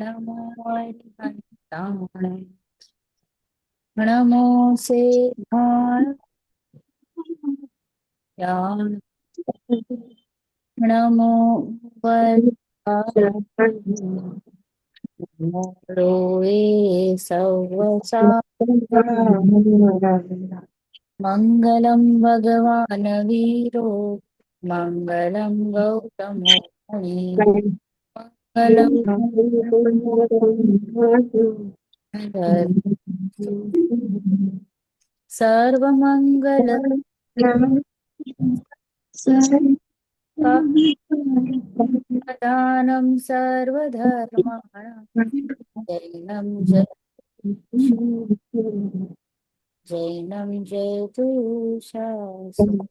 નમો હરિહંતાણે નમો સે નમો એ સૌ મંગલમ ભગવાન વીરો મંગલમ ગૌતમો મુનિ મંગલમ સર્વમંગલ પ્રદાનમ સર્વધર્માણામ જૈનમ જયતુ શાસુ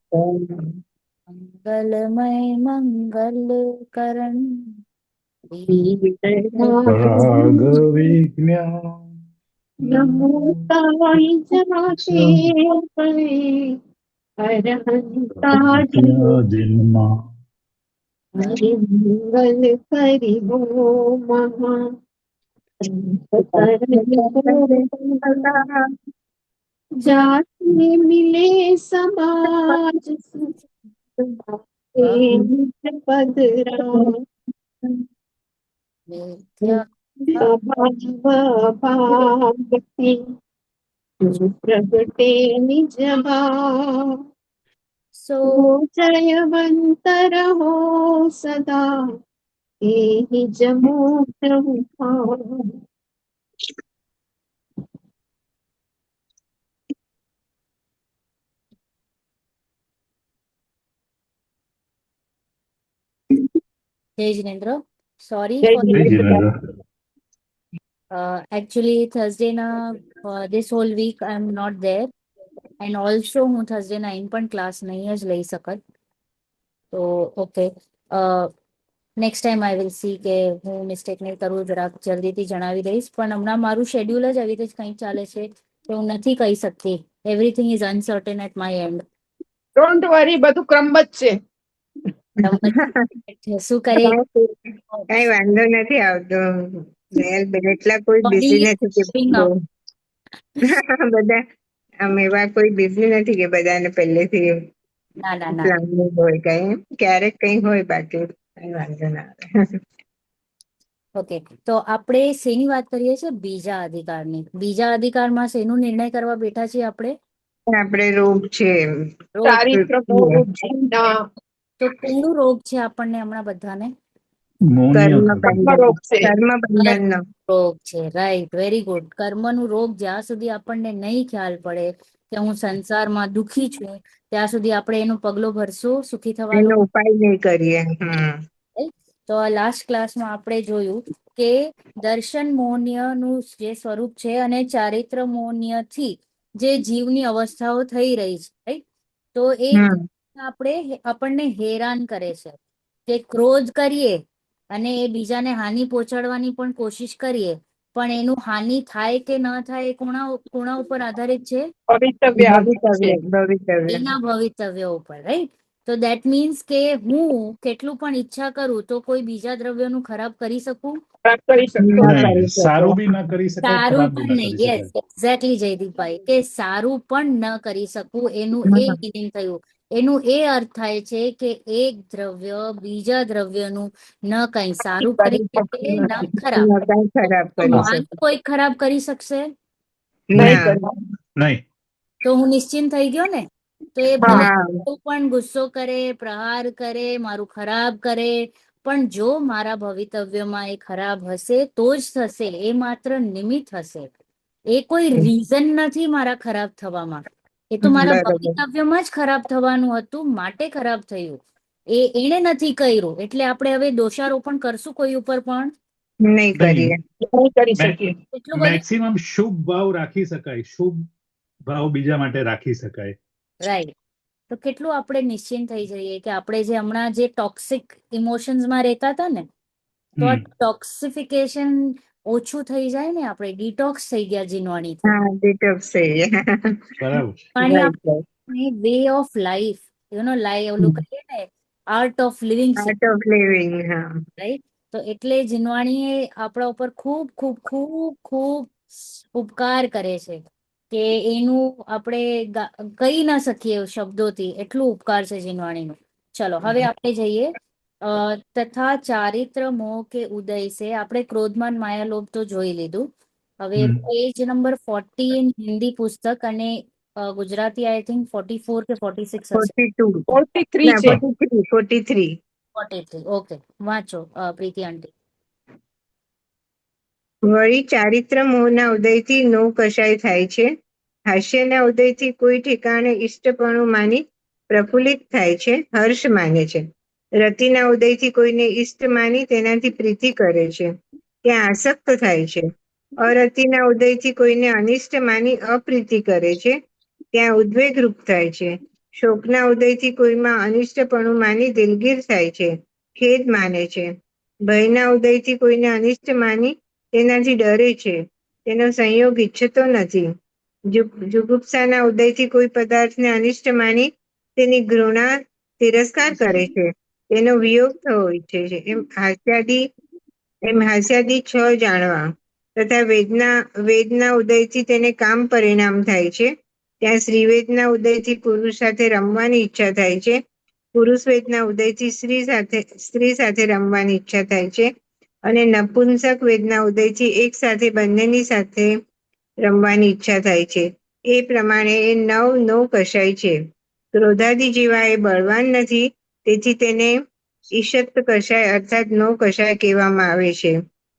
મંગલમય મંગલ કરણ રાગ વિજ્ઞાન જન્મા મંગલ કરી હો મહા જાતિ મિલે સમાજ પદરા ભાગતી પ્રગટે નિજ ભાવ સો જયવંત રહો સદા એ જમો પ્રભુ જય જિનેન્દ્ર સોરી જય for Jinendra actually Thursday na this whole week I'm not there and also હું Thursday ના પણ ક્લાસ નહીં જ લઈ શકત તો okay next time I will see કે હું મિસ્ટેક નહીં કરું જરાક જલ્દીથી જણાવી દઈશ પણ હમણાં મારું શેડ્યુલ જ આવી રીતે કંઈક ચાલે છે કે હું નથી કહી શકતી everything is uncertain at my end don't worry બધું ક્રમબદ્ધ છે શું કરે કઈ વાંધો નથી આવતો એટલા કોઈ બિઝી નથી કે બધા આમ એવા કોઈ બિઝી નથી કે બધાને પહેલેથી ના ના ના પ્લાનિંગ હોય કઈ ક્યારેક કઈ હોય બાકી કઈ વાંધો ના આવે ઓકે તો આપણે શેની વાત કરીએ છીએ બીજા અધિકારની બીજા અધિકારમાં શેનું નિર્ણય કરવા બેઠા છીએ આપણે રોગ છે તો કયું રોગ છે આપણને હમણાં બધાને કર્મબંધનનો રોગ છે રાઈટ વેરી ગુડ કર્મનું રોગ જ્યાં સુધી આપણને નહીં ખ્યાલ પડે કે હું સંસારમાં દુખી છું ત્યાં સુધી આપણે એનો પગલો ભરશું સુખી થવાનો એનો ઉપાય નહીં કરીએ તો આ લાસ્ટ ક્લાસમાં આપણે જોયું કે દર્શન મોહનીયનું જે સ્વરૂપ છે અને ચારિત્ર મોહનીયથી જે જીવની અવસ્થાઓ થઈ રહી છે રાઈટ તો એ આપણને હેરાન કરે છે કે ક્રોધ કરીએ અને એ બીજાને હાનિ પહોંચાડવાની પણ કોશિશ કરીએ પણ એનું હાનિ થાય કે ન થાય એ કોના ઉપર આધારિત છે એના ભવિતવ્ય ઉપર રાઈટ તો દેટ મીન્સ કે હું કેટલું પણ ઈચ્છા કરું તો કોઈ બીજા દ્રવ્યનું ખરાબ કરી શકું સારું બી ન કરી શકાય સારું ખરાબ બી પણ ન નહીં કરી યસ શકાય એક્ઝેક્ટલી જયદીપભાઈ કે સારું પણ ન કરી શકું એનું એ મિનિંગ થયું એનું એ અર્થ થાય છે કે એક દ્રવ્ય બીજા દ્રવ્યનું ન કઈ સારું કરી શકે ન ખરાબ કોઈ ખરાબ કરી શકશે નહીં તો હું નિશ્ચિંત થઈ ગયો ને તો એ ભલે પણ ગુસ્સો કરે પ્રહાર કરે મારું ખરાબ કરે પણ જો મારા ભવિતવ્યમાં એ ખરાબ હશે તો જ થશે એ માત્ર નિમિત્ત હશે એ કોઈ રીઝન નથી મારા ખરાબ થવામાં એ તો મારા ભવિતવ્યમાં જ ખરાબ થવાનું હતું માટે ખરાબ થયું એને નથી કર્યું એટલે આપણે હવે દોષારોપણ કરશું કોઈ ઉપર પણ નહીં કરીએ એટલું બધું મેક્સિમમ શુભ ભાવ રાખી શકાય શુભ ભાવ બીજા માટે રાખી શકાય રાઈટ તો કેટલું આપણે નિશ્ચિંત થઈ જઈએ કે આપણે જે હમણાં જે ટોક્સિક ઇમોશન્સમાં રહેતા હતા ને તો આ ટોક્સિફિકેશન ઓછું થઈ જાય ને આપણે ડિટોક્સ થઈ ગયા જીનવાણીથી વે ઓફ લાઈફ ઓલું કહીએ ને આર્ટ ઓફ લિવિંગ રાઈટ તો એટલે જીનવાણીએ આપણા ઉપર ખૂબ ખૂબ ખૂબ ખૂબ ઉપકાર કરે છે કે એનું આપણે કહી ના શકીએ શબ્દોથી, એટલું ઉપકાર છે જીનવાણીનું. ચલો હવે આપણે જઈએ તથા ચારિત્ર મોહ કે ઉદય છે. આપણે ક્રોધમાન માયા લોભ તો જોઈ લીધું. હવે પેજ નંબર 40 ઇન હિન્દી પુસ્તક અને ગુજરાતી આઈ થિંક 44 કે 46 હશે. 42 43 ના છે. 43 43 ઓકે, વાંચો પ્રીતિ આંટી. વળી ચારિત્ર મોહના ઉદયથી નો કશાય થાય છે. હાસ્યના ઉદયથી કોઈ ઠેકાણે ઇષ્ટપણું માની પ્રફુલ્લિત થાય છે, હર્ષ માને છે. રતિના ઉદયથી કોઈને ઇષ્ટ માની તેનાથી પ્રીતિ કરે છે, ત્યાં આસક્ત થાય છે. અરતિના ઉદયથી કોઈને અનિષ્ટ માની અપ્રીતિ કરે છે, ત્યાં ઉદ્વેગરૂપ થાય છે. શોકના ઉદયથી કોઈમાં અનિષ્ટપણું માની દિલગીર થાય છે, ખેદ માને છે. ભયના ઉદયથી કોઈને અનિષ્ટ માની તેનાથી ડરે છે, તેનો સંયોગ ઈચ્છતો નથી. જુગુપ્સાના ઉદયથી કોઈ પદાર્થને અનિષ્ટ માની તેની ઘૃણા તિરસ્કાર કરે છે, તેનો વિયોગ થવો ઈચ્છે છે. હાસ્યાદી 6 જાણવા. તથા વેદના ઉદયથી તેને કામ પરિણામ થાય છે, ત્યાં શ્રીવેદના ઉદયથી પુરુષ સાથે રમવાની ઈચ્છા થાય છે. પુરુષ વેદના ઉદયથી સ્ત્રી સાથે રમવાની ઈચ્છા થાય છે, અને નપુંસક વેદના ઉદયથી એક સાથે બંનેની સાથે રમવાની ઈચ્છા થાય છે. એ પ્રમાણે એ નો કશાય છે. ક્રોધાદી જેવા એ બળવાન નથી, તેથી તેને ઈશત કશાય અર્થાત નો કશાય કહેવામાં આવે છે.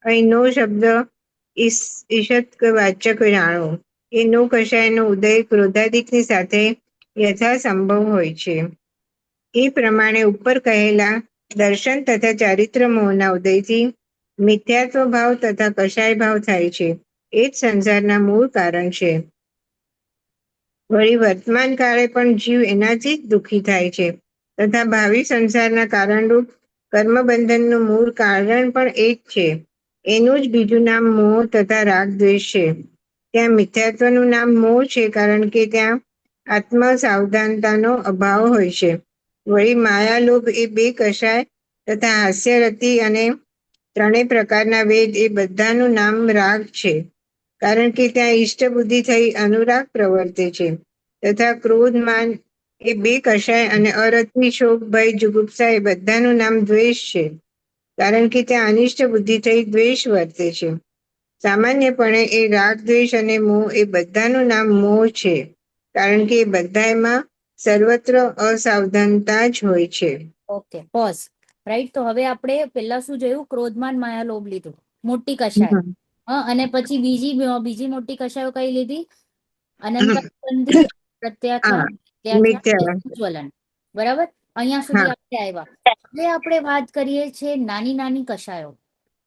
અહીં નો શબ્દ ઈશત વાચક જાણો. એ નો કશાયનો ઉદય ક્રોધાદિકની સાથે યથાસંભવ હોય છે. એ પ્રમાણે ઉપર કહેલા દર્શન તથા ચારિત્ર મોહના ઉદયથી મિથ્યાત્વ ભાવ તથા કશાય ભાવ થાય છે. એ જ સંસારના મૂળ કારણ છે. વળી વર્તમાન કાળે પણ જીવ એનાથી જ દુઃખી થાય છે, તથા ભાવિ સંસારના કારણરૂપ કર્મબંધનનું મૂળ કારણ પણ એ જ છે. એનું જ બીજું નામ મોહ તથા રાગ દ્વેષ છે. ત્યાં મિથ્યાત્વનું નામ મોહ છે, કારણ કે ત્યાં આત્મ સાવધાનતાનો અભાવ હોય છે. વળી માયાલોભ એ 2 કશાય તથા હાસ્યરતિ અને 3 પ્રકારના વેદ એ બધાનું નામ રાગ છે, કારણ કે ત્યાં ઈષ્ટબુદ્ધિ થઈ અનુરાગ પ્રવર્તે છે. તથા ક્રોધમાન એ 2 કશાય અને અરતિ શોક ભય જુગુપ્સા એ બધાનું નામ દ્વેષ છે, કારણ કે ત્યાં અનિષ્ટ બુદ્ધિ થઈ દ્વેષ વર્તે છે. સામાન્યપણે એ રાગ દ્વેષ અને મોહ એ બધાનું નામ મોહ છે, કારણ કે એ બધામાં સર્વત્ર અસાવધાનતા જ હોય છે. Okay, pause. રાઈટ. તો હવે આપણે પેલા શું જોયું? ક્રોધમાન માયા લોભ લીધું, મોટી કશાય. અને પછી બીજી મોટી કશાયો કઈ લીધી? અનંતાબંધી, પ્રત્યાખ્યાન, હા, મિથ્યા. જ્વલન. બરાબર, અહીંયા સુધી હા. આપણે આવ્યા. હવે આપણે વાત કરીએ છીએ નાની નાની કશાયો.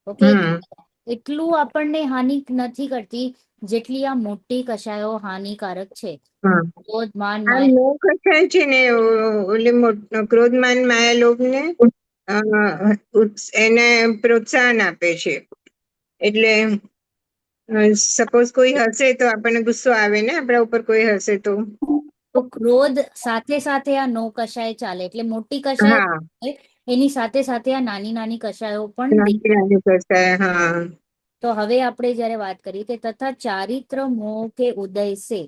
ઓકે, હમ એટલું આપણને હાનિ નથી કરતી જેટલી આ મોટી કશાયો હાનિકારક છે. હા ક્રોધમાન આ માયા. મોહ કશાય છે ને, ક્રોધમાન માયા લોભ ને એને પ્રોત્સાહન આપે છે. એટલે સપોઝ કોઈ હશે તો આપણને ગુસ્સો આવે ને, આપણા ઉપર કોઈ હશે તો ક્રોધ સાથે સાથે આ નો કશાય ચાલે, એટલે મોટી કશાય હા, હોય, એની સાથે સાથે આ નાની નાની કશાયો પણ નાની નાની કશાય. હા. તો હવે આપણે જયારે વાત કરીએ કે તથા ચારિત્ર મોહ કે ઉદય સે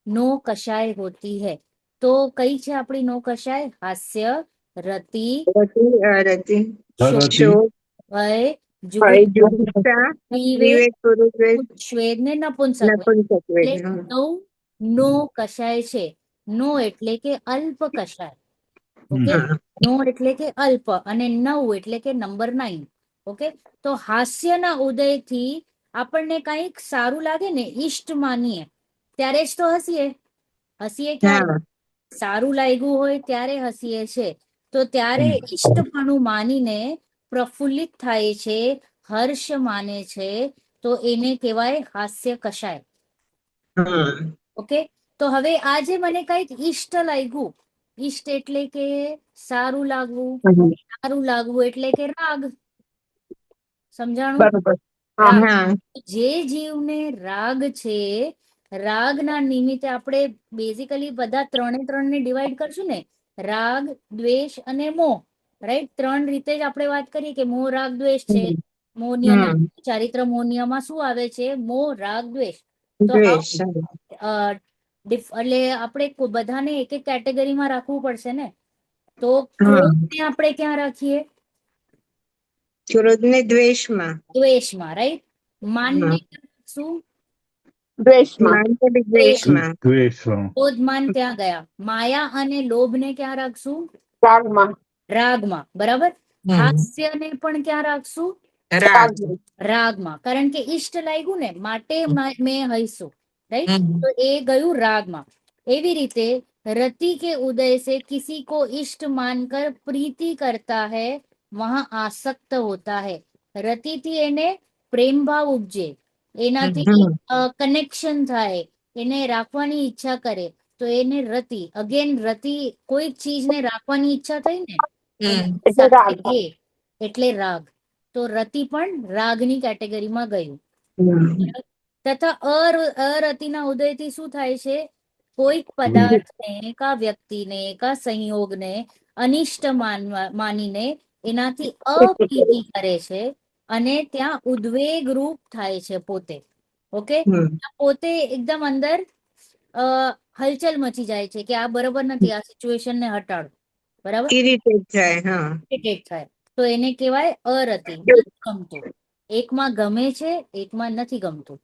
નો કશાય હોતી હૈ, તો કઈ છે આપણી નો કશાય? હાસ્ય, રતિ, રતિ, શોક, શોક, ભય, જુગુપ્સા, વિવેક, વિવેક, પુરુષવેદ, શ્વેદ ને નપુંસક વેદ. નપુંસક વેદ. એટલે 9 નો કશાય છે. નો એટલે કે અલ્પ કશાય. ઓકે, હા. નો એટલે કે અલ્પ, અને 9 એટલે કે નંબર 9. ઓકે, તો હાસ્યના ઉદયથી આપણને કઈક સારું લાગે ને, ઈષ્ટ માનીએ ત્યારે જ તો હસીએ ક્યારે? હા. સારું લાગ્યું હોય ત્યારે હસીએ છે. તો ત્યારે ઈષ્ટપણું માનીને પ્રફુલ્લિત થાય છે, હર્ષ માને છે, તો એને કહેવાય હાસ્ય કશાય. હા. ઓકે, તો હવે આજે મને કઈક ઈષ્ટ લાગ્યું. ઈષ્ટ એટલે કે સારું લાગવું. સારું લાગવું એટલે કે રાગ. સમજાણું? બરોબર. હા. રાગ. હા. જે જીવને રાગ છે, રાગના નિમિત્તે આપણે બેઝિકલી બધા 3 ને ડિવાઈડ કરશું ને, રાગ, દ્વેષ અને મોહ. રાઈટ? 3 રીતે જ આપણે વાત કરીએ કે મોહ રાગ દ્વેષ છે. હમ. મોહનીય હમ. નામ ચારિત્ર મોહનીયમાં શું આવે છે? મોહ રાગ દ્વેષ. તો દ્વેષ. એટલે આપણે બધાને એક એક કેટેગરીમાં રાખવું પડશે ને. તો હા, ક્રોધને આપણે ક્યાં રાખીએ? ક્રોધ ને દ્વેષમાં. દ્વેષમાં, રાઈટ? માનને હા. ક્યાં રાખશું? દ્વેષમાં. માન તો બી દ્વેષમાં. દ્વેષ. ક્રોધમાન ત્યાં ગયા. માયા અને લોભને ક્યાં રાખશું? રાગમાં. રાગમાં, બરાબર? હમ. હાસ્યને પણ ક્યાં રાખશું? રાગ. રાગમાં. રાગમાં. કારણ કે ઈષ્ટ લાગ્યું ને, માટે મેં હૈશું, રાइट? હમ. તો એ ગયું રાગમાં. એવી રીતે रति के उदय से किसी को इष्ट मानकर प्रीति करता है, वहां आसक्त होता है. रति થી એને પ્રેમ ભાવ ઉપજે, એનાથી હમ. કનેક્શન થાય, એને રાખવાની ઈચ્છા કરે, તો એને રતિ. અગેન રતિ, કોઈ ચીજને રાખવાની ઈચ્છા થઈ ને, હમ. એની એટલે રાગ. સાથે એ, એટલે રાગ. તો રતિ પણ રાગની કેટેગરીમાં ગયું. હમ. તથા અરતિના ઉદયથી શું થાય છે? કોઈક પદાર્થને કા વ્યક્તિને કા સંયોગને અનિષ્ટ માનીને એનાથી અપ્રીતિ કરે છે, અને ત્યાં ઉદ્વેગ રૂપ થાય છે પોતે. ઓકે? હમ. પોતે એકદમ અંદર અ હલચલ મચી જાય છે કે આ બરોબર નથી, આ સિચ્યુએશન ને હટાડો. બરાબર? ઇરિટેટ થાય. હા. ઇરિટેટ થાય. તો એને કહેવાય અરતિ, નથી ગમતું. એકમાં ગમે છે, એકમાં નથી ગમતું.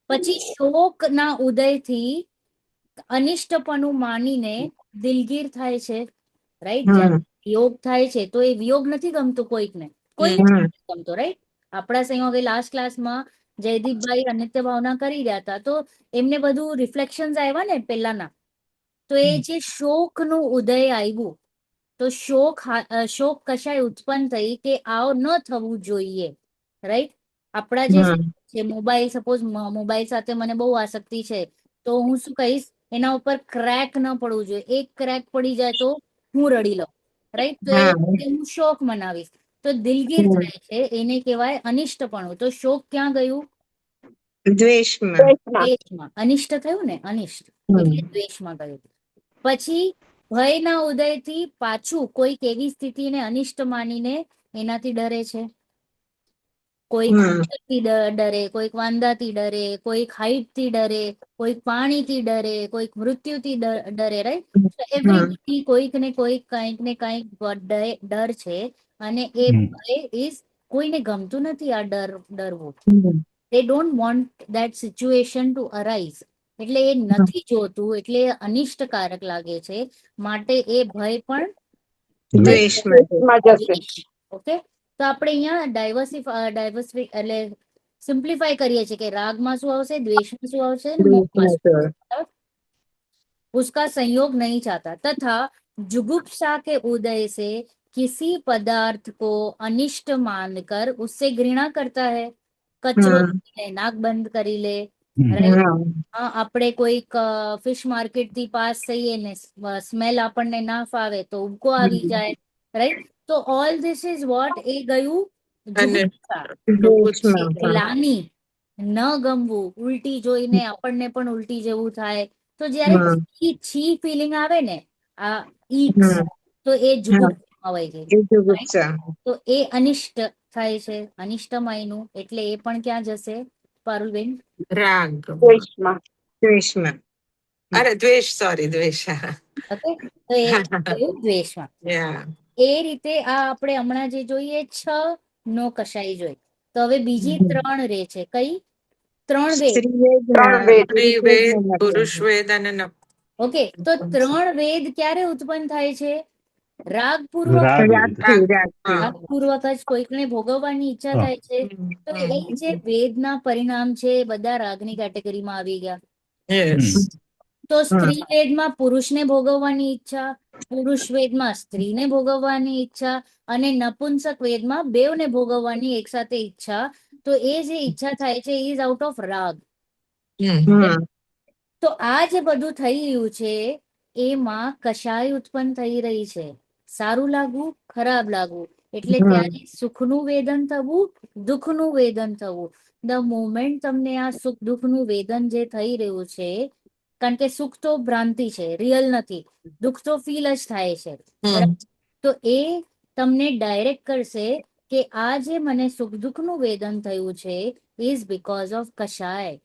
પછી શોકના ઉદયથી અનિષ્ટપણું માનીને દિલગીર થાય છે, રાઈટ? હમ. જ્યારે વિયોગ થાય છે તો એ વિયોગ નથી ગમતું કોઈકને, કોઈને હમ. નથી ગમતો, રાઈટ? આપણા સંયોગે લાસ્ટ ક્લાસમાં જયદીપભાઈ અનિત્ય ભાવના કરી રહ્યા હતા, તો એમને બધું રિફ્લેક્શન્સ આવ્યા ને પેલાના. તો એ જે શોકનું ઉદય આવ્યું, તો શોક કશાય ઉત્પન્ન થઈ કે આવ ન થવું જોઈએ, રાઈટ? આપણા જે હમ. છે મોબાઈલ, સપોઝ મોબાઈલ સાથે મને બહુ આસક્તિ છે, તો હું શું કહીશ? એના ઉપર ક્રેક ન પડવું જોઈએ. એક ક્રેક પડી જાય તો હું રડી લઉં, રાઈટ? તો એ હા. હું શોક મનાવીશ. તો દિલગીર હમ. થાય છે, એને કહેવાય અનિષ્ટપણું. તો શોક ક્યાં ગયું? દ્વેષમાં. દ્વેષમાં. દ્વેષમાં. અનિષ્ટ થયું ને, અનિષ્ટ, એટલે હમ. દ્વેષમાં ગયું. પછી ભયના ઉદયથી પાછું કોઈક એવી સ્થિતિને અનિષ્ટ માનીને એનાથી ડરે છે. કોઈક હમ. થી ડરે, કોઈક વાંદાથી ડરે, કોઈક હાઈટ થી ડરે, કોઈક પાણીથી ડરે, કોઈક મૃત્યુથી ડરે, રાઈટ? તો હમ. એવરીબડી કોઈક ને કોઈક કંઈક ને કંઈક ડર છે, અને એ ભય ઇઝ, કોઈને ગમતું નથી આ ડરવું. હમ. they don't want that situation to arise. એટલે એ નથી જોતું, એટલે અનિષ્ટકારક લાગે છે, માટે એ ભય પણ દ્વેષમાં. દ્વેષમાં જશે. ઓકે? તો આપણે અહીંયા ડાયવર્સિફાઈ એટલે સિમ્પ્લિફાઈ કરીએ છીએ કે રાગમાં શું આવશે, દ્વેષમાં શું આવશે, અને મોહમાં દ્વેષમાં શું તો. આવશે. બરાબર? उसका संयोग नहीं चाहता, तथा जुगुप्सा के उदय से किसी पदार्थ को अनिष्ट मानकर उससे घृणा करता है. કચરો હમ. નાક બંધ કરી લે, રાઈટ? હા. આપણે કોઈક ફિશ માર્કેટ થી પાસ થઈએ ને સ્મેલ આપણને ના ફાવે તો ઉબકો આવી જાય, રાઈટ? તો ઓલ ધીસ ઇઝ વોટ? એ ગયું જુગુપ્સા, દ્વેષમાં. હા. ગ્લાની, ન ગમવું. ઉલટી જોઈને આપણને પણ ઉલટી જેવું થાય. તો જયારે હા. છી ફિલિંગ આવે ને, આ ઈક્સ, હમ. તો એ હા. જુગુપ્સા હોય છે, એ right? જુગુપ્સા. તો એ અનિષ્ટ થાય છે, અનિષ્ટમયનું. એટલે એ પણ ક્યાં જશે, પારુલબેન? રાગ. દ્વેષમાં. દ્વેષમાં. અરે દ્વેષ, સોરી, દ્વેષ. ઓકે? તો એ ગયું દ્વેષમાં. Yeah. એ રીતે આ આપણે હમણાં જે જોઈએ છ નો કશાઈ જોઈ. તો હવે બીજી 3 રે છે. કઈ? 3 વેદ. સ્ત્રીવેદ, ત્રણ વેદ. ત્રિવેદ, પુરુષવેદ, પુરુષ વેદ અને ઓકે? તો 3 વેદ ક્યારે ઉત્પન્ન થાય છે? રાગપૂર્વક. રાગ. રાગથી. રાગપૂર્વક જ કોઈકને ભોગવવાની ઈચ્છા થાય છે. તો એ જે વેદના પરિણામ છે, એ બધા રાગની કેટેગરીમાં આવી ગયા. Yes. તો સ્ત્રી વેદમાં પુરુષને ભોગવવાની ઈચ્છા, પુરુષ વેદમાં સ્ત્રીને ભોગવવાની ઈચ્છા, અને નપુંસક વેદમાં બેવને ભોગવવાની એક સાથે ઈચ્છા. તો એ જે ઈચ્છા થાય છે ઇઝ આઉટ ઓફ રાગ. હમ. તો આ જે બધું થઈ રહ્યું છે, એમાં કશાય ઉત્પન્ન થઈ રહી છે. સારું લાગવું, ખરાબ લાગવું. એટલે ત્યારે સુખનું વેદન થવું, દુઃખનું વેદન થવું. ધ મોમેન્ટ તમને આ સુખ દુઃખનું વેદન જે થઈ રહ્યું છે, કારણ કે સુખ તો ભ્રાંતિ છે, રિયલ નથી. દુઃખ તો ફીલ જ થાય છે, બરાબર? તો એ તમને ડાયરેક્ટ કરશે કે આ જે મને સુખ દુઃખનું વેદન થયું છે ઇઝ બીકોઝ ઓફ કશાય.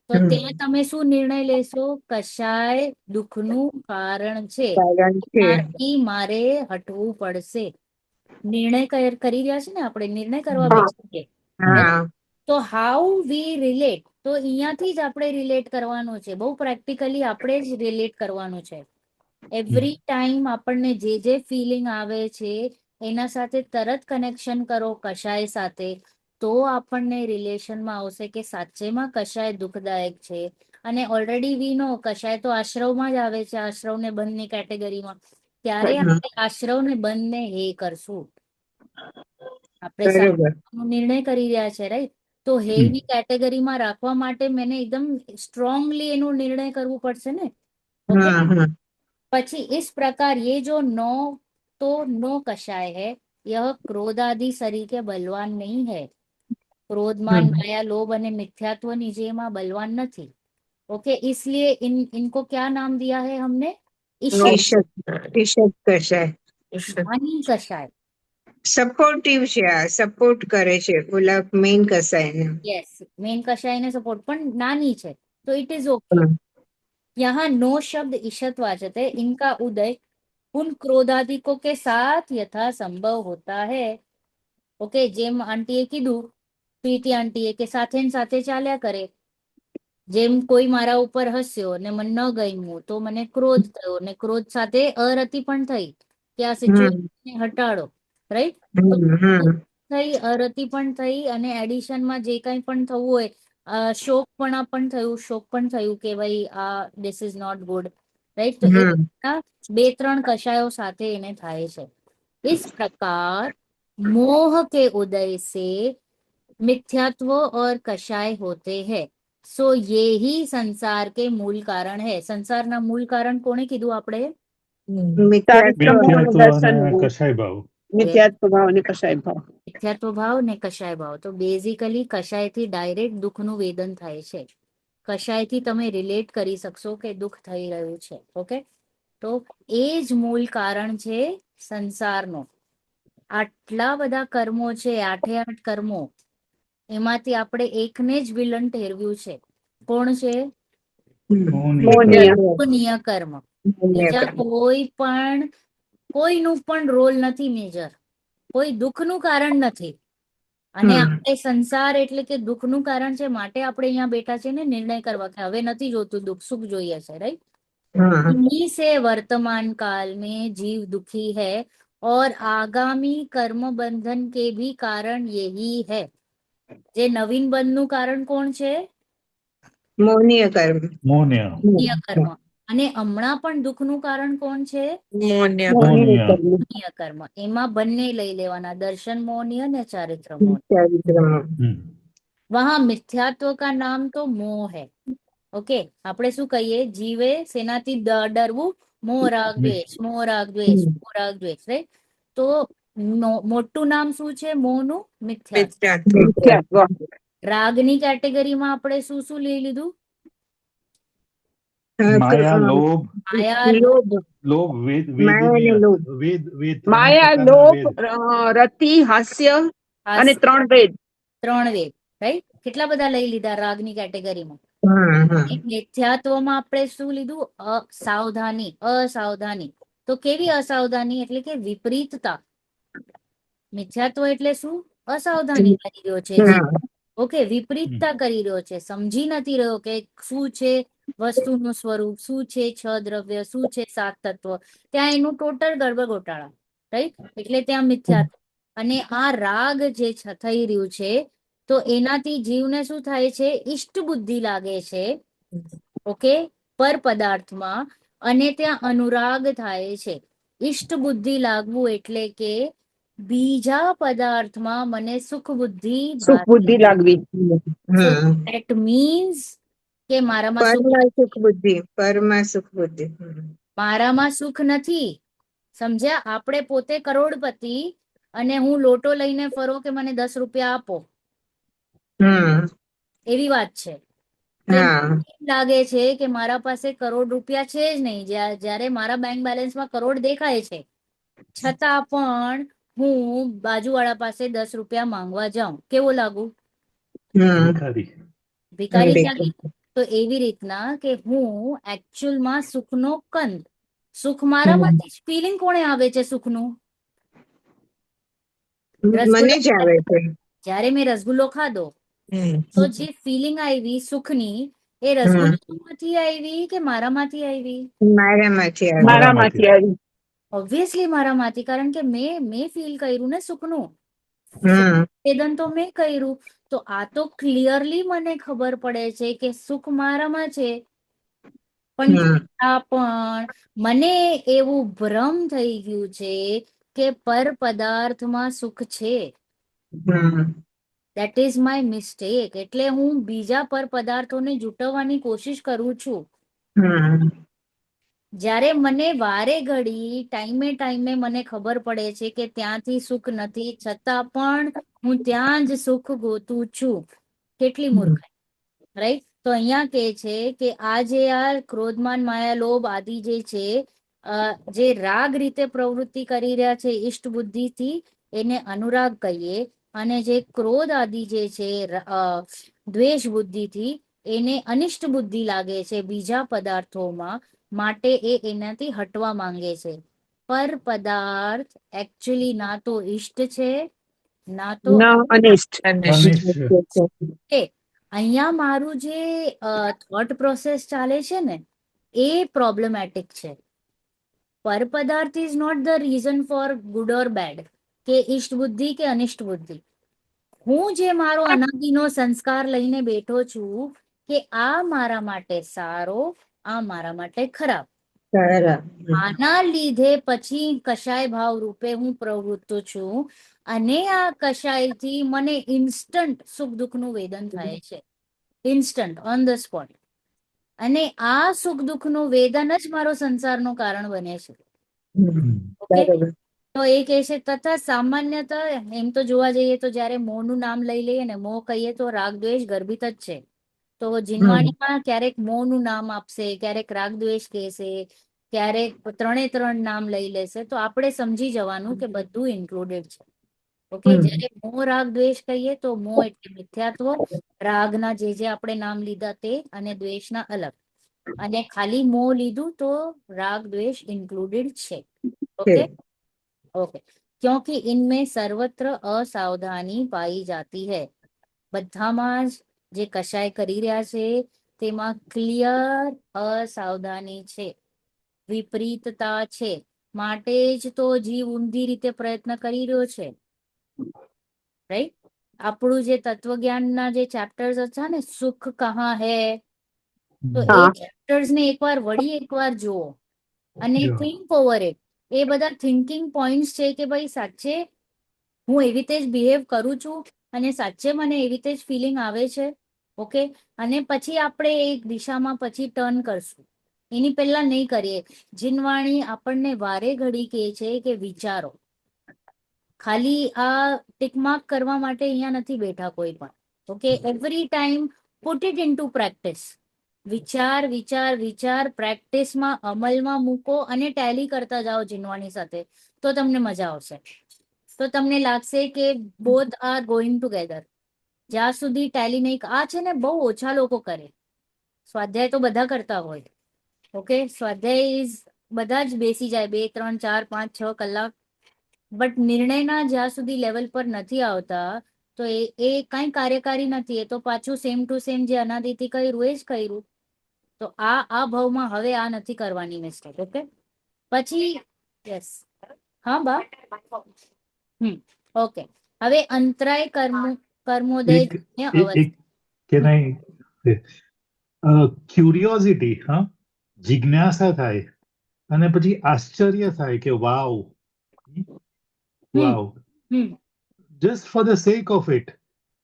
તો ત્યાં તમે શું નિર્ણય લેશો? કશાય દુઃખનું કારણ છે, કારણ છે. ત્યાંથી મારે હટવું પડશે. નિર્ણય કરી રહ્યા છે ને, આપણે નિર્ણય કરવા હા. બેસીએ. હા તો હાઉ વી રિલેટ, તો અહીંયાથી જ આપણે રિલેટ કરવાનું છે. બહુ પ્રેક્ટિકલી આપણે જ રિલેટ કરવાનું છે. એવરી ટાઈમ આપણને જે જે ફિલિંગ આવે છે એના સાથે તરત કનેક્શન કરો કશાય સાથે, તો આપણને રિલેશનમાં આવશે કે સાચેમાં કશાય દુઃખદાયક છે. અને ઓલરેડી વી નો કશાય તો આશ્રવમાં જ આવે છે, આશ્રવ ને બંધની કેટેગરીમાં. ત્યારે આપણે આશ્રવને બંધને હે કરશું. આપણે બરોબર. નિર્ણય કરી રહ્યા છે, રાઈટ? તો હેની કેટેગરીમાં રાખવા માટે મને એકદમ સ્ટ્રોંગલી એનું નિર્ણય કરવું પડશે ને. ઓકે, હા હા પછી इस प्रकार ये जो नो तो नो कषाय है, यह क्रोध आदि शरीर के बलवान नहीं है. क्रोधमान माया लोभ અને મિથ્યાત્વની જેમાં બલવાન નથી. ओके, इसलिए इनको क्या नाम दिया है हमने? ईशत. ઈશત કશાય. ज्ञानी कषाय. સપોર્ટિવ છે, આ સપોર્ટ કરે છે ઓલા મેઇન કસાયને. यस, मेन कषाय ने सपोर्ट पण नानी છે, तो इट इज ओके. यहाँ नो शब्द ईशतवाचक है. इनका उदय उन क्रोधादिकों के साथ यथा संभव होता है. ओके, જેમ આંટીએ કીધું, પ્રીતિ આંટીએ, કે સાથે ને સાથે ચાલ્યા કરે. જેમ કોઈ મારા ઉપર હસ્યો ને મને ન ગમ્યું તો મને ક્રોધ થયો, ને ક્રોધ સાથે અરતિ પણ થઈ કે આ સિચ્યુએશન હટાડો, રાઈટ? તો થઈ, અરતિ પણ થઈ, અને એડિશનમાં જે કંઈ પણ થવું હોય, શોકપણા પણ થયું, શોક પણ થયું કે ભાઈ આ this is not good, right? તો એ રીતના બે ત્રણ કશાયો સાથે એને થાય છે. इस प्रकार मोह के उदय से मिथ्यात्व और कषाय होते हैं. सो ये ही संसार के मूल कारण है. संसाરના મૂળ કારણ કોણે કીધું આપણે? ચારિત્ર મોહ અને મિથ્યાત્વ દર્શન અને મોહ. કશાય ભાવ. મિથ્યાત્વ ભાવ અને કશાય ભાવ. મિથ્યાત્વ ભાવ ને કશાય ભાવ. તો બેઝિકલી કશાયથી ડાયરેક્ટ દુઃખનું વેદન થાય છે. કશાયથી તમે રિલેટ કરી શકશો કે દુઃખ થઈ રહ્યું છે. ઓકે, તો એ જ મૂળ કારણ છે સંસારનો. આટલા બધા કર્મો છે, 8 કર્મો, એમાંથી આપણે એકને જ વિલન ઠેરવ્યું છે. કોણ છે? મોહનીય. પુણ્ય કર્મ. બીજા કોઈનું પણ રોલ નથી મેજર. કોઈ દુઃખનું કારણ નથી. અને આપણે સંસાર એટલે કે દુઃખનું કારણ છે, માટે આપણે અહીંયા બેઠા છે ને નિર્ણય કરવા કે હવે નથી જોતું દુઃખ, સુખ જોઈએ છે, રાઈટ? इन्हीं से वर्तमान काल में जीव दुखी है और आगामी कर्म बंधन के भी कारण यही है. જે નવીન બંધનું કારણ કોણ છે? મોહનીય કર્મ. મોહનીય. પુણ્ય કર્મ. અને હમણાં પણ દુઃખનું કારણ કોણ છે? મોન્ય મોહનીય. પુણ્ય કર્મ. એમાં બંને લઈ લેવાના, દર્શન મોહનીય અને ચારિત્ર મોહનીય. ચારિત્રમાં. वहां मिथ्यात्व का नाम तो मोह है. ઓકે, આપણે શું કહીએ? જીવે શેનાથી ડરવું? મોહ રાગ દ્વેષ, મોહ રાગ દ્વેષ, મોહ રાગ દ્વેષ, રાઈટ? તો મોટું નામ શું છે મોહનું? મિથ્યાત્વ. મિથ્યાત્વ. મિથ્યાત્વ. રાગની કેટેગરીમાં આપણે શું શું લઈ લીધું? માયા, લોભ, માયા, લોભ. લોભ, માયા અને લોભ. વેદ માયા, લોભ, રતિ, હાસ્ય અને 3 વેદ. 3 વેદ, રાઈટ? કેટલા બધા લઈ લીધા રાગની કેટેગરીમાં? હા મિથ્યાત્વમાં આપણે શું લીધું? અસાવધાની, અસાવધાની. તો કેવી અસાવધાની? એટલે કે વિપરીતતા. મિથ્યાત્વ એટલે શું? અસાવધાની કરી રહ્યો છે જે. ઓકે, વિપરીતતા કરી રહ્યો છે, સમજી નથી રહ્યો કે શું છે વસ્તુનું સ્વરૂપ, શું છે 6 દ્રવ્ય, શું છે 7 તત્વ. ત્યાં એનું ટોટલ ગડબડ ગોટાળા, રાઈટ? એટલે ત્યાં મિથ્યાત્વ. અને આ રાગ જે થઈ રહ્યું છે, તો એનાથી જીવને શું થાય છે? ઈષ્ટ બુદ્ધિ લાગે છે, ઓકે, પર પદાર્થમાં, અને ત્યાં અનુરાગ થાય છે. ઈષ્ટ બુદ્ધિ લાગવું એટલે કે બીજા પદાર્થમાં મને સુખ બુદ્ધિ સુખ બુદ્ધિ લાગવી. ધેટ મીન્સ કે મારામાં સુખ બુદ્ધિ. પરમાં સુખ બુદ્ધિ. મારામાં સુખ નથી. સમજ્યા? આપણે પોતે કરોડપતિ અને હું લોટો લઈને ફરો કે મને 10 રૂપિયા આપો, એવી વાત છે. કે લાગે છે કે મારા પાસે કરોડ રૂપિયા છે જ નહીં, જ્યારે મારા બેંક બેલેન્સમાં કરોડ દેખાય છે, છતાં પણ હું બાજુવાળા પાસે 10 રૂપિયા માંગવા જાઉં, કેવો લાગુ? ભિખારી. ભિખારી જ બિલકુલ. લાગી. તો એવી રીતના કે હું એકચ્યુઅલમાં સુખનો કંદ, સુખ મારામાંથી જ. ફિલિંગ કોણે આવે છે સુખનું? મને રસગુલ્લો જ આવે છે. જ્યારે મેં રસગુલ્લો ખાધો તો જે ફિલિંગ આવી સુખની, એ હમ. રસગુલ્લામાંથી આવી કે મારામાંથી આવી? મારામાંથી આવે. મારામાંથી આવી. ઓબ્વિયસલી મારામાંથી, કારણ કે મેં ફીલ કર્યું ને સુખનું. હમ. વેદન તો મેં કર્યું. તો આ તો ક્લિયરલી મને ખબર પડે છે કે સુખ મારામાં છે. પણ હમ. છતાં પણ મને એવું ભ્રમ થઈ ગયું છે કે પર પદાર્થમાં સુખ છે. Hmm. That is my mistake. એટલે હું બીજા પર પદાર્થોને જૂટવવાની કોશિશ કરું છું. હમ. જ્યારે મને વારે ઘડી ટાઈમે મને ખબર પડે છે કે ત્યાંથી સુખ નથી, છતાં પણ હું ત્યાં જ સુખ ગોતું છું. કેટલી મૂર્ખાઈ, રાઈટ? તો અહીંયા કે છે કે આ જે આ ક્રોધમાન માયા લોભ આદિ જે છે, જે રાગ રીતે પ્રવૃત્તિ કરી રહ્યા છે ઈષ્ટ બુદ્ધિથી, એને અનુરાગ કહીએ. અને જે ક્રોધ આદિ જે છે દ્વેષ બુદ્ધિથી, એને અનિષ્ટ બુદ્ધિ લાગે છે બીજા પદાર્થોમાં, માટે એ એનાથી હટવા માંગે છે. પર પદાર્થ એકચ્યુઅલી ના તો ઈષ્ટ છે, ના તો ન અનિષ્ટ. અનિશ્ચિત. એ અહીંયા મારું જે થોટ પ્રોસેસ ચાલે છે ને, એ પ્રોબ્લેમેટિક છે. પર પદાર્થ is not the reason for good or bad, કે ઈષ્ટ બુદ્ધિ કે અનિષ્ટ બુદ્ધિ. હું જે મારો અનાદિનો સંસ્કાર લઈને બેઠો છું કે આ મારા માટે સારો, આ મારા માટે ખરાબ, બરાબર. આના લીધે પછી કશાય ભાવ રૂપે હું પ્રવૃત્ત છું. અને આ કશાયથી મને ઇન્સ્ટન્ટ સુખ દુઃખનું વેદન થાય છે. Instant, on the spot. અને આ સુખ દુઃખનું વેદન જ મારો સંસારનું કારણ બને છે. ઓકે, બરાબર. તો એ કહે છે તથા સામાન્યતઃ, એમ તો જોવા જઈએ તો જયારે મોંનું નામ લઈ લઈએ ને, મોં કહીએ તો રાગ દ્વેષ ગર્ભિત જ છે. તો જીનવાણીમાં ક્યારેક મોંનું નામ આપશે, ક્યારેક રાગ દ્વેષ કહેશે, ક્યારેક ત્રણ નામ લઈ લેશે. તો આપણે સમજી જવાનું કે બધું ઇન્ક્લુડેડ છે. ઓકે, જયારે મોહ રાગ દ્વેષ કહીએ તો મોહ એટલે મિથ્યાત્વ, રાગના જે આપણે નામ લીધા તે, અને દ્વેષના અલગ. અને ખાલી મોહ લીધું તો રાગ દ્વેષ ઇન્ક્લુडेड છે. ओके ओके, क्योंकि इनमें सर्वत्र असावधानी पाई जाती है. બધામાં જ જે કશાય કરી રહ્યા છે તેમાં ક્લિયર અસાવધાની છે, વિપરીતતા છે. માટે જ તો જીવ ઊંધી રીતે પ્રયત્ન કરી રહ્યો છે. રાઈટ? આપણું જે તત્વજ્ઞાનના જે ચેપ્ટર્સ હતા ને, સુખ કહા હે, તો એ ચેપ્ટર્સ ને એકવાર જુઓ અને થિંક ઓવર ઇટ. એ બધા થિંકિંગ પોઈન્ટ્સ છે કે ભાઈ સાચે હું એવી રીતે જ બિહેવ કરું છું, અને સાચે મને એવી રીતે જ ફિલિંગ આવે છે. ઓકે, અને પછી આપણે એક દિશામાં પછી ટર્ન કરશું. એની પહેલા નહીં કરીએ. જીનવાણી આપણને વારે ઘડી કહે છે કે વિચારો. ખાલી આ ટિકમાર્ક કરવા માટે અહીંયા નથી બેઠા કોઈ પણ. Okay, every time put it into practice. વિચાર વિચાર વિચાર, પ્રેક્ટિસમાં અમલમાં મૂકો અને ટેલી કરતા જાઓ જીનવાણી સાથે, તો તમને મજા આવશે. તો તમને લાગશે કે બોથ આર ગોઈંગ ટુગેધર. જ્યાં સુધી ટેલી નહીં, આ છે ને બહુ ઓછા લોકો કરે. સ્વાધ્યાય તો બધા કરતા હોય. ઓકે, સ્વાધ્યાય ઇઝ બધા જ બેસી જાય 2, 3, 4, 5, 6 કલાક. બટ નિર્ણયના જ્યાં સુધી લેવલ પર નથી આવતા, તો એ કઈ કાર્યકારી નથી. એ તો પાછું સેમ ટુ સેમ જે અનાદિથી કર્યું એ જ કર્યું. તો આ ભાવમાં હવે આ નથી કરવાની મિસ્ટેક. ઓકે, પછી યસ, હા બા, ઓકે. હવે અંતરાય કર્મોદય એક ને એક કે નહીં, ક્યુરિયોઝિટી, હા, જિજ્ઞાસા થાય અને પછી આશ્ચર્ય થાય કે wow, wow, just for the sake of it,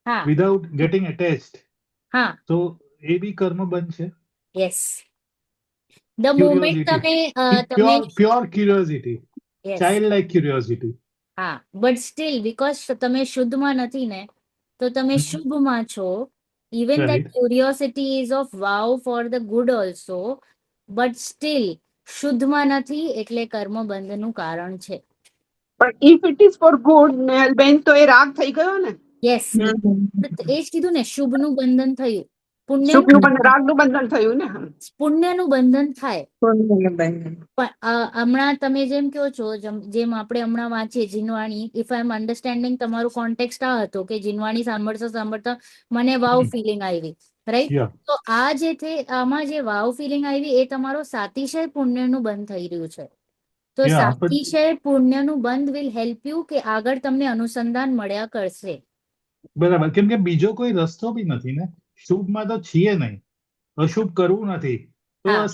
હા વિધાઉટ ગેટિંગ અટેચ્ડ. હા, તો એ બી કર્મ બનશે. યસ. ધ મોમેન્ટ તમે pure curiosity, yes, child like curiosity. હા, બટ સ્ટીલ બીકોઝ તમે શુદ્ધમાં નથી ને, તો તમે શુભમાં છો. Even that right. curiosity is of wow for the good also, but still શુદ્ધમાં નથી, એટલે કર્મ બંધનું કારણ છે. પણ if it is for good બેન તો એ રાગ થઈ ગયો ને. યસ, એ જ કીધું ને, શુભનું બંધન થયું, શુભનું બંધન, રાગનું બંધન થયું ને. પુણ્યનું બંધન થાય. પુણ્યનું બંધન. પણ હમણાં તમે જેમ કહો છો, જેમ આપણે હમણાં વાંચીએ જીનવાણી, ઇફ આઈ એમ અન્ડરસ્ટેન્ડિંગ, તમારું કોન્ટેક્સ્ટ આ હતો કે જીનવાણી સાંભળતા સાંભળતા મને વાવ ફિલિંગ આવી, રાઈટ? Yeah. તો આ જે આમાં જે વાવ ફિલિંગ આવી એ તમારો સાતિશય પુણ્યનું બંધ થઈ રહ્યું છે. તો Yeah, but- સાતિશય પુણ્યનું બંધ વિલ હેલ્પ યુ કે આગળ તમને અનુસંધાન મળ્યા કરશે. બરાબર, કેમ કે બીજો કોઈ રસ્તો બી નથી ને. શુભમાં તો છીએ નહીં, અશુભ કરવું નથી, તો હા.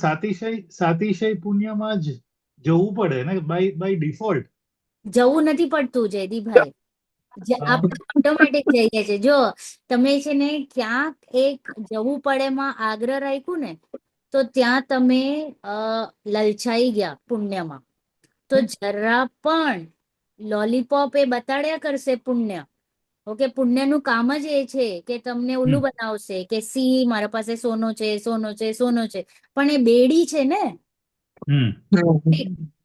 સાતિશય પુણ્યમાં જ જવું પડે ને બાય ડિફોલ્ટ. જવું નથી પડતું જયદીપભાઈ, આપણે ઓટોમેટિક જઈએ છે. જો તમે છે ને ક્યાંક એક જવું પડેમાં આગ્રહ રાખ્યું ને, તો ત્યાં તમે લલચાઈ ગયા પુણ્યમાં. તો જરા પણ લોલીપોપ એ બતાડ્યા કરશે પુણ્ય. ઓકે, પુણ્યનું કામ જ એ છે કે તમને ઉલ્લું બનાવશે કે સી મારા પાસે સોનો છે, સોનો છે, સોનો છે, પણ એ બેડી છે ને.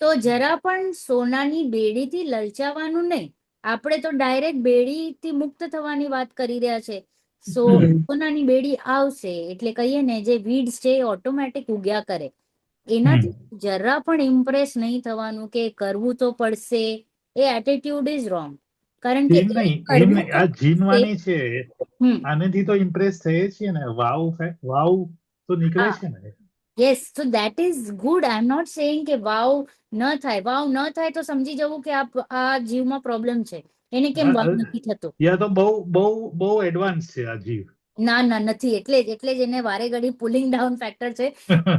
તો જરા પણ સોનાની બેડીથી લલચાવાનું નહીં. આપણે તો ડાયરેક્ટ બેડીથી મુક્ત થવાની વાત કરી રહ્યા છે. સોનાની બેડી આવશે એટલે કહીએ ને, જે વીડ્સ છે એ ઓટોમેટિક ઉગ્યા કરે. એનાથી જરા પણ ઇમ્પ્રેસ નહીં થવાનું કે કરવું તો પડશે. એ એટીટ્યુડ ઇઝ રોંગ. કારણ કે એમ નહીં, આ જીનવાણી છે, આનેથી તો ઇમ્પ્રેસ થઈએ છીએ ને. વાવ તો નીકળે છે ને. Yes, so that is good. I am not saying કે વાવ ન થાય. વાવ ન થાય તો સમજી જવું કે આ જીવમાં પ્રોબ્લેમ છે. એને કેમ વાવ નથી થતો? યા તો બહુ એડવાન્સ છે આ જીવ. ના નથી, એટલે જ એને વારે ઘડી પુલિંગ ડાઉન ફેક્ટર છે.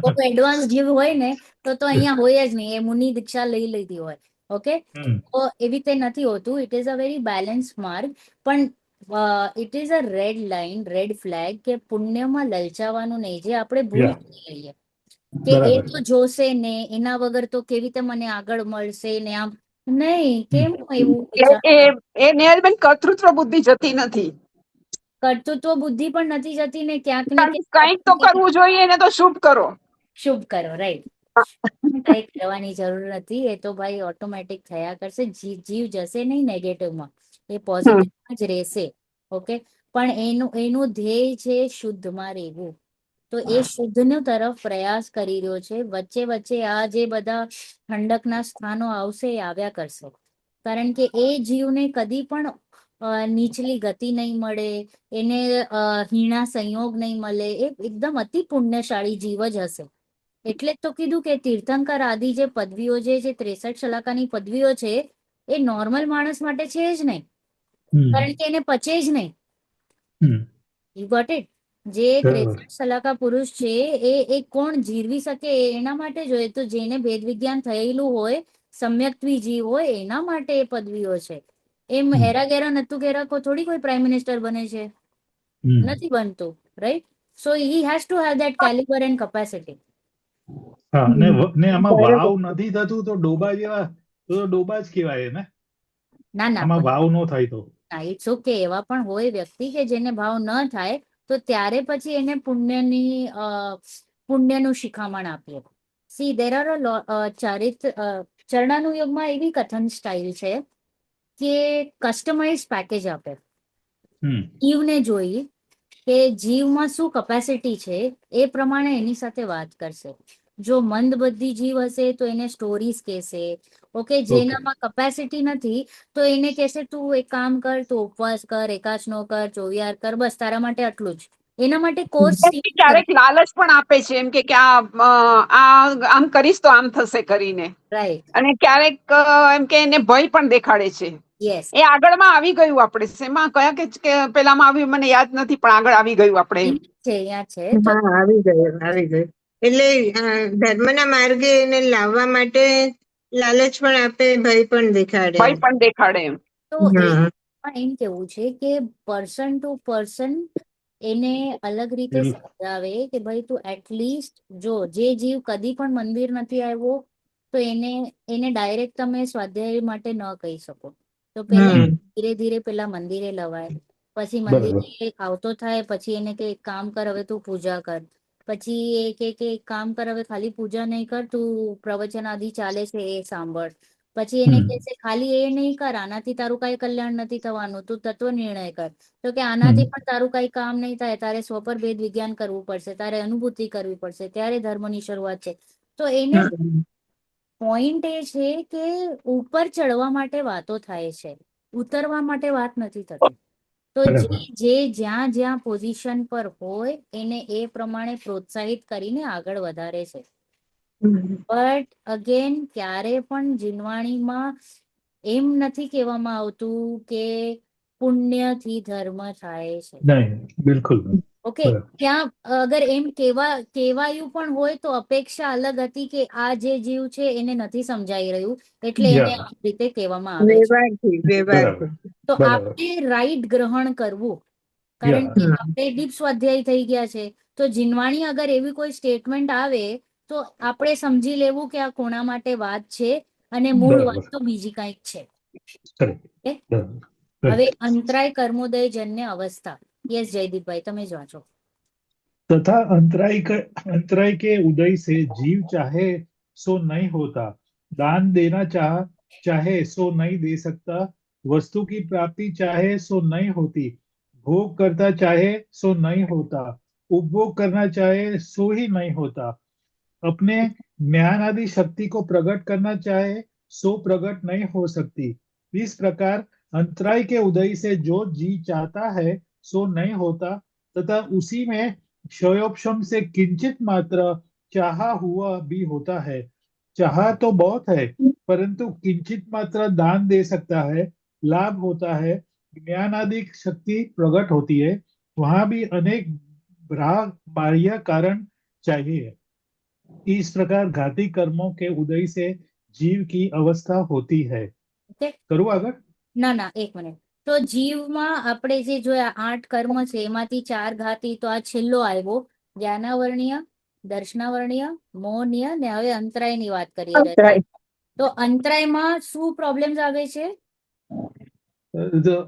બહુ એડવાન્સ જીવ હોય ને તો અહીંયા હોય જ નહીં. એ મુનિ દીક્ષા લઈ લીધી હોય. ઓકે, તો એવી રીતે નથી હોતું. It is a very balance માર્ગ. પણ it is a red line, red flag કે પુણ્યમાં લલચાવાનું નહીં. જે આપણે ભૂલ કરી લઈએ કે એ તો જોશે ને, એના વગર તો કેવી રીતે મને આગળ મળશે ને, આમ નહીં. કેમ એવું એ નેહલબેન કર્તૃત્વ બુદ્ધિ જતી નથી. કર્તૃત્વ બુદ્ધિ પણ નથી જતી ને, ક્યાંક ને કંઈક તો કરવું જોઈએ ને, તો શુભ કરો. શુભ કરો, રાઈટ. કંઈક કરવાની જરૂર નથી. એ તો ભાઈ ઓટોમેટિક થયા કરશે. જીવ જશે નહીં નેગેટિવમાં, એ પોઝિટિવમાં જ રહેશે. ઓકે, પણ એનું ધ્યેય છે શુદ્ધમાં રહેવું. તો એ શુદ્ધની તરફ પ્રયાસ કરી રહ્યો છે. વચ્ચે વચ્ચે આ જે બધા ઠંડકના સ્થાનો આવશે એ આવ્યા કરશે. કારણ કે એ જીવને કદી પણ નીચલી ગતિ નહીં મળે, એને હીણા સંયોગ નહીં મળે. એ એકદમ અતિ પુણ્યશાળી જીવ જ હશે. એટલે જ તો કીધું કે તીર્થંકર આદિ જે પદવીઓ છે, જે 63 શલાકાની પદવીઓ છે, એ નોર્મલ માણસ માટે છે જ નહીં. કારણ કે એને પચે જ નહીં. You got it? જે 63 શલાકા પુરુષ છે એ કોણ જીરવી શકે? એના માટે જોઈએ. તો જેને ભેદ વિજ્ઞાન થયેલું હોય, સમ્યક્ત્વી જીવ હોય, એના માટે એ પદવીઓ છે. એમ હેરા ગેરા નતું ઘેરા થોડી કોઈ પ્રાઇમ મિનિસ્ટર બને છે, નથી બનતું, right? So he has to have that calibre and capacity. હા, ને આમાં વાવ નથી થતું તો ડોબા જેવા, તો ડોબા જ કહેવાય ને. ના આમાં વાવ નો થાય તો ઇટ્સ ઓકે. એવા પણ હોય વ્યક્તિ કે જેને ભાવ ન થાય, તો ત્યારે પછી એને પુણ્યનું શિખામણ આપીએ. સી દેર આર ચરણાનું યુગમાં એવી કથન સ્ટાઇલ છે કે કસ્ટમાઇઝ પેકેજ આપે. જીવને જોઈ કે જીવમાં શું કેપેસિટી છે, એ પ્રમાણે એની સાથે વાત કરશે. જો મંદબુદ્ધિ જીવ હશે તો એને સ્ટોરીઝ કહેશે. ઓકે, જેનામાં કેપેસિટી નથી તો એને કહેશે તું એક કામ કર, તું ઉપવાસ કર, એકાચનો કર, ચોવિહાર કર, બસ તારા માટે આટલું જ. એના માટે કોર્સ ક્યારેક લાલચ પણ આપે છે, એમ કે આમ કરીશ તો આમ થશે કરીને. રાઈટ. અને ક્યારેક એમ કે એને ભય પણ દેખાડે છે. યસ, એ આગળમાં આવી ગયું. આપણે શેમાં કયા કે પેલામાં આવ્યું મને યાદ નથી, પણ આગળ આવી ગયું. આપણે અહીંયા છે. હા, આવી ગયું. એટલે ધર્મના માર્ગે એને લાવવા માટે લાલચ પણ આપે, ભય પણ દેખાડે. તો એમ કેવું છે કે પર્સન ટુ પર્સન એને અલગ રીતે સમજાવે કે ભાઈ તું એટલીસ્ટ જો જે જીવ કદી પણ મંદિર નથી આવ્યો, તો એને ડાયરેક્ટ તમે સ્વાધ્યાય માટે ન કહી શકો. તો પેલા ધીરે ધીરે પેલા મંદિરે લવાય. પછી મંદિરે આવતો થાય પછી એને કે એક કામ કર, હવે તું પૂજા કર. પછી એ કે એક કામ કર, હવે ખાલી પૂજા નહીં કર, તું પ્રવચન આદિ ચાલે છે એ સાંભળ. પછી એને હમ. કહેશે ખાલી એ નહીં કર, આનાથી તારું કઈ કલ્યાણ નથી થવાનું, તું તત્વ નિર્ણય કર. તો કે આનાથી પણ તારું કઈ કામ નહીં થાય, તારે સ્વ પર ભેદ વિજ્ઞાન કરવું પડશે, તારે અનુભૂતિ કરવી પડશે, ત્યારે ધર્મની શરૂઆત છે. તો એને પોઈન્ટ એ છે કે ઉપર ચડવા માટે વાતો થાય છે, ઉતરવા માટે વાત નથી થતી. તો જે જ્યાં જ્યાં પોઝિશન પર હોય એને એ પ્રમાણે પ્રોત્સાહિત કરીને આગળ વધારે છે. બટ અગેન ક્યારે પણ જીનવાણીમાં એમ નથી કહેવામાં આવતું કે પુણ્યથી ધર્મ થાય છે. નહીં, બિલકુલ નહીં. ઓકે, ત્યાં અગર એમ કહેવાયું પણ હોય તો અપેક્ષા અલગ હતી કે આ જે જીવ છે એને નથી સમજાઈ રહ્યું એટલે એને આ રીતે કહેવામાં આવે છે. વ્યવહારથી તો આપણે રાઈટ ગ્રહણ કરવું, કારણ કે આપણે ડીપ સ્વાધ્યાય થઈ ગયા છે. તો જીનવાણી અગર એવી કોઈ સ્ટેટમેન્ટ આવે તો આપણે સમજી લેવું કે આ કોના માટે વાત છે અને મૂળ વાત તો બીજી કંઈક છે. હવે અંતરાય કર્મોદય જન્ય અવસ્થા. યસ જયદીપભાઈ, તમે જ વાંચો. तथा अंतराय के उदय से जीव चाहे सो नहीं होता, दान देना चाहे सो नहीं दे सकता, वस्तु की प्राप्ति चाहे सो नहीं होती, भोग करता चाहे सो नहीं होता, उपभोग करना चाहे सो ही नहीं होता, अपने ज्ञान आदि शक्ति को प्रकट करना चाहे सो प्रकट नहीं हो सकती. इस प्रकार अंतराय के उदय से जो जी चाहता है सो नहीं होता, तथा उसी में क्षयोपशम से किंचित मात्र चाहा हुआ भी होता है. चाहा तो बहुत है, परंतु किंचित मात्र दान दे सकता है, लाभ होता है, ज्ञान आदि शक्ति प्रकट होती है, वहां भी अनेक बाह्य कारण चाहिए. इस प्रकार घाती कर्मों के उदय से जीव की अवस्था होती है. કરું આગળ? ના, એક મિનિટ. તો જીવમાં આપણે જે જોયા 8 કર્મ છે એમાંથી 4 ઘાતી, તો આ છેલ્લો આવ્યો જ્ઞાનાવર્ણ્ય, દર્શનાવર્ણ્ય, મોહનીય ને હવે અંતરાયની વાત કરીએ રહ્યા. તો અંતરાયમાં શું પ્રોબ્લેમ્સ આવે છે?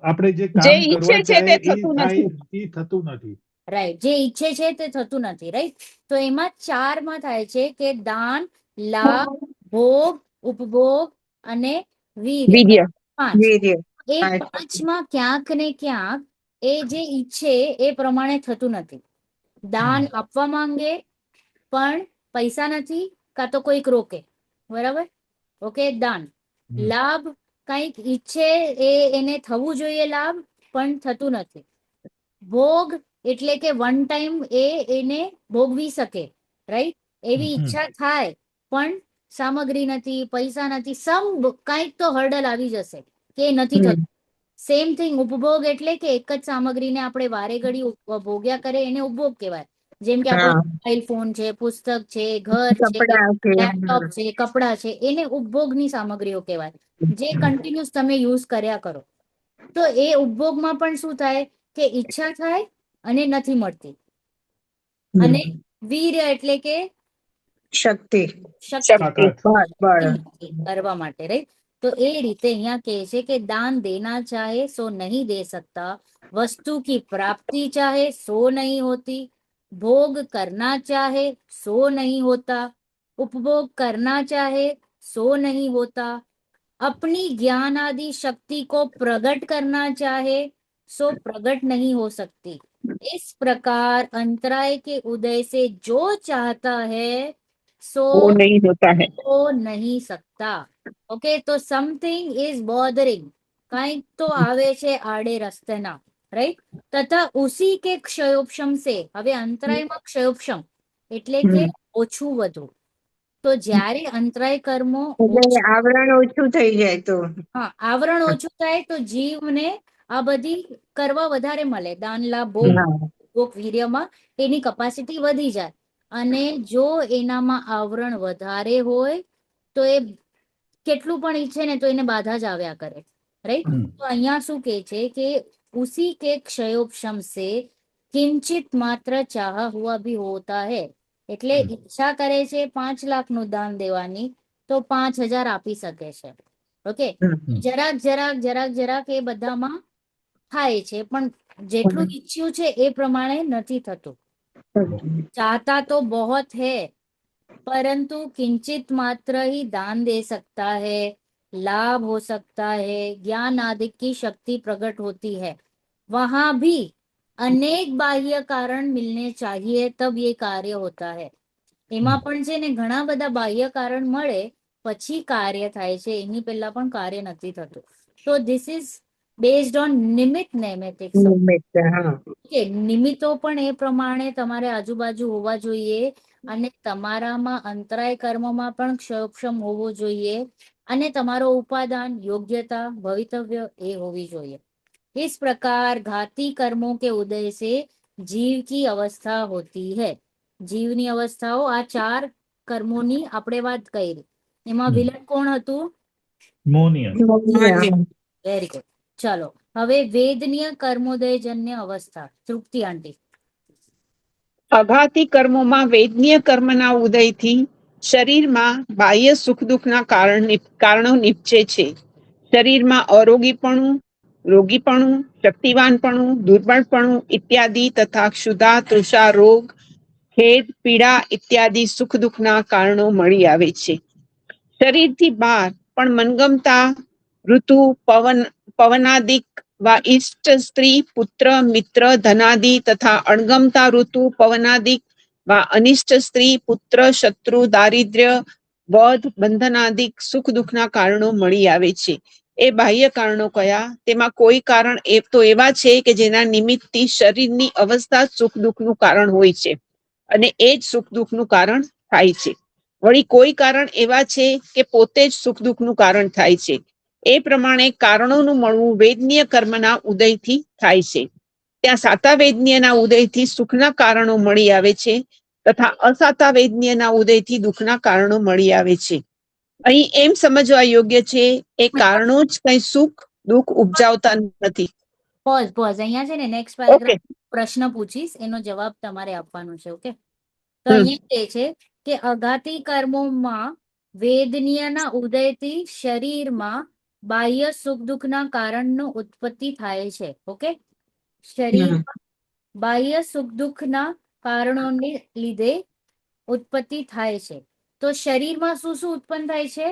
આપણે જે કામ કરવા ચાહે એ થતું નથી. રાઈટ, જે ઈચ્છે છે તે થતું નથી. રાઈટ, તો એમાં 4 માં થાય છે કે દાન, લાભ, ભોગ, ઉપભોગ અને વીર્ય. 5. એ 5માં ક્યાંક ને ક્યાંક એ જે ઈચ્છે એ પ્રમાણે થતું નથી. દાન આપવા માંગે પણ પૈસા નથી, કાં તો કોઈક રોકે. બરાબર, ઓકે. દાન, લાભ, કંઈક ઈચ્છે એને થવું જોઈએ લાભ, પણ થતું નથી. ભોગ એટલે કે વન ટાઈમ એને ભોગવી શકે. રાઈટ, એવી ઈચ્છા થાય પણ સામગ્રી નથી, પૈસા નથી, કંઈક તો હર્ડલ આવી જશે કે નથી થતું. સેમ થિંગ ઉપભોગ એટલે કે એક જ સામગ્રીને આપણે વારે ઘડી ભોગ્યા કરે એને ઉપભોગ કહેવાય. જેમ કે આપણો મોબાઈલ ફોન છે, પુસ્તક છે, ઘર છે, લેપટોપ છે, કપડા છે, એને ઉપભોગની સામગ્રીઓ કહેવાય, જે કન્ટિન્યુઅસ તમે યુઝ કર્યા કરો. તો એ ઉપભોગમાં પણ શું થાય કે ઈચ્છા થાય અને નથી મળતી. અને વીર્ય એટલે કે શક્તિ કરવા માટે. રાઈટ, તો એ રીતે અહીંયા કહે છે કે દાન દેના ચાહે સો નહીં દે सकता, वस्तु की प्राप्ति चाहे सो नहीं होती, भोग करना चाहे सो नहीं होता, उपभोग करना चाहे सो नहीं होता, अपनी ज्ञान आदि शक्ति को प्रकट करना चाहे सो प्रकट नहीं हो सकती. इस प्रकार अंतराय के उदय से जो चाहता है सो नहीं होता है, हो नहीं सकता. ओके, तो समथिंग इज बॉदरिंग, કંઈક તો આવે છે આડે રસ્તેના. રાઈટ, તથા ઉસી કે ક્ષયોપશમ સે. હવે અંતરાયમાં ક્ષયોપશમ એટલે કે ઓછું વધુ. તો જ્યારે અંતરાય કર્મો આવરણ ઓછું થઈ જાય તો આવરણ ઓછું થાય તો જીવને આ બધી કરવા વધારે મળે. દાન, લાભ, ભોગ, વીર્યમાં એની કેપેસિટી વધી જાય. અને જો એનામાં આવરણ વધારે હોય તો એ કેટલું પણ ઈચ્છે ને તો એને બાધા જ આવ્યા કરે. રાઈટ, તો અહીંયા શું કે છે કે ઉસી કે ક્ષયોપશમ સે કિંચિત માત્ર ચાહ હુઆ ભી હોતા હૈ. એટલે ઈચ્છા કરે છે 5 લાખનું દાન દેવાની તો 5,000 આપી શકે છે. ઓકે, જરાક એ બધામાં થાય છે, પણ જેટલું ઈચ્છ્યું છે એ પ્રમાણે નથી થતું. ચાહતા તો बहुत है, परंतु किंचित मात्र ही दान दे सकता है, लाभ हो सकता है, ज्ञान आदि की शक्ति प्रकट होती है, वहां भी अनेक बाह्य कारण मिलने चाहिए, तब ये कार्य होता है. એમાં પણ છે ને ઘણા બધા બાહ્ય કારણ મળે પછી કાર્ય થાય છે, એની પહેલા પણ કાર્ય નથી થતું. તો ધીસ ઇઝ બેઝડ ઓન નિમિત્ત નૈમિત્તિક સંબંધ. નિમિત્ત, હા. કે નિમિત્તો પણ એ પ્રમાણે તમારે આજુબાજુ હોવા જોઈએ અને તમારામાં અંતરાય કર્મમાં પણ સક્ષમ હોવો જોઈએ અને તમારો ઉપાદાન, યોગ્યતા, ભવિતવ્ય એ હોવી જોઈએ. इस प्रकार घाती कर्मों के उदय से जीव की अवस्था होती है. જીવની અવસ્થાઓ આ 4 કર્મોની આપણે વાત કરી. એમાં વિલન કોણ હતું? મોનિયા. મોનિયા. Very good. ચલો હવે વેદનીય કર્મોદયજન્ય અવસ્થા. તૃપ્તિ આંટી. અઘાતી કર્મોમાં વેદનીય કર્મના ઉદયથી શરીરમાં બાહ્ય સુખ દુઃખના કારણો નીપજે છે. શરીરમાં અરોગીપણું, રોગીપણું, શક્તિવાનપણું, દુર્બળપણું ઇત્યાદિ તથા ક્ષુધા, તૃષા, રોગ, ખેદ, પીડા ઇત્યાદિ સુખ દુઃખના કારણો મળી આવે છે. શરીરથી બહાર પણ મનગમતા ઋતુ, પવનાદિક વા ઇષ્ટ સ્ત્રી, પુત્ર, મિત્ર, ધનાદિ તથા અણગમતા ઋતુ, પવનાદિક વા અનિષ્ટ સ્ત્રી, પુત્ર, શત્રુ, દારિદ્ર્ય, વધ, બંધનાદિક સુખ દુઃખના કારણો મળી આવે છે. એ બાહ્ય કારણો કયા? તેમાં કોઈ કારણ તો એવા છે કે જેના નિમિત્તથી શરીરની અવસ્થા સુખ દુઃખનું કારણ હોય છે અને એ જ સુખ દુઃખનું કારણ થાય છે. વળી કોઈ કારણ એવા છે કે પોતે જ સુખ દુઃખનું કારણ થાય છે. એ પ્રમાણે કારણોનું મળવું વેદનીય કર્મના ઉદયથી થાય છે. ત્યાં સાતા વેદનીયના ઉદયથી સુખના કારણો મળી આવે છે તથા અસાતા વેદનીયના ઉદયથી દુઃખના કારણો મળી આવે છે. અહીં એમ સમજવા યોગ્ય છે એ કારણો જ કઈ સુખ દુઃખ ઉપજાવતા નથી. પોઝ. અહીંયા છે ને નેક્સ્ટ ઓકે. પેરેગ્રાફ પ્રશ્ન પૂછીશ, એનો જવાબ તમારે આપવાનો છે. ઓકે. તો અહીંયા કહે છે કે અઘાતી કર્મોમાં વેદનીયના ઉદયથી શરીરમાં બાહ્ય સુખ દુઃખના કારણનો ઉત્પત્તિ થાય છે. ઓકે. શરીરમાં બાહ્ય સુખ દુઃખના કારણોને લીધે ઉત્પત્તિ થાય છે. તો શરીરમાં શું શું ઉત્પન્ન થાય છે?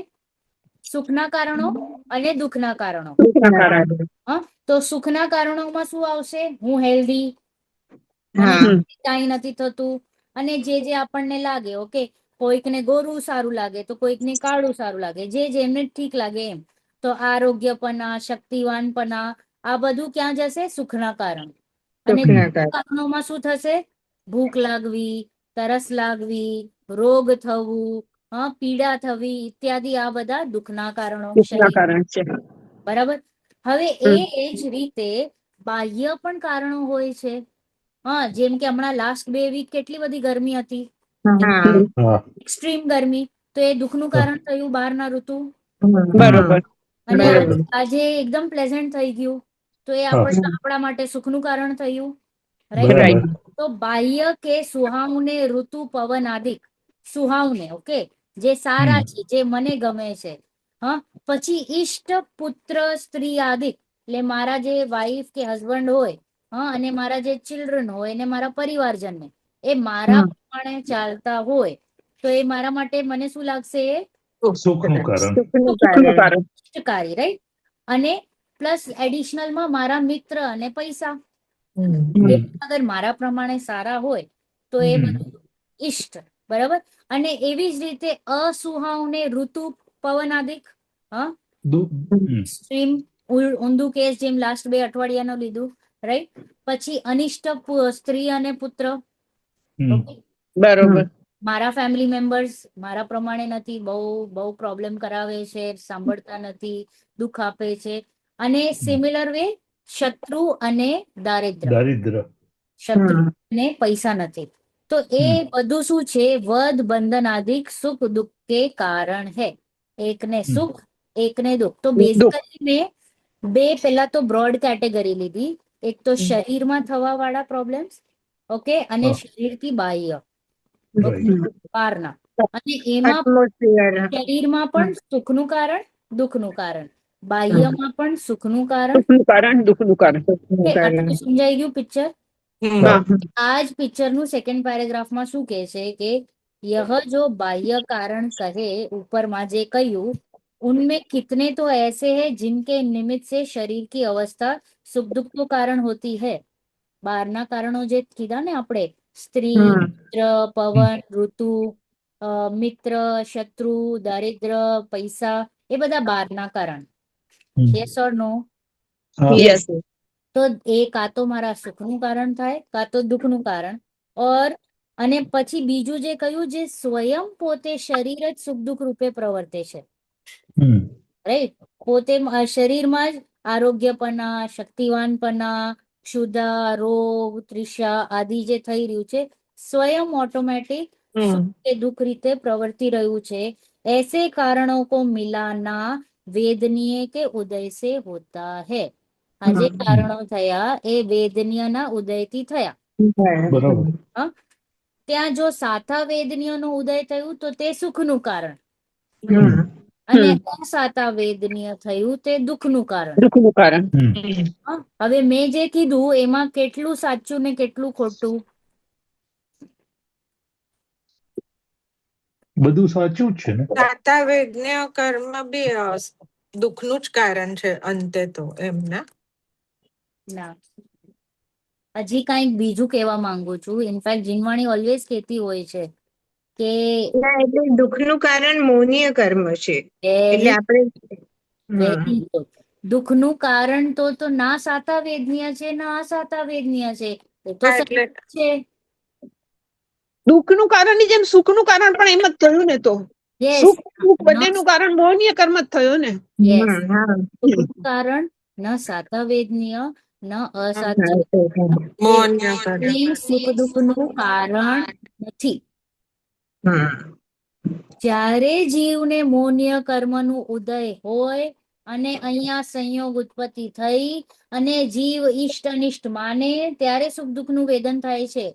સુખના કારણો અને દુઃખના કારણો. તો સુખના કારણોમાં શું આવશે? હું હેલ્ધી, કાંઈ નથી થતું અને જે આપણને લાગે. ઓકે. કોઈકને ગોરું સારું લાગે તો કોઈકને કાળું સારું લાગે, જેમને ઠીક લાગે એમ. તો આરોગ્યપના, શક્તિવાનપના, આ બધું ક્યાં જશે? સુખના કારણ. અને કારણોમાં શું થશે? ભૂખ લાગવી, તરસ લાગવી, રોગ થવું, પીડા થવી ઇત્યાદિ, આ બધા દુઃખના કારણો છે. બરાબર. હવે એ જ રીતે બાહ્ય પણ કારણો હોય છે. જેમ કે હમણાં લાસ્ટ 2 વીક કેટલી બધી ગરમી હતી, એક્સ્ટ્રીમ ગરમી. તો એ દુઃખનું કારણ થયું, બહારના ઋતુ. બરોબર. અને આજે એકદમ પ્લેઝન્ટ થઈ ગયું તો એ આપણા માટે સુખનું કારણ થયું. રાઈટ. તો બાહ્ય કે સુહાવને ઋતુ, પવન આદિક સુહાવને. ઓકે. જે સારા છે, જે મને ગમે છે. પછી ઈષ્ટ, પુત્ર, સ્ત્રી આદિક, એટલે મારા જે વાઈફ કે હસબન્ડ હોય, અને મારા જે ચિલ્ડ્રન હોય અને મારા પરિવારજનને એ મારા પ્રમાણે ચાલતા હોય તો એ મારા માટે મને શું લાગશે? સુખનું કારણ. ઇષ્ટકારી. રાઈટ. અને પ્લસ એડિશનલમાં મારા મિત્ર અને પૈસા અગર મારા પ્રમાણે સારા હોય તો એ બધું ઈષ્ટ. બરાબર. અને એવી જ રીતે અસુહાવને ઋતુ, પવન આદિક, સ્ટ્રીમ ઊંધું કેસ, જેમ લાસ્ટ 2 અઠવાડિયાનો લીધું. રાઈટ. પછી અનિષ્ટ સ્ત્રી અને પુત્ર. બરોબર. મારા ફેમિલી મેમ્બર્સ મારા પ્રમાણે નથી, બહુ પ્રોબ્લેમ કરાવે છે, સાંભળતા નથી, દુઃખ આપે છે. અને સિમિલર વે શત્રુ અને દારિદ્ર. શત્રુ અને પૈસા નથી. તો એ બધું શું છે? વધ, બંધન આદિક સુખ દુઃખ કે કારણ હે. એકને સુખ, એકને દુઃખ. તો બેઝિકલી મેં 2 પહેલા તો બ્રોડ કેટેગરી લીધી. એક તો શરીરમાં થવા વાળા પ્રોબ્લેમ્સ, ઓકે, અને શરીરથી બાહ્ય, બહારના. અને એમાં શરીરમાં પણ સુખનું કારણ, દુઃખનું કારણ, બાહ્યમાં પણ સુખનું કારણ, દુઃખનું કારણ. આટલું સમજાઈ ગયું પિક્ચર? આ જ પિક્ચરનું સેકન્ડ પેરેગ્રાફમાં શું કહે છે કે યહ જો બાહ્ય કારણ કહે, ઉપરમાં જે કહ્યું उनमें कितने तो ऐसे हैं जिनके निमित्त से शरीर की अवस्था सुख दुख को कारण होती है। બહારના કારણો જે કીધા ને આપણે, સ્ત્રી, હમ મિત્ર, પવન, ઋતુ, મિત્ર, શત્રુ, દારિદ્ર, પૈસા, એ બધા બહારના કારણ. યસ ઓર નો? હા. યસ. તો એ કાં તો મારા સુખનું કારણ થાય, કાં તો દુઃખનું કારણ. ઓર અને પછી બીજું જે કહ્યું, જે સ્વયં પોતે શરીર જ સુખ દુઃખ રૂપે પ્રવર્તે છે, હમ. રાઈટ? પોતે શરીરમાં જ આરોગ્યપના, શક્તિવાનપના, ક્ષુધા, રોગ, તૃષા આદि જે થઈ રહ્યું છે, स्वयं ऑटोमेटिक सुख हम्म के दुख रीते प्रवर्ती રહ્યું છે. ऐसे कारणों को मिलाना वेदनीय के उदय से होता है. આ જે કારણો થયા એ વેદનીયના ઉદયથી થયા. બરાબર. હા, ત્યાં જો સાતા વેદનીયનો ઉદય થયું તો તે સુખનું કારણ, હમ અને હમ. અસાતા વેદનીય થયું તે દુઃખનું કારણ. દુઃખનું કારણ. હમ. હા, હવે મેં જે કીધું એમાં કેટલું સાચું ને કેટલું ખોટું? બધું સાચું જ છે ને. સાતા વેદન્ય કર્મ બી દુઃખનું જ કારણ છે અંતે તો, એમ ને? ના, હજી કાંઈક બીજું કહેવા માંગુ છું. ઇનફેક્ટ જીનવાણી ઓલવેઝ કહેતી હોય છે કે ના, એટલે દુઃખનું કારણ મૌનીય કર્મ છે. એટલે વેરી આપણે વેરી ગુડ. દુઃખનું કારણ તો ના સાતા વેદનીય છે ના અસાતા વેદનીય છે, એ તો હા, સત્ય એટલે છે. દુઃખનું કારણની જેમ સુખનું કારણ પણ એમ જ થયું ને. તો યસ, સુખ દુઃખ બંનેનું કારણ મોહનીય કર્મ જ થયો ને. યસ. હા દુઃખનું કારણ ન સાતા વેદનીય ન અસાતા મોહન્ય કર્મ. વેદનીય સુખ દુઃખનું કારણ નથી. હા જ્યારે જીવને મૌન્ય કર્મનું ઉદય હોય અને અહીંયા સંયોગ ઉત્પત્તિ થઈ અને જીવ ઈષ્ટ અનિષ્ટ માને ત્યારે સુખ દુઃખનું વેદન થાય છે.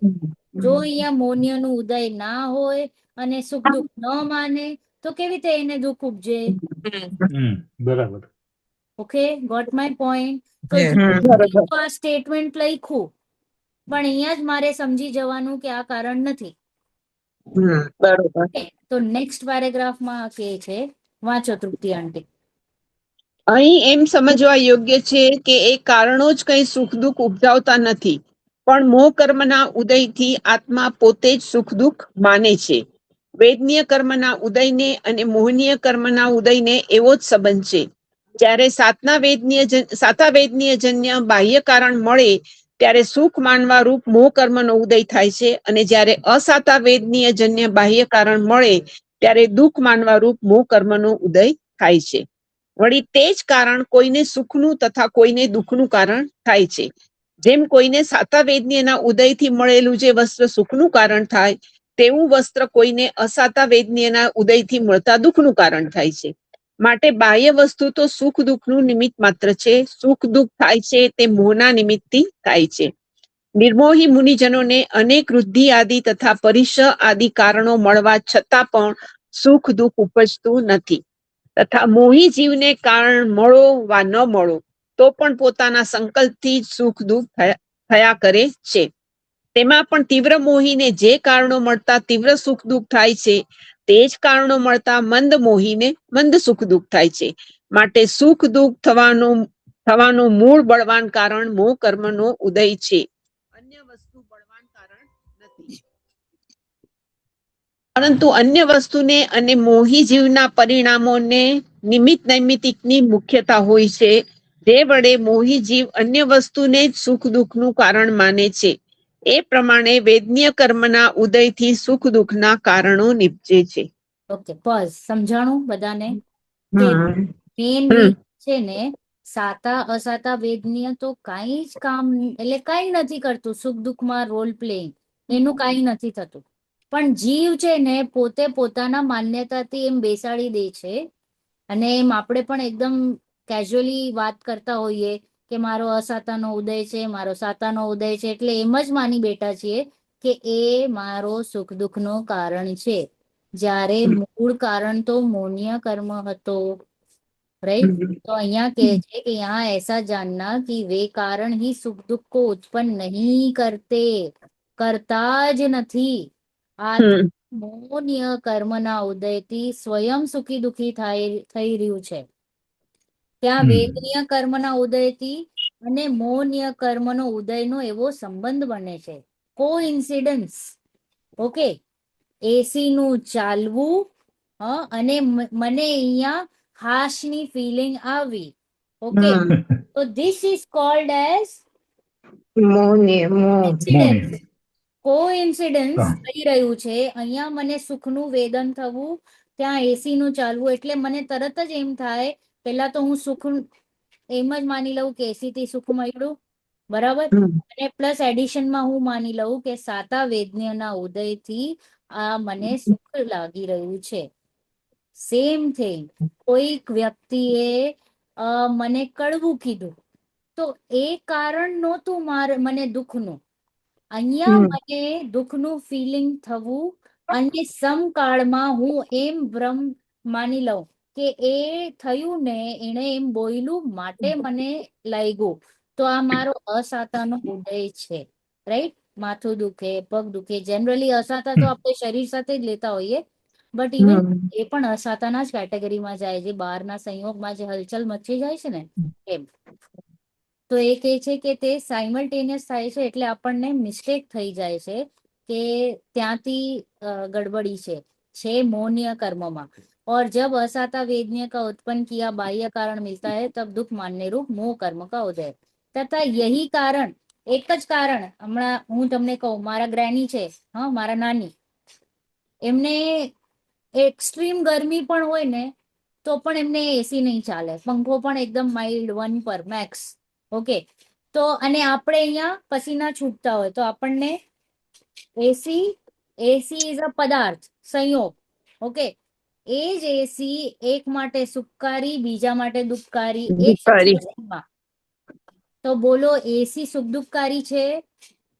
જો અહીંયા મૌન્યનું ઉદય ના હોય અને સુખ દુઃખ ન માને તો કેવી રીતે એને દુઃખ ઉપજે? બરાબર. Okay, got my point? તો Yes. બરોબર. આ સ્ટેટમેન્ટ લખ્યું, પણ અહીંયા જ મારે સમજી જવાનું કે આ કારણ નથી. બરોબર. તો નેક્સ્ટ પેરેગ્રાફમાં કે છે, વાંચો તૃપ્તિ આંટી. અહીં એમ સમજવા યોગ્ય છે કે એ કારણો જ કઈ સુખ દુઃખ ઉપજાવતા નથી, પણ મોહ કર્મના ઉદયથી આત્મા પોતે જ સુખ દુઃખ માને છે. વેદનીય કર્મના ઉદયને અને મોહનીય કર્મના ઉદયને એવો જ સંબંધ છે. જ્યારે સાતા વેદનીય જન્ય બાહ્ય કારણ મળે ત્યારે સુખ માનવા રૂપ મોહ કર્મનો ઉદય થાય છે, અને જ્યારે અસાતા વેદનીય જન્ય બાહ્ય કારણ મળે ત્યારે દુઃખ માનવા રૂપ મોહ કર્મનો ઉદય થાય છે. વળી તે જ કારણ કોઈને સુખનું તથા કોઈને દુઃખનું કારણ થાય છે. જેમ કોઈને સાતા વેદનીયના ઉદયથી મળેલું જે વસ્ત્ર સુખનું કારણ થાય, તેવું વસ્ત્ર કોઈને અસાતા વેદનીયના ઉદયથી મળતા દુઃખનું કારણ થાય છે. માટે બાહ્ય વસ્તુ તો સુખ દુઃખનું નિમિત્ત માત્ર છે. સુખ દુઃખ થાય છે તે મોહના નિમિત્તથી થાય છે. નિર્મોહી મુનિજનોને અનેક વૃદ્ધિ આદિ તથા પરિશ આદિ કારણો મળવા છતાં પણ સુખ દુઃખ ઉપજતું નથી, તથા મોહી જીવને કારણ મળો વા ન મળો તો પણ પોતાના સંકલ્પથી જ સુખ દુઃખ થયા કરે છે. તેમાં પણ તીવ્ર મોહીને જે કારણો મળતા તીવ્ર સુખ દુઃખ થાય છે, તે જ કારણો મળતા મંદ મોહીને મંદ સુખ દુઃખ થાય છે. માટે સુખ દુઃખ થવાનું મૂળ બળવાન કારણ મોહ કર્મનો ઉદય છે, અન્ય વસ્તુ બળવાન કારણ નથી. પરંતુ અન્ય વસ્તુને અને મોહી જીવના પરિણામોને નિમિત્ત નૈમિત્તિકની મુખ્યતા હોય છે, જે વડે મોહી જીવ અન્ય વસ્તુને જ સુખ દુઃખનું કારણ માને છે. એ પ્રમાણે વેદનીય કર્મના ઉદયથી સુખ દુઃખના કારણો નિપજે છે. Okay, pause. સમજાણું બધાને કે મેન હમ. છે ને, સાતા અસાતા વેદનીય તો કાંઈ જ કામ, એટલે કાંઈ નથી કરતું. સુખ દુઃખમાં રોલ પ્લેઇંગ એનું કાંઈ નથી થતું. પણ જીવ છે ને પોતે પોતાના માન્યતાથી એમ બેસાડી દે છે, અને એમ આપણે પણ એકદમ કેઝ્યુઅલી વાત કરતા હોઈએ કે મારો અસાતાનો ઉદય છે, મારો સાતાનો ઉદય છે, એટલે એમ જ માની બેઠા છીએ કે એ મારો સુખ દુઃખનો કારણ છે, જ્યારે મૂળ કારણ તો મૌન્ય કર્મ હતો, राइट? तो અહીંયા કહે છે કે यहाँ ऐसा जानना कि वे कारण ही सुख दुख को उत्पन्न नहीं करते, करता જ નથી. મોહનીય કર્મના ઉદયથી સ્વયં સુખી દુઃખી થઈ રહ્યું છે. ત્યાં વેદનીય કર્મના ઉદયથી અને મોહનીય કર્મનો ઉદયનો એવો સંબંધ બને છે. કોઇન્સિડન્સ. ઓકે. એસી નું ચાલવું અને મને અહીંયા હાશની ફિલિંગ આવી. ઓકે. તો ધીસ ઇઝ કોલ્ડ એઝ મોહનીય મોહ. કોઇન્સિડન્સ. મોની. કોઇન્સિડન્સ હા. થઈ રહ્યું છે. અહીંયા મને સુખનું વેદન થવું, ત્યાં એસી નું ચાલવું, એટલે મને તરત જ એમ થાય, પેલા તો હું સુખ એમ જ માની લઉં કે એસી થી સુખ મળ્યું, બરાબર. અને પ્લસ એડિશનમાં હું માની લઉં કે સાતા વેદનાના ઉદયથી આ મને સુખ લાગી રહ્યું છે. Same thing. કોઈક વ્યક્તિએ મને કડવું કીધું, તો એ કારણ નહોતું મને દુઃખનું. અહીંયા મને દુઃખનું ફિલિંગ થવું અને સમકાળમાં હું એમ ભ્રમ માની લઉં કે એ થયું ને, એણે એમ બોલ્યું માટે મને લાગ્યું, તો આ મારો અસાતાનો ઉદય છે. રાઈટ. માથું દુખે, પગ દુખે, જનરલી અસાતા તો આપણે શરીર સાથે જ લેતા હોઈએ, બટ ઇવન એ પણ અસાતાના જ કેટેગરીમાં જાય, જે બહારના સંયોગમાં જે હલચલ મચી જાય છે ને એમ. તો એ કહે છે કે તે સાયમલ્ટેનિયસ થાય છે, એટલે આપણને મિસ્ટેક થઈ જાય છે કે ત્યાંથી ગડબડી છે मोहनीय कर्म में। और जब असाता वेदनीय का उत्पन्न किया बाह्य कारण मिलता है, तब दुख मानने रूप मोह कर्म का उदय। तथा यही कारण, एक ज कारण, हमણાં હું તમને કહું, મારા ગ્રેની છે, હા, મારા નાની, એમને એક્સ્ટ્રીમ ગરમી પણ હોય ને તો પણ એમને એસી નહીં ચાલે, પંખો પણ એકદમ માઇલ્ડ 1 પર મેક્સ. ઓકે. તો અને આપણે અહીંયા પસીના છૂટતા હોય તો આપણને એસી ઇઝ અ પદાર્થ, સંયોગ. ઓકે. એ જ એસી એક માટે સુખકારી, બીજા માટે દુઃખકારી, એ કરી સિચ્યુએશનમાં. તો બોલો, એસી સુખ દુઃખકારી છે?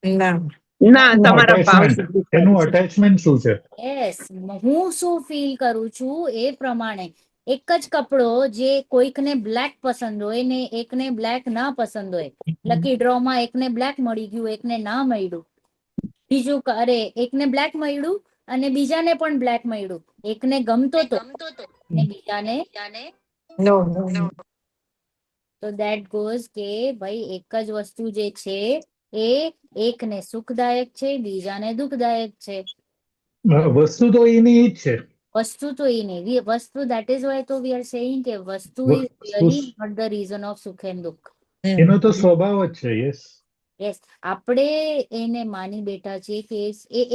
ના. ના, તમારા ભાવ સુધી એનું કરી છે. અટેચમેન્ટ શું છે? યસ. હું શું ફીલ કરું છું એ પ્રમાણે. એક જ કપડો જે કોઈકને બ્લેક પસંદ હોય ને એકને બ્લેક ના પસંદ હોય, લકી ડ્રોમાં એકને બ્લેક મળી ગયું, એકને ના મળ્યું. બીજું, અરે, એકને બ્લેક મળ્યું અને બીજાને પણ બ્લેક મળ્યું. એકને ગમતો તો અને બીજાને નો. તો દેટ ગોઝ કે ભાઈ એક જ વસ્તુ જે છે એ એકને સુખદાયક છે, બીજાને દુઃખદાયક છે. વસ્તુ તો એની જ છે. વસ્તુ તો એ નહીં, વસ્તુ, દેટ ઇઝ વાય તો વી આર સેઇંગ કે વસ્તુ ઇઝ વસ્તુ really not the reason of સુખ એન્ડ દુઃખ. એનો તો સ્વભાવ જ છે. યસ. યસ. આપણે એને માની બેઠા છીએ કે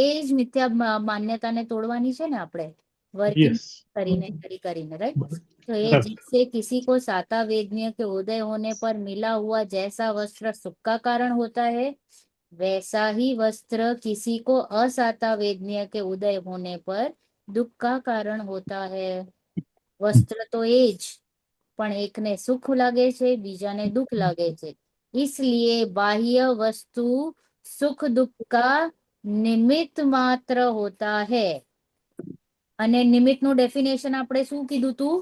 એ જ મિથ્યા માન્યતાને તોડવાની છે ને આપણે, વર્કિંગ યસ. કરીને, राइट। तो ये जिससे किसी को साता वेदनीय के उदय होने पर मिला हुआ जैसा वस्त्र सुख का कारण होता है, वैसा ही वस्त्र किसी को असाता वेदनीय के उदय होने पर दुख का कारण होता है। વસ્ત્ર તો એ જ, પણ એકને સુખ લાગે છે, બીજાને દુઃખ લાગે છે. इसलिए बाह्य वस्तु सुख दुख का निमित्त मात्र होता है। અને નિમિત્તનું ડેફિનેશન આપણે શું કીધું તું?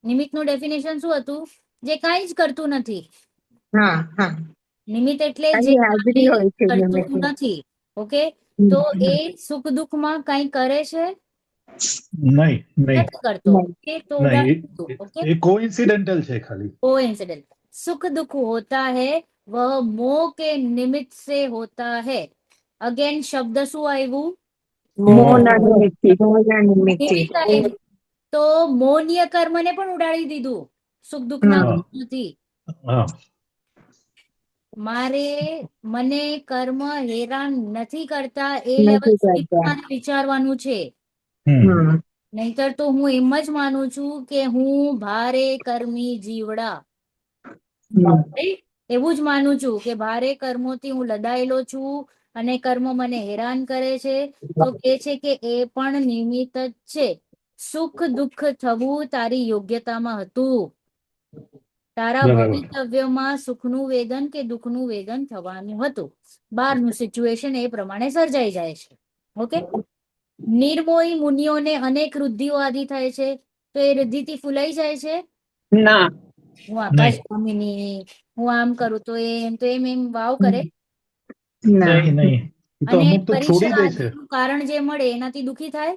નિમિત્તનું ડેફિનેશન શું હતું? જે કાંઈ જ કરતું નથી. હા હા. નિમિત્ત એટલે જે ખાલી હાજરી કાંઈ હોય છે કરતું નિમિત્તની. નથી. ઓકે. તો એ સુખ દુઃખમાં કાંઈ કરે છે? નહીં. નથી કરતો. ઓકે. तो उदाहरण नहीं, दो, ओके। ये कोइंसिडेंटल है खाली। कोइंसिडेंट। सुख दुख होता है वह मोह के निमित्त से होता है। अगेन शब्द શું આવ્યું? મોહના નિમિત્તથી. મોહના નિમિત્તથી. નિમિત્ત આવ્યું. તો મોહનીય કર્મને પણ ઉડાડી દીધું સુખ દુઃખના हाँ કારણથી. हाँ મને કર્મ હેરાન નથી કરતા એ લેવલ નથી સુધી કરતા. મારે વિચારવાનું છે. हम्म નહીતર તો હું એમ જ માનું છું કે હું ભારે કર્મી જીવડા. Right? એવું જ માનું છું કે ભારે કર્મોથી હું લદાયેલો છું અને કર્મ મને હેરાન કરે છે. તો કે છે કે એ પણ નિમિત્ત જ છે. સુખ દુઃખ થવું તારી યોગ્યતામાં હતું. તારા बराबर। ભવિતવ્યમાં સુખનું વેદન કે દુઃખનું વેદન થવાનું હતું. બહારનું સિચ્યુએશન એ પ્રમાણે સર્જાઈ જાય છે. ઓકે. નિર્મોહી મુનિઓને અનેક રુદ્ધિઓ આદિ થાય છે, તો એ રુદ્ધિથી ફૂલાઈ જાય છે? ના. હું આકાશ ભૂમિની, હું આમ કરું તો એમ વાવ કરે. ના નહીં નહીં, એ તો અને અમુક તો પરીક્ષા છોડી દે છે. આદિનું કારણ જે મળે એનાથી દુઃખી થાય.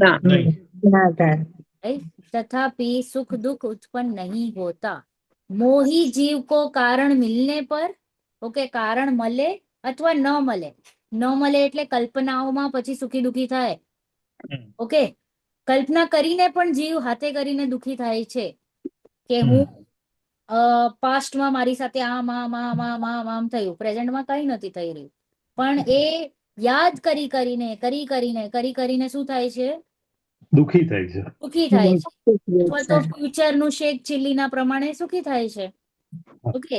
ના. નહીં. ના થાય. right? तथापि सुख दुख उत्पन्न नहीं होता. मोही जीव को कारण मिलने पर, ઓકે, કારણ મળે અથવા ન મળે, ન મળે એટલે કલ્પનાઓમાં પછી સુખી દુઃખી થાય. હમ. ઓકે, કલ્પના કરીને પણ જીવ હાથે કરીને દુઃખી થાય છે કે હમ. હું પાસ્ટમાં મારી સાથે આમ આમ આમ આમ આમ આમ થયું, પ્રેઝન્ટમાં કઈ નથી થઈ રહ્યું, પણ એ યાદ કરી કરીને શું થાય છે? દુઃખી થાય છે. સુખી થાય છે. અથવા તો ફ્યુચર નું શેક ચીલીના પ્રમાણે સુખી થાય છે. ઓકે,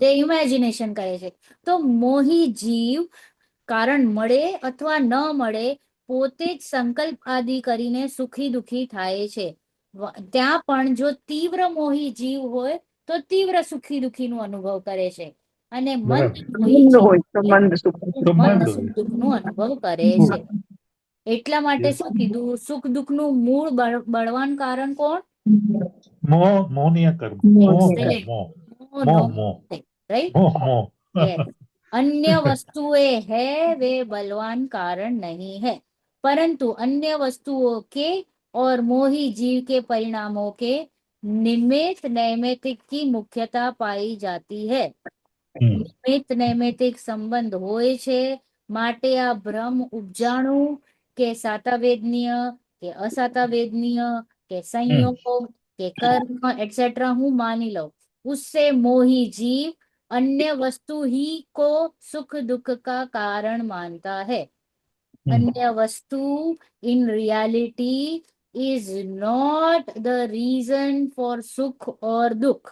જે ઇમેજિનેશન કરે છે. તો મોહી જીવ કારણ મળે અથવા ન મળે પોતે જ સંકલ્પ આદિ કરીને સુખી દુઃખી થાય છે. ત્યાં પણ જો તીવ્ર મોહી જીવ હોય તો તીવ્ર સુખી દુઃખી નું અનુભવ કરે છે, અને મંદ બરાબર. મોહી મંદ જીવ હોય તો હોય મંદ સુખ. તો મંદ મંદ સુખ હોય. દુઃખ નું અનુભવ કરે છે. એટલા માટે Yes. શું કીધું? સુખ દુઃખ નું મૂળ બળવાન કારણ કોણ? મોહનીય કર્મ. મોહ મોહ ને મોહ મોહ नो, મોહ મોહ राइट? મોહ મોહ. यस. अन्य वस्तुएं है वे बलवान कारण नहीं है, परंतु अन्य वस्तुओं के और मोही जीव के परिणामों के निमित्त नैमित्तिक की मुख्यता पाई जाती है. હમ. નિમિત્ત નૈમિત્તિક સંબંધ હોય છે, માટે આ ભ્રમ ઉપજાણું કે સાતાવેદનીય કે અસાતાवेदनीय કે संयोग કે कर्म एक्सेट्रा હું માની લઉં, उससे मोही जीव अन्य वस्तु ही को सुख दुख का कारण मानता है. अन्य वस्तु in reality is not the reason for सुख और दुख.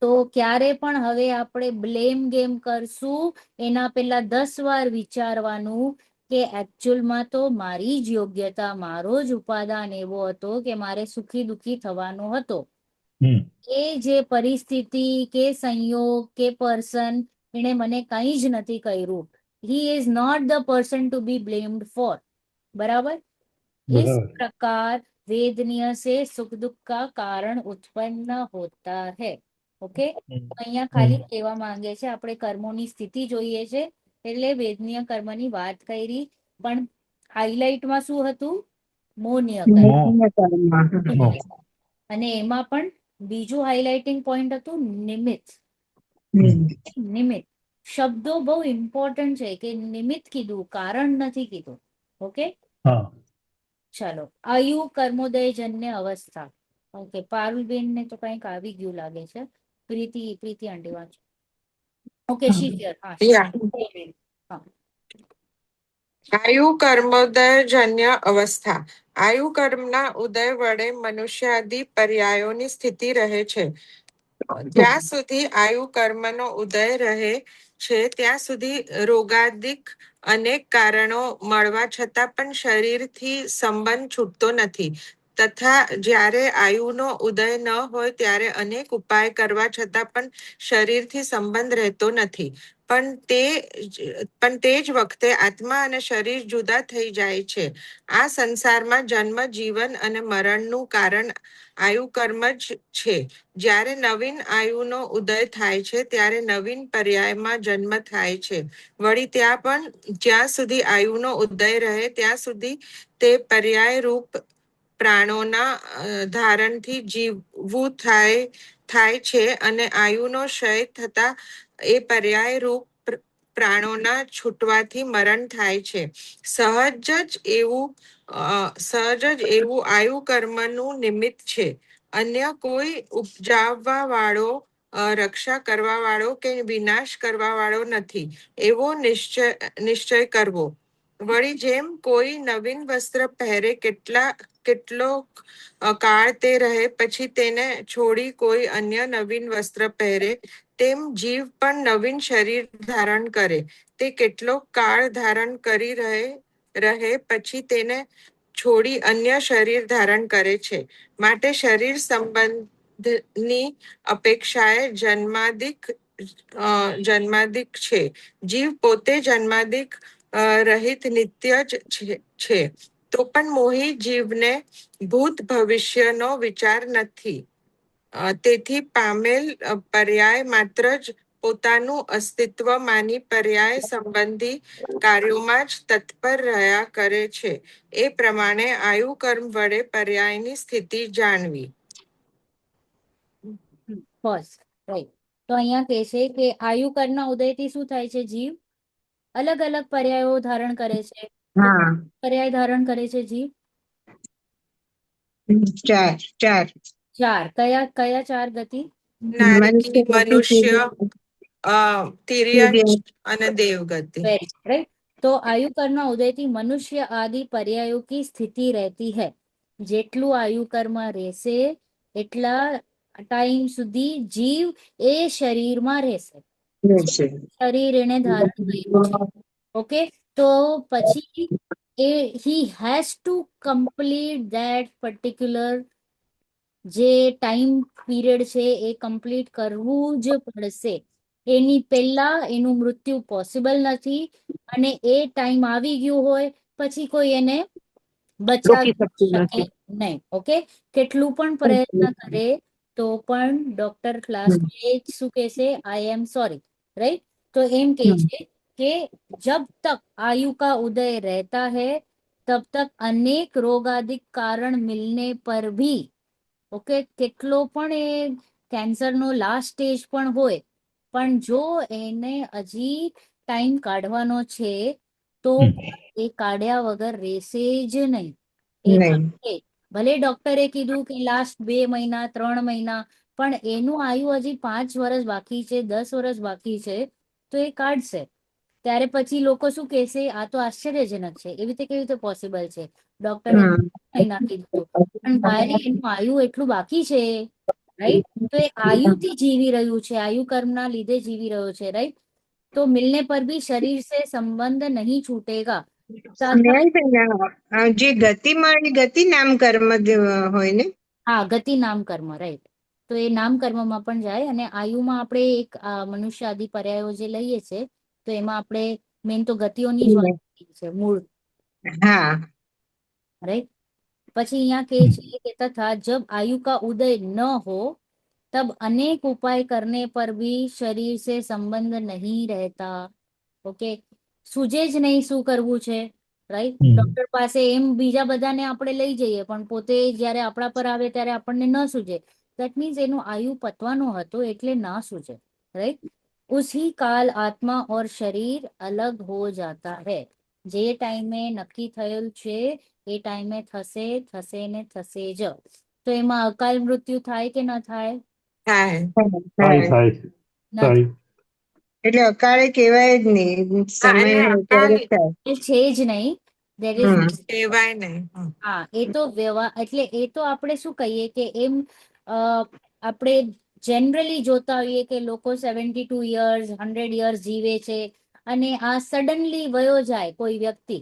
તો ક્યારે પણ હવે આપણે બ્લેમ ગેમ કરશું એના પહેલા 10 વાર વિચારવાનું કે એકચ્યુઅલમાં તો મારી જ યોગ્યતા, મારો જ ઉપાદાન એવો હતો કે મારે સુખી દુઃખી થવાનો હતો. એ જે પરિસ્થિતિ કે સંયોગ કે પર્સન, એને મને કંઈ જ નથી કર્યું. He is not the person to be blamed for. बराबर? इस બરાબર. प्रकार वेदनीय से सुख दुख का कारण उत्पन्न होता है. ઓકે, અહીંયા ખાલી કહેવા માંગે છે આપણે કર્મોની સ્થિતિ જોઈએ છે એટલે વેદનીય કર્મની વાત કરી, પણ હાઇલાઇટમાં શું હતું? મોહનીય કર્મ. મોહનીય કર્મ. મોહ. અને એમાં પણ બીજું હાઇલાઇટિંગ પોઈન્ટ હતું નિમિત્ત. નિમિત્ત શબ્દો બહુ ઇમ્પોર્ટન્ટ છે કે નિમિત્ત કીધું, કારણ નથી કીધું. ઓકે, હા. ચાલો. આયુ કર્મોદય જન્ય અવસ્થા. ઓકે, પારુલબેન ને તો કંઈક આવી ગયું લાગે છે. પ્રીતિ આંટી વાંચો. ઓકે, શિષ્ય. હા, Yeah. હા. આયુ કર્મોદય જન્ય અવસ્થા. આયુ કર્મના ઉદય વડે મનુષ્યાદિ પર્યાયોની સ્થિતિ રહે છે. જ્યાં સુધી આયુ કર્મનો ઉદય રહે છે ત્યાં સુધી રોગાદિક અનેક કારણો મળવા છતાં પણ શરીરથી સંબંધ છૂટતો નથી. તથા જ્યારે આયુનો ઉદય ન હોય ત્યારે અનેક ઉપાય કરવા છતાં પણ શરીરથી સંબંધ રહેતો નથી. પણ તે જ વખતે આત્મા અને શરીર જુદા થઈ જાય છે. આ સંસારમાં જન્મ, જીવન અને મરણનું કારણ આયુ કર્મ જ છે. જ્યારે નવીન આયુનો ઉદય થાય છે ત્યારે નવીન પર્યાયમાં જન્મ થાય છે. વળી ત્યાં પણ જ્યાં સુધી આયુનો ઉદય રહે ત્યાં સુધી તે પર્યાય રૂપ પ્રાણોના ધારણથી જીવવું થાય છે, અને આયુનો ક્ષય થતા એ પર્યાય રૂપ પ્રાણોના છૂટવાથી મરણ થાય છે. સહજ જ એવું આયુ કર્મનું નિમિત્ત છે. અન્ય કોઈ ઉપજાવવા વાળો, રક્ષા કરવા વાળો કે વિનાશ કરવા વાળો નથી, એવો નિશ્ચય કરવો. વળી જેમ કોઈ નવીન વસ્ત્ર પહેરે કેટલો કાળ તે રહે પછી તેને છોડી કોઈ અન્ય નવીન વસ્ત્ર પહેરે, તેમ જીવ પણ નવીન શરીર ધારણ કરે. તે કેટલો કાળ ધારણ કરી રહે પછી તેને છોડી અન્ય શરીર ધારણ કરે છે. માટે શરીર સંબંધની અપેક્ષાએ જન્માદિક છે. જીવ પોતે જન્માદિક રહિત નિત્ય જ છે. તો પણ મોહી જીવને ભૂત ભવિષ્યનો વિચાર નથી. તેથી પામેલ પર્યાય માત્ર જ પોતાનું અસ્તિત્વ માની પર્યાય સંબંધી કાર્યોમાં જ તત્પર રહ્યા કરે છે. એ પ્રમાણે આયુ કર્મ વડે પર્યાયની સ્થિતિ જાણવી. First right. તો અહીંયા કહે છે કે આયુકરના ઉદયથી શું થાય છે? જીવ અલગ અલગ પર્યાયો ધારણ કરે છે. તો હા પર્યાય ધારણ કરે છે જીવ? ચાર ચાર ચાર. કયા કયા ચાર ગતિ? નારકી, મનુષ્ય, તિર્યક તિર્યક. અને દેવગતિ. Very right. तो आयुकर ना उदय थी मनुष्य आदि पर्यायों की स्थिति रहती है. જેટલું આયુકરમાં રહેશે એટલા ટાઈમ સુધી જીવ એ શરીરમાં રહેશે. શરીર એને ધારણ કર્યું છે. ઓકે, તો પછી he has to complete that particular જે ટાઈમ પીરિયડ છે એ કમ્પ્લીટ કરવું જ પડશે. એની પહેલા એનું મૃત્યુ પોસિબલ નથી, અને એ ટાઈમ આવી ગયું હોય પછી કોઈ એને રોકી બચાવી શકતું શકે નથી. નહીં. ઓકે, કેટલું પણ પ્રયત્ન કરે તો પણ ડોક્ટર ક્લાસ શું કહેશે? આઈ એમ સોરી. રાઈટ. તો એમ કે છે કે જબ તક आयु का उदय रहता है तब तक अनेक रोगादिक कारण मिलने पर भी, ઓકે, કેટલો પણ એ કેન્સરનો લાસ્ટ સ્ટેજ પણ હોય, પણ જો એને હજી ટાઈમ કાઢવાનો છે તો એ કાઢ્યા વગર રહેશે જ નહીં. એ કાઢશે. ભલે ડોક્ટરે કીધું કે લાસ્ટ 2 મહિના 3 મહિના, પણ એનું આયુ હજી 5 વર્ષ બાકી છે, 10 વર્ષ બાકી છે, તો એ કાઢશે. ત્યારે પછી લોકો શું કહેશે? આ તો આશ્ચર્યજનક છે, એવી રીતે કેવી રીતે પોસિબલ છે? ડોક્ટરે મહિના કીધું પણ ભાઈ એનું આયુ એટલું બાકી છે, રાઈટ? તો એ આયુથી જીવી રહ્યું છે, આયુ કર્મના લીધે જીવી રહ્યો છે, રાઈટ? તો મિલને પર ભી શરીર से संबंध नहीं छूटेगा. જે ગતિ મળી, ગતિ નામ કર્મ હોય ને? હા, ગતિ નામ કર્મ, રાઈટ. તો એ નામ કર્મમાં પણ જાય, અને આયુમાં આપણે એક મનુષ્ય આદિ પર્યાયો જે લઈએ છે તો એમાં આપણે મેન તો ગતિઓની જ વાત કરીએ છે, મૂળ. હા राइट. પછી यहाँ કહે છે કે તથા जब आयु का उदय न हो तब अनेक उपाय करने पर भी शरीर से संबंध नहीं रहता. ઓકે, સૂજે જ નહીં શું કરવું છે, રાઈટ? ડોક્ટર પાસે એમ બીજા બધાને આપણે લઈ જઈએ, પણ પોતે જયારે આપણા પર આવે ત્યારે આપણને ન સૂજે. દેટ મીન્સ એનું આયુ પતવાનો હતો એટલે ના સૂજે, રાઈટ? ઉસી કાલ આત્મા और शरीर अलग हो जाता है. જે ટાઈમે નક્કી થયેલ છે એ ટાઈમે થશે, થશે ને થશે જ. તો એમાં અકાલ મૃત્યુ થાય કે ન થાય? થાય. નથી. એટલે અકાળે કહેવાય જ નહીં, સમય અને હોય ત્યારે જ થાય. એ છે જ નહીં. દેર ઇઝ કહેવાય નહીં. હા, એ તો વ્યવહાર, એટલે એ તો આપણે શું કહીએ કે એમ આપણે જનરલી જોતા હોઈએ કે લોકો 72 યર્સ 100 યર્સ જીવે છે, અને આ સડનલી વયો જાય કોઈ વ્યક્તિ,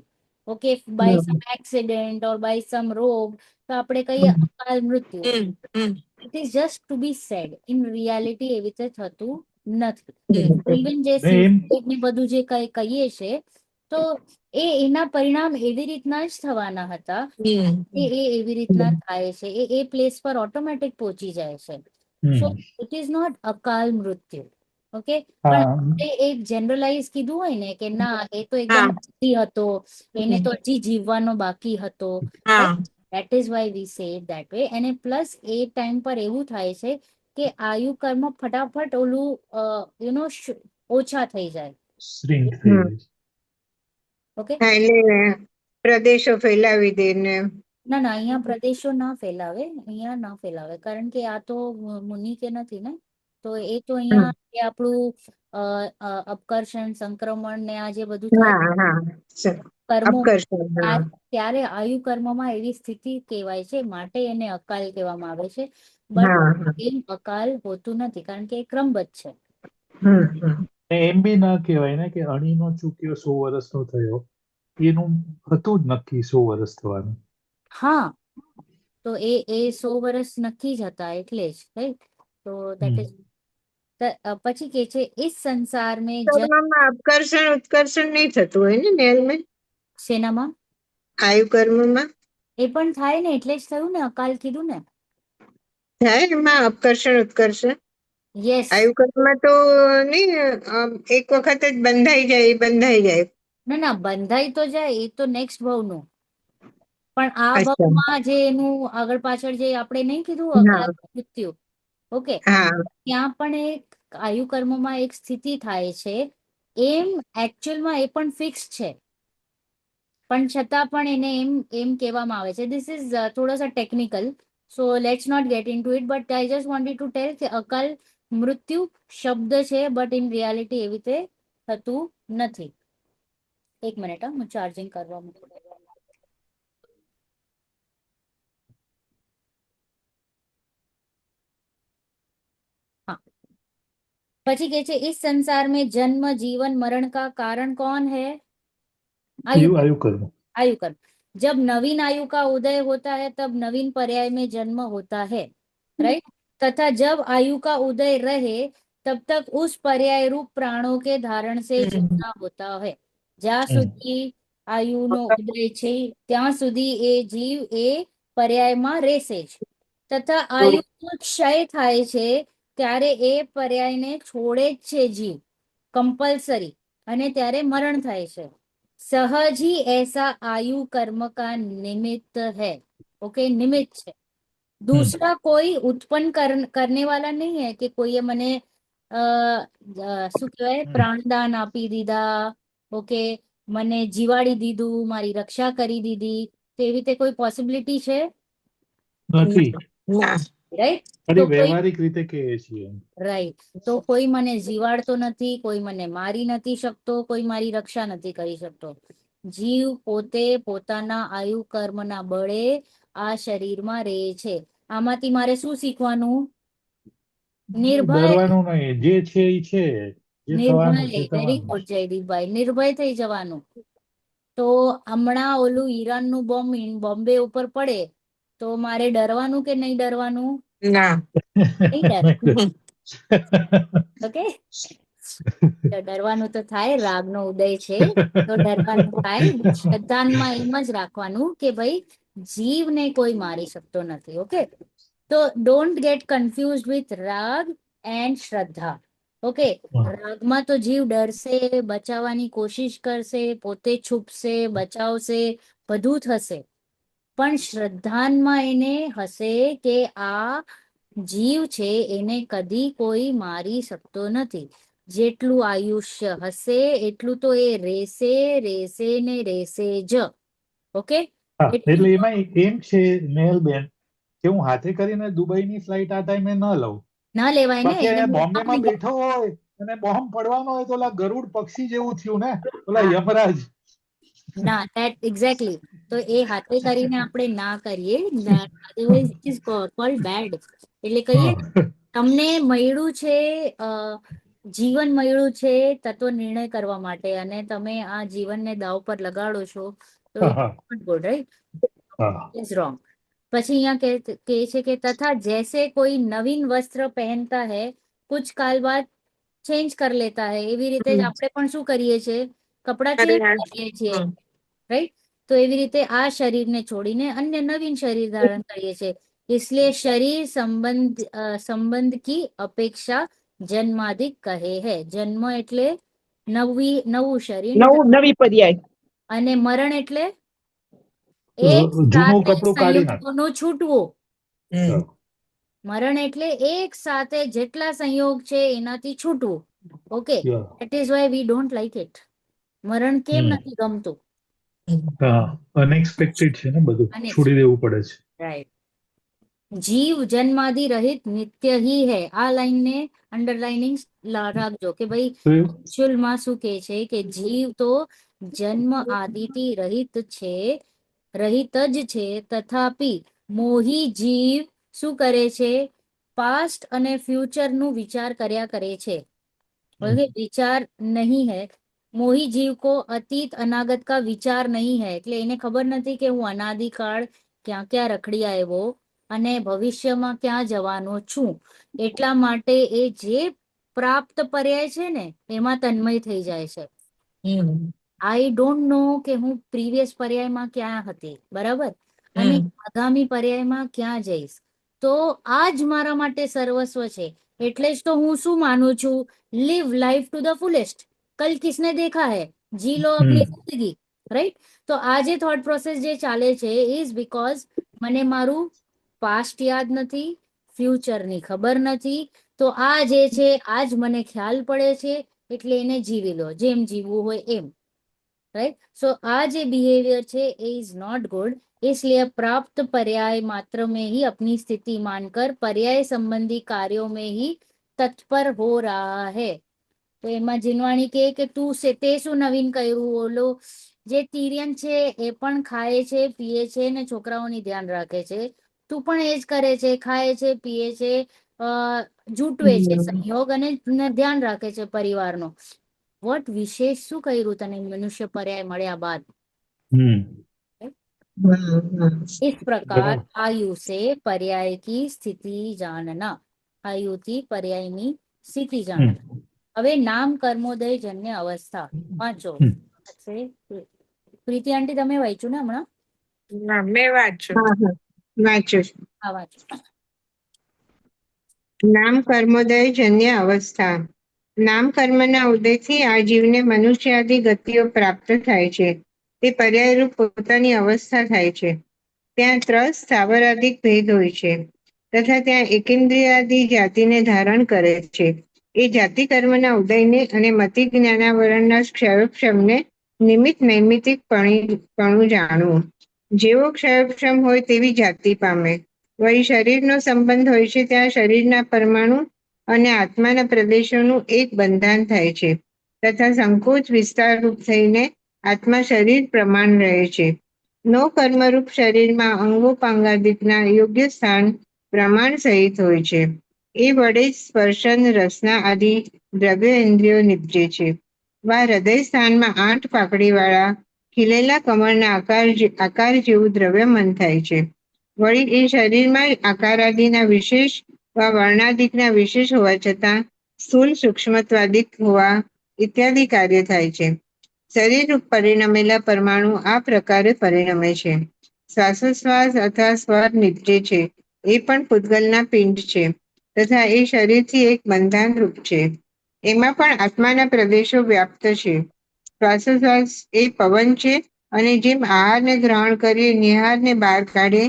okay, by some accident or by some રોગ, તો આપણે કહીએ અકાલ મૃત્યુ. It is just to be sad. In reality એવી રીતે થતું નથી. ઇવન જે સુસાઇડ ને બધું જે કહીએ છે, તો એના પરિણામ એવી રીતના જ થવાના હતા. એ એવી રીતના થાય છે, એ પ્લેસ પર ઓટોમેટિક પહોંચી જાય છે. સો ઇટ ઇઝ નોટ અકાલ મૃત્યુ. ઓકે, પણ એક જનરલાઇઝ કીધું હોય ને કે ના એ તો એકદમ healthy હતો, એને તો હજી જીવવાનો બાકી હતો, that is why we say it that way. અને પ્લસ એ ટાઈમ પર એવું થાય છે કે આયુ કર્મ ફટાફટ ઓલું ઓછા થઈ જાય. ઓકે, એટલે પ્રદેશો ફેલાવી દે ને. ના ના, અહીંયા પ્રદેશો ના ફેલાવે, અહીંયા ના ફેલાવે, કારણ કે આ તો મુનિ કે નથી ને, તો એ તો અહીંયા એ આપણું અપકર્ષણ સંક્રમણ ને આ જે બધું થાય કર્મો, ત્યારે આયુ કર્મમાં એવી સ્થિતિ કહેવાય છે, માટે એને અકાલ કહેવામાં આવે છે. બટ એમ અકાલ હોતું નથી, કારણ કે એ ક્રમબદ્ધ છે. એમ બી ના કહેવાય ને કે અણીનો ચૂક્યો 100 વર્ષનો થયો, એનું હતું જ નક્કી 100 વર્ષ થવાનું. હા, તો એ 100 વર્ષ નક્કી જ હતા એટલે જ, રાઈટ? તો દેટ ઇઝ પછી કે છે इस संसार में કર્મમાં અપકર્ષણ ઉત્કર્ષણ નહીં થતું હોય ને નેલમાં? શેનામાં? આયુ કર્મમાં એ પણ થાય ને, એટલે જ થયું ને અકાલ કીધું ને. થાય એમાં અપકર્ષણ ઉત્કર્ષણ? યસ. આયુકર્મમાં તો નહીં, એક વખત જ બંધાઈ જાય. ના, બંધાઈ તો જાય, એ તો નેક્સ્ટ ભાવનું. પણ આ અચ્છા. ભાવમાં જે એનું આગળ પાછળ જે આપણે નહીં કીધું હા. અકાલ મૃત્યુ, ઓકે, હા. ત્યાં પણ એક આયુ કર્મમાં એક સ્થિતિ થાય છે. એમ એકચ્યુઅલમાં એ પણ ફિક્સ છે, પણ છતાં પણ એને એમ કહેવામાં આવે છે. ધીસ ઇઝ થોડા technical, so let's not get into it, but I just wanted to tell કે અકાલ મૃત્યુ શબ્દ છે, બટ ઇન રિયાલિટી એવી રીતે થતું નથી. એક મિનિટ, હું ચાર્જિંગ કરવા મૂકું. हाँ, પછી કે છે इस संसार में जन्म जीवन मरण का कारण कौन है? आयु आयु कर्म। आयु कर्म। जब नवीन आयु का उदय होता है तब नवीन पर्याय में जन्म होता है, राइट। तथा जब आयु का उदय रहे तब तक उस पर्याय रूप प्राणों के धारण से जीना होता है. જ્યાં સુધી આયુનો ઉદય છે ત્યાં સુધી એ જીવ એ પર્યાયમાં રહેશે જ. તથા આયુનો ક્ષય થાય છે ત્યારે એ પર્યાયને છોડે જ છે જીવ, कंपल्सरी, અને ત્યારે મરણ થાય છે. सहज ही ऐसा आयु कर्म का निमित्त है, ओके, निमित्त છે. दूसरा कोई उत्पन्न करने वाला नहीं है कि કોઈએ મને શું કહેવાય પ્રાણદાન આપી દીધા, ઓકે, મને જીવાડી દીધું, મારી રક્ષા કરી દીધી, તો એવી રીતે કોઈ પોસિબિલિટી છે? નથી. ના. રાઈટ. તો ખાલી કોઈ વ્યવહારિક રીતે કહીએ છીએ. રાઈટ, તો કોઈ મને જીવાડતો નથી, કોઈ મને મારી નથી શકતો, કોઈ મારી રક્ષા નથી કરી શકતો. જીવ પોતે પોતાના આયુ કર્મના બળે આ શરીરમાં રહે છે. આમાંથી મારે શું શીખવાનું? નિર્ભય. ડરવાનું નહીં, જે છે એ છે, જે થવાનું છે નિર્ભય, વેરી થવાનું. ગુડ જયદીપભાઈ, નિર્ભય થઈ જવાનું. તો હમણાં ઓલું ઈરાનનું બોમ્બ બોમ્બે ઉપર પડે તો મારે ડરવાનું કે નહીં ડરવાનું? ના. નહીં ડરવાનું. ઓકે, તો ડરવાનું તો થાય, રાગનો ઉદય છે તો ડરવાનું થાય. શ્રદ્ધાનમાં એમ જ રાખવાનું કે ભાઈ જીવને કોઈ મારી શકતો નથી. ઓકે, તો ડોન્ટ ગેટ કન્ફ્યુઝ વિથ રાગ એન્ડ શ્રદ્ધા. ઓકે, રાગમાં તો જીવ ડરશે, બચાવવાની કોશિશ કરશે, પોતે છુપશે, બચાવશે, બધું થશે. પણ શ્રદ્ધાનમાં એને હશે કે આ જીવ છે એને કદી કોઈ મારી શકતો નથી. જેટલું આયુષ્ય હશે એટલું તો એ રહેશે, રહેશે ને રહેશે જ. ઓકે, એટલે એમાં એમ છે નેહલબેન કે હું હાથે કરીને દુબઈની ફ્લાઇટ આ ટાઈમે ન લઉં, ના લેવાય ને. બાકી એને અહીંયા મોકલવાની બોમ્બેમાં બેઠો હોય અને બોમ્બ પડવાનો હોય તો ઓલા ગરુડ પક્ષી જેવું થયું ને, ઓલા હા. યમરાજ. ના, ધેટ એક્ઝેક્ટલી. તો એ હાથે કરીને આપણે ના કરીએ, otherwise it is called bad. એટલે કહીએ તમને મળ્યું છે જીવન મળ્યું છે તત્વ નિર્ણય કરવા માટે, અને તમે આ જીવનને દાવ પર લગાડો છો, તો it not good, right? Is wrong. પછી અહીંયા કહે છે કે તથા જૈસે કોઈ નવીન વસ્ત્ર પહેનતા હૈ કુછ કાલ બાદ ચેન્જ કર લેતા હૈ, એવી રીતે જ આપણે પણ શું કરીએ છીએ? કપડાં ચેન્જ કરીએ છીએ, રાઈટ? તો એવી રીતે આ શરીરને છોડીને અન્ય નવીન શરીર ધારણ કરીએ છીએ. इसलिए शरीर संबंध की अपेक्षा जन्माधिक કહે है. જન્મ એટલે નવું શરીર, નવી પર્યાય. અને મરણ એટલે એક જૂનું સાથે કપડું કાઢી નાખ. સંયોગોનું છૂટવું. મરણ એટલે એક સાથે જેટલા સંયોગ છે એનાથી છૂટવું. Okay, that is why we don't like it. મરણ કેમ નથી ગમતું? અનએક્સપેક્ટેડ છે ને, બધું Unexpected. છોડી દેવું પડે છે. રાઈટ. જીવ જન્માદિ રહિત નિત્ય હી હૈ. આ લાઈન ને અંડરલાઇનિંગ રાખજો કે ભાઈ એકચ્યુઅલમાં શું કે છે કે જીવ તો જન્મ આદિથી રહિત છે, રહિત જ છે. તથાપી મોહી જીવ શું કરે છે? પાસ્ટ અને ફ્યુચર નું વિચાર કર્યા કરે છે. વિચાર નહીં હૈ. મોહી જીવ કો અતીત અનાગત કા વિચાર નહીં હૈ. એટલે એને ખબર નથી કે હું અનાદિકાળ ક્યાં ક્યાં રખડી આવ્યો અને ભવિષ્યમાં ક્યાં જવાનો છું. એટલા માટે એ જે પ્રાપ્ત પર્યાય છે ને એમાં તન્મય થઈ જાય છે. આઈ ડોન્ટ નો કે હું પ્રીવિયસ પર્યાયમાં ક્યાં હતી, બરાબર, અને આગામી પર્યાયમાં ક્યાં જઈશ. તો આ જ મારા માટે સર્વસ્વ છે. એટલે જ તો હું શું માનું છું, live life to the fullest, कल किसने देखा है, जी लो अपनी जिंदगी, રાઈટ. તો આ જે થોટ પ્રોસેસ જે ચાલે છે ઇઝ બીકોઝ મને મારું પાસ્ટ યાદ નથી, ફ્યુચરની ખબર નથી. તો આ જે છે આજ મને ખ્યાલ પડે છે, એટલે એને જીવી લો જેમ જીવવું હોય એમ, राइट. सो आज ये बिहेवियर छे इज नॉट गुड. इसलिए प्राप्त पर्याय मात्र में ही अपनी स्थिति मानकर पर्याय संबंधी कार्यों में ही तत्पर हो रहा है. તો એમાં જીનવાણી કે તું તે શું નવીન કર્યું, ઓલો જે તિર્યન છે એ પણ ખાય છે, પીએ છે ને છોકરાઓની ધ્યાન રાખે છે, તું પણ એ જ કરે છે, ખાય છે, પીએ છે, જૂટવે છે સંયોગ અને ધ્યાન રાખે છે પરિવારનો. વોટ વિશેષ શું કર્યું તને મનુષ્ય पर्याय મળ્યા બાદ? इस प्रकार आयु से पर्याय की स्थिति जानना, आयुથી पर्यायની સ્થિતિ જાણના. હવે નામ કર્મોદય જન્ય અવસ્થા વાંચો. પ્રીતિ આંટી તમે વાંચ્યું ને હમણાં? ના, મેં વાંચ્યું. વાંચું છું. હા વાંચો. નામ કર્મોદય જન્ય અવસ્થા. નામ કર્મના ઉદયથી આ જીવને મનુષ્યાદિ ગતિઓ પ્રાપ્ત થાય છે. તે પર્યાયરૂપ પોતાની અવસ્થા થાય છે. ત્યાં ત્રસ સ્થાવરાદિક ભેદ હોય છે તથા ત્યાં એકેન્દ્રિયાદિ જાતિને ધારણ કરે છે. એ જાતિ કર્મના ઉદયને અને મતિ જ્ઞાનાવરણના ક્ષયોક્ષમને નિમિત્ત નૈમિતિકપણું જાણવું. જેવો ક્ષયોક્ષમ હોય તેવી જાતિ પામે. વળી શરીરનો સંબંધ હોય છે ત્યાં શરીરના પરમાણુ અને આત્માના પ્રદેશોનું એક બંધાન થાય છે તથા સંકોચ વિસ્તાર રૂપ થઈને આત્મા શરીર પ્રમાણ રહે છે. નો કર્મરૂપ શરીરમાં અંગોપાંગાદિકના યોગ્ય સ્થાન પ્રમાણ સહિત હોય છે. એ વડે જ સ્પર્શન રસના આદિ દ્રવ્ય ઇન્દ્રિયો નિપજે છે. વા હૃદય સ્થાનમાં 8 પાકડીવાળા ખીલેલા કમળના આકાર જેવું દ્રવ્યમન થાય છે. વળી એ શરીરમાં આકારાદિના વિશેષ વા વર્ણાદિકના વિશેષ હોવા છતાં સ્થૂલ સૂક્ષ્મત્વાદિક હોવા ઇત્યાદિ કાર્ય થાય છે. શરીર રૂપ પરિણમેલા પરમાણુ આ પ્રકારે પરિણમે છે. શ્વાસોશ્વાસ અથવા સ્વર નિપજે છે એ પણ પૂતગલના પિંડ છે તથા એ શરીરથી એક બંધાન રૂપ છે. એમાં પણ આત્માના પ્રદેશો વ્યાપ્ત છે. શ્વાસોશ્વાસ એ પવન છે અને જેમ આહારને ગ્રહણ કરીએ નિહારને બહાર કાઢે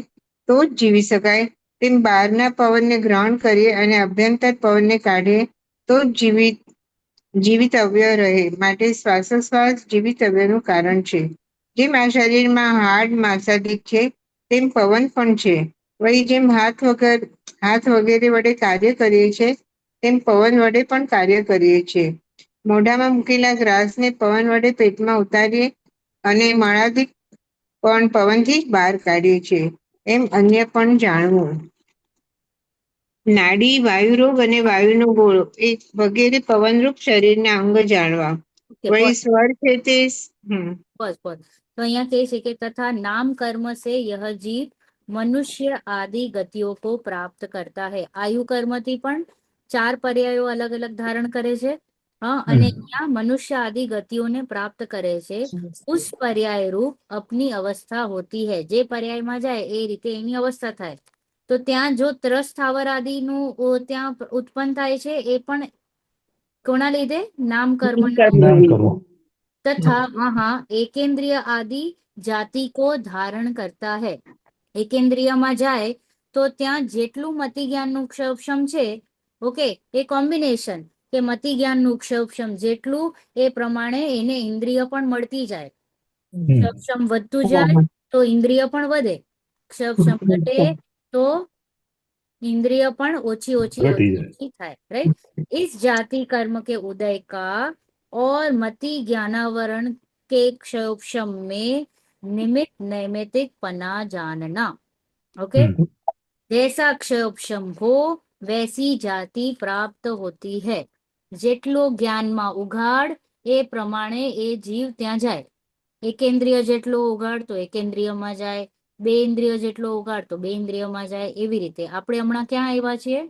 તો જ જીવી શકાય, તેમ બહારના પવનને ગ્રહણ કરીએ અને અભ્યંતર પવનને કાઢીએ તો જ જીવિતવ્ય રહે. માટે શ્વાસોશ્વાસ જીવિતવ્યનું કારણ છે. જેમ આ શરીરમાં હાડ માંસાદિક છે તેમ પવન પણ છે. વળી જેમ હાથ વગેરે વડે કાર્ય કરીએ છીએ તેમ પવન વડે પણ કાર્ય કરીએ છીએ. મોઢામાં મૂકેલા ગ્રાસને પવન વડે પેટમાં ઉતારીએ અને મળાદિક પણ પવનથી જ બહાર કાઢીએ છીએ. એમ અન્ય પણ જાણવું. નાડી, વાયુરોગ અને વાયુનો ગોળો એ વગેરે પવનરૂપ શરીરના અંગ જાણવા. વળી સ્વર છે તે બસ તો અહીંયા કહે છે કે તથા નામ કર્મ से यह जीव मनुष्य आदि गतियों को प्राप्त करता है. आयु કર્મથી પણ 4 પર્યાયો અલગ અલગ ધારણ કરે છે. हाँ, અને ત્યાં મનુષ્ય આદि ગતિઓને પ્રાપ્ત કરે છે. ઉસ પર્યાય રૂપ अपनी अवस्था होती है. જે પર્યાયમાં જાય એ રીતે એની અવસ્થા થાય. તો ત્યાં જો ત્રસ સ્થાવર આદિનું ત્યાં ઉત્પન્ન થાય છે એ પણ કોના લીધે? નામ કર્મ तथा वहाँ एकेंद्रिय आदि जाति को धारण करता है. એકેન્દ્રિયમાં જાય તો ત્યાં જેટલું મતિ જ્ઞાનનું ક્ષયક્ષમ છે, ઓકે, એ કોમ્બિનેશન કે મતિ જ્ઞાનનું ક્ષયક્ષમ જેટલું એ પ્રમાણે એને ઇન્દ્રિય પણ મળતી જાય. ક્ષયક્ષમ વધતું જાય તો ઇન્દ્રિય પણ વધે, ક્ષયક્ષમ ઘટે તો इंद्रिय पण ओछी થાય. राइट. इस जाति कर्म के उदय का और मति ज्ञानावरण के क्षयोक्षम में निमित्त नैमितिक पना जानना. ओके. जैसा क्षयोक्षम हो वैसी जाति प्राप्त होती है. જેટલો જ્ઞાનમાં ઉઘાડ એ પ્રમાણે એ જીવ ત્યાં જાય. એકેન્દ્રિય જેટલો ઉઘાડ તો એકેન્દ્રિયમાં જાય, 2 ઇન્દ્રિય જેટલો ઉઘાડ તો 2 ઇન્દ્રિયમાં જાય. એવી રીતે આપણે હમણાં ક્યાં આવ્યા છીએ?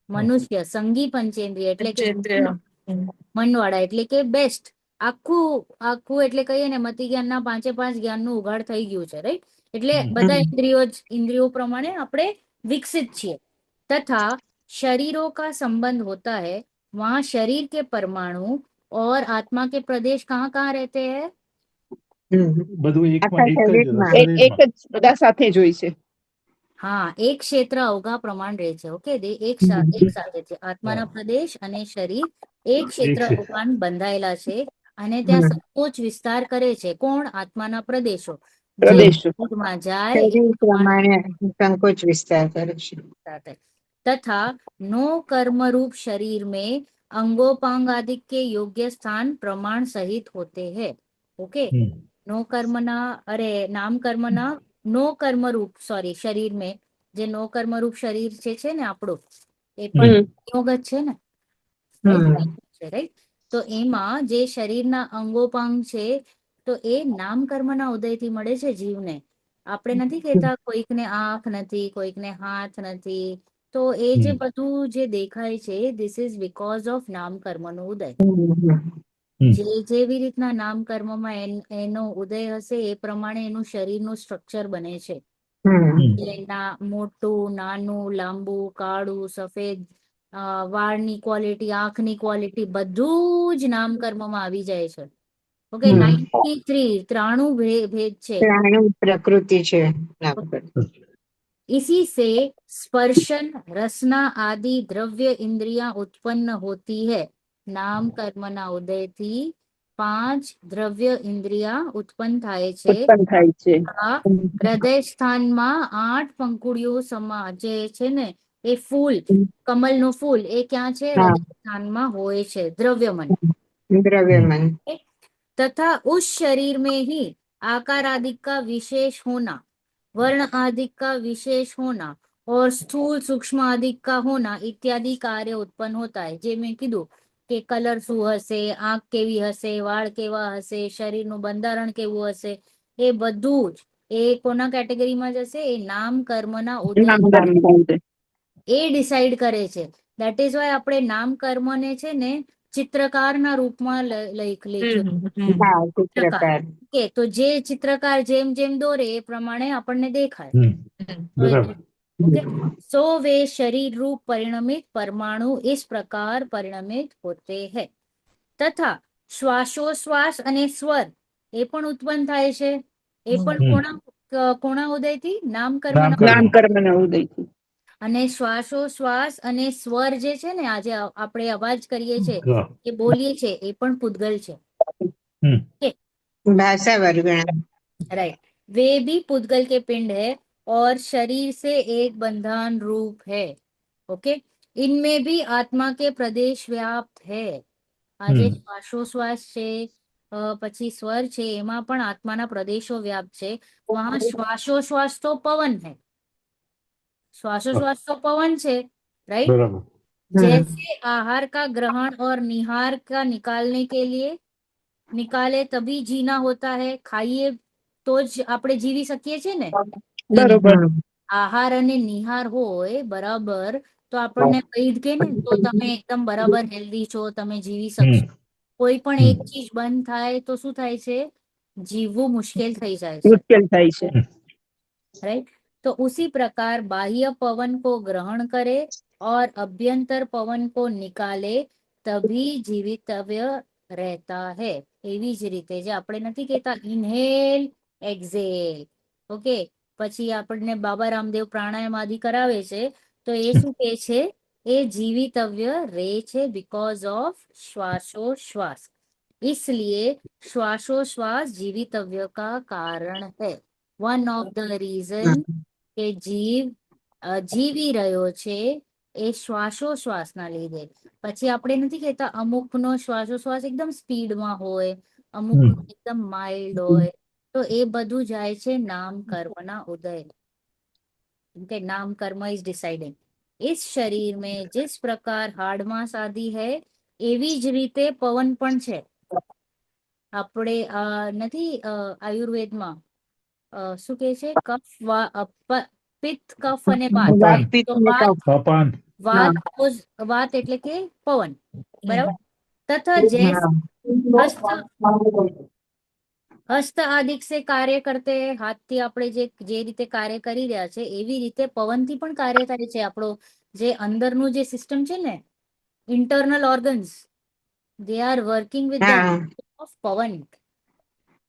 મનુષ્ય સંગી પંચેન્દ્રિય એટલે કે મનવાળા એટલે કે બેસ્ટ આખું આખું એટલે કહીએ ને મતિ જ્ઞાનના 5 જ્ઞાનનું ઉઘાડ થઈ ગયું છે, રાઈટ? એટલે બધા ઇન્દ્રિયો પ્રમાણે આપણે વિકસિત છીએ. तथा शरीरों का संबंध होता है, वहां शरीर के परमाणु और आत्मा के प्रदेश कहाँ कहाँ रहते हैं? બધું આખા એક જ શરીરમાં. એક શરીરમાં. જ બધા સાથે જ હોય છે. હા, એક ક્ષેત્ર અવઘા પ્રમાણ રહે છે. ઓકે, એક સાથે છે. આત્માના પ્રદેશ અને શરીર એક ક્ષેત્ર છે. અવઘાન બંધાયેલા છે અને ત્યાં સંકોચ વિસ્તાર કરે છે. કોણ? આત્માના પ્રદેશો. જે પ્રદેશો. શરીરમાં જાય એ શરીર પ્રમાણે પ્રમાણે સંકોચ વિસ્તાર કરે છે. जाता है। तथा नो कर्म रूप शरीर में अंगोपांग आदि के योग्य स्थान प्रमाण सहित होते हैं। ओके, नो कर्मना नाम कर्मना नो कर्म रूप शरीर में જે નો કર્મ રૂપ શરીર છે ને આપણું, એ પણ યોગ જ છે ને, રાઈટ? તો એમાં જે શરીરના અંગોપાંગ છે, તો એ નામ કર્મના ઉદયથી મળે છે જીવને. આપણે નથી કહેતા કોઈકને આંખ નથી, કોઈકને હાથ નથી, તો એ જે બધું જે દેખાય છે, ધીસ ઇઝ બીકોઝ ઓફ નામ કર્મનો ઉદય. જેવી રીતના નામ કર્મમાં એનો ઉદય હશે એ પ્રમાણે એનું શરીરનું સ્ટ્રક્ચર બને છે. મોટું, નાનું, લાંબુ, કાળું, સફેદ, વાળની ક્વોલિટી, આંખની ક્વોલિટી, બધું જ નામ કર્મમાં આવી જાય છે. ઓકે, 93 ભેદ છે. પ્રકૃતિ છે. इसी से स्पर्शन रसना आदि द्रव्य इंद्रियां उत्पन्न होती है. नाम कर्मना उदय થી 5 દ્રવ્ય ઇન્દ્રિયા ઉત્પન્ન થાય છે. ઉત્પન્ન થાય છે. હૃદય સ્થાનમાં 8 પંખુડીઓ જે છે ને, એ ફૂલ, કમલનું ફૂલ, એ ક્યાં છે? હૃદય સ્થાનમાં હોય છે, દ્રવ્યમન. द्रव्यमन तथा उस शरीर में ही आकार आदि का विशेष होना, वर्ण आदि का विशेष होना और स्थूल सूक्ष्म आदि का होना इत्यादि कार्य उत्पन्न होता है. જે મેં કીધું કે કલર શું હશે, આંખ કેવી હશે, વાળ કેવા હશે, શરીરનું બંધારણ કેવું હશે, એ બધું જ એ કોના કેટેગરીમાં જશે? એ નામ કર્મના ઉદય નામ કર્મનો ઉદય. એ ડિસાઈડ કરે છે. દેટ ઇઝ વાય આપણે નામ કર્મને છે ને ચિત્રકારના રૂપમાં લખ્યું. चित्रकार કે તો જે ચિત્રકાર જેમ જેમ દોરે એ પ્રમાણે આપણને દેખાય. ओके, सो वे शरीर रूप परिणमित परमाणु इस प्रकार परिणमित होते हैं. तथा શ્વાસોશ્વાસ અને સ્વર એ પણ ઉત્પન્ન થાય છે. એ પણ કોના ઉદયથી? નામ કર્મના. નામ કર્મના ઉદયથી. અને શ્વાસોશ્વાસ અને સ્વર જે છે ને, આજે આપણે અવાજ કરીએ છીએ, એ બોલીએ છીએ, એ પણ પૂતગલ છે. भाषा वर्गण राइट, वे भी पूतगल के पिंड है और शरीर से एक बंधन रूप है. ओके, इनमें भी आत्मा के प्रदेश व्याप्त है. આજે શ્વાસોશ્વાસ છે, પછી સ્વર છે, એમાં પણ આત્માના પ્રદેશો વ્યાપ્ત છે. વહાં શ્વાસોશ્વાસ તો પવન है, श्वासोश्वास तो पवन છે, राइट? जैसे आहार का ग्रहण और निहार का निकालने के लिए निकाले तभी जीना होता है. ખાઈએ તો જ આપણે જીવી શકીએ છીએ ને. બરોબર. આહાર અને નિહાર હોય બરાબર તો આપણને કહી કે ને તો તમે એકદમ બરાબર હેલ્ધી છો, તમે જીવી શકશો. કોઈ પણ એક ચીજ બંધ થાય તો શું થાય છે? જીવવું मुश्किल થઈ જાય છે, મુશ્કેલ થાય છે. राइट? तो उसी प्रकार बाह्य पवन को ग्रहण करे और अभ्यंतर पवन को निकाले तभी जीवितव्य રહેતા હે. એવી જ રીતે જે આપણે નથી કહેતા ઇનહેલ એક્ઝેલ, ઓકે, પછી આપણને બાબા રામદેવ પ્રાણાયામ આદિ કરાવે છે, તો એ શું કહે છે? એ જીવિતવ્ય રહે છે બીકોઝ ઓફ શ્વાસોશ્વાસ. इसलिए श्वासोश्वास जीवितव्य का कारण है. वन ऑफ द રીઝન કે જીવ જીવી રહ્યો છે એ શ્વાસોશ્વાસના લીધે. પછી આપણે નથી કહેતા અમુકનો શ્વાસોશ્વાસ એકદમ સ્પીડમાં હોય, અમુક એકદમ માઇલ્ડ હોય, તો એ બધું જાય છે નામ કર્મના ઉદય. કે नाम कर्म इज डिसाइडिंग. इस शरीर में जिस प्रकार हाड़ मास आदि है એવી જ રીતે પવન પણ છે. આપણે નથી આયુર્વેદમાં શું કહે છે? કફ પિત્ત, કફ અને વાત. તો વાત એટલે કે પવન, બરાબર? તથા હસ્ત હસ્ત આદિક સે કાર્ય કરતે, હાથથી આપણે જે રીતે કાર્ય કરી રહ્યા છે એવી રીતે પવનથી પણ કાર્ય થાય છે. આપણો જે અંદરનું જે સિસ્ટમ છે ને, internal organs, they are working with the હા ઓફ પવન.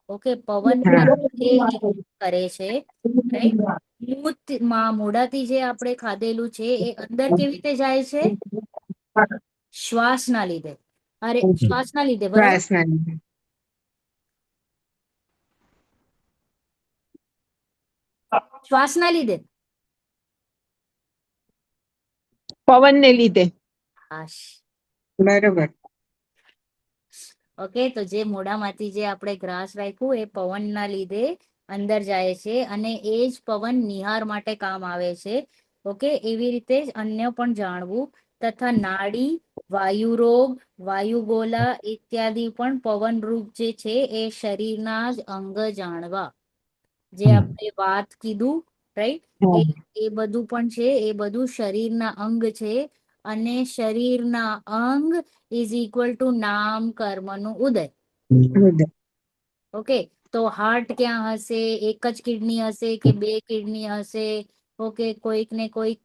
ઓકે, પવન હા કરે છે, રાઈટ. મોઢાથી જે આપણે ખાધેલું છે એ અંદર કેવી રીતે જાય છે? શ્વાસના લીધે. અરે, શ્વાસના લીધે, બરાબર. શ્વાસના લીધે. શ્વાસના લીધે. પવનને લીધે. હાશ. બરોબર. ઓકે, તો જે મોઢામાંથી જે આપણે ગ્રાસ રાખ્યું એ પવનના લીધે અંદર જાય છે અને એ જ પવન નિહાર માટે કામ આવે છે. ઓકે, એવી રીતે જ અન્ય પણ જાણવું. તથા નાડી, વાયુરોગ, વાયુગોલા ઇત્યાદિ પણ પવનરૂપ જે છે એ શરીરના જ અંગ જાણવા. જે આપણે વાત કીધું, રાઈટ, એ એ બધું પણ છે, એ બધું શરીરના અંગ છે. અને શરીરના અંગ ઇઝ ઇક્વલ ટુ નામ કર્મનું ઉદય. હૃદય. ઓકે, તો હાર્ટ ક્યાં હશે? એક જ કિડની હશે કે બે કિડની હશે? ઓકે, કોઈક ને કોઈક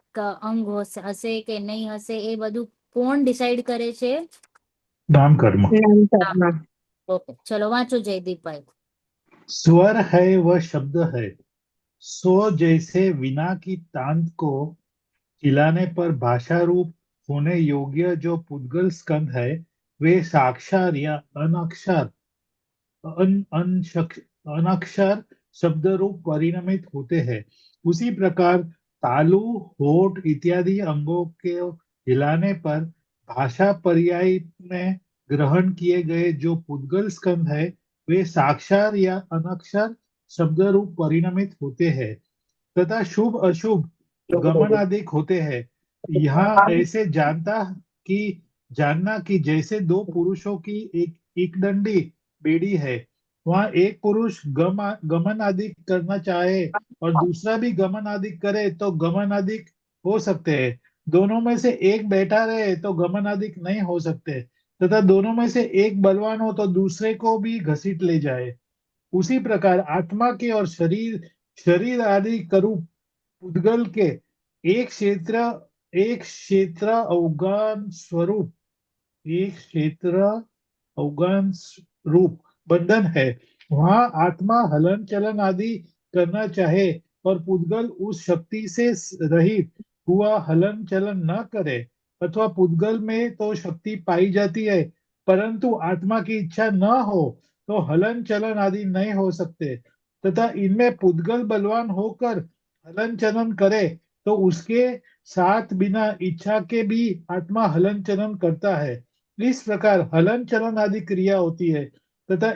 અંગ હશે કે નહીં હશે, એ બધું કોણ ડિસાઈડ કરે છે? नाम कर्म। નામ કર્મ. ઓકે, ચલો વાંચો જયદીપભાઈ. स्वर है वह शब्द है, सो जैसे वीणा की तान को हिलाने पर भाषा रूप होने योग्य जो पुद्गल स्कंद है, वे साक्षर या अनक्षर अनक्षर शब्द रूप परिणमित होते हैं। उसी प्रकार तालु, होठ इत्यादि अंगों के हिलाने पर भाषा पर्याय में ग्रहण किए गए जो पुद्गल स्कंद है, वे साक्षर या अनक्षर शब्द रूप परिणमित होते हैं तथा शुभ अशुभ गमन आदि होते हैं। यहाँ ऐसे जानना कि जैसे दो पुरुषों की एक दंडी बेड़ी है, वहां एक पुरुष गमन आदि करना चाहे और दूसरा भी गमन आदि करे तो गमन आदि हो सकते हैं। दोनों में से एक बैठा रहे तो गमन आदि नहीं हो सकते, तथा दोनों में से एक बलवान हो तो दूसरे को भी घसीट ले जाए। उसी प्रकार आत्मा के और शरीर आदि करूप पुद्गल के एक क्षेत्र अवगान स्वरूप एक क्षेत्र अवगान रूप बंधन है। वहां आत्मा हलन चलन आदि करना चाहे और पुद्गल उस शक्ति से रहित हुआ हलन चलन न करे, अथवा पुद्गल में तो शक्ति पाई जाती है परंतु आत्मा की इच्छा न हो तो हलन चलन आदि नहीं हो सकते, तथा इनमें पुद्गल बलवान होकर हलन चलन करे तो उसके साथ बिना इच्छा के भी आत्मा हलन चलन करता है। इस प्रकार हलन चलन आदि क्रिया होती है तथा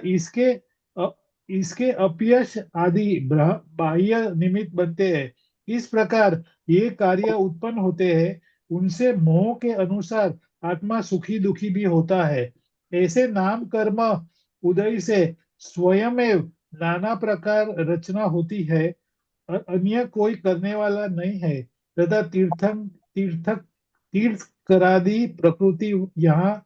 इसके अपयश आदि बाह्य निमित्त बनते हैं। इस प्रकार ये कार्य उत्पन्न होते हैं, उनसे मोह के अनुसार आत्मा सुखी दुखी भी होता है। ऐसे नाम कर्म उदय से स्वयं नाना प्रकार रचना होती है, अन्य कोई करने वाला नहीं है, तथा तीर्थ करादि प्रकृति यहाँ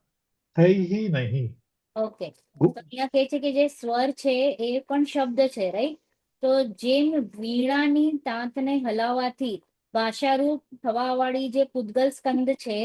है ही नहीं। ઓકે, તો અહીંયા કહે છે કે જે સ્વર છે એ પણ શબ્દ છે, રાઈટ. તો જેમ વીણાની તાંતને હલાવવાથી ભાષારૂપ થવા વાળી જે પુદ્ગલ સ્કંદ છે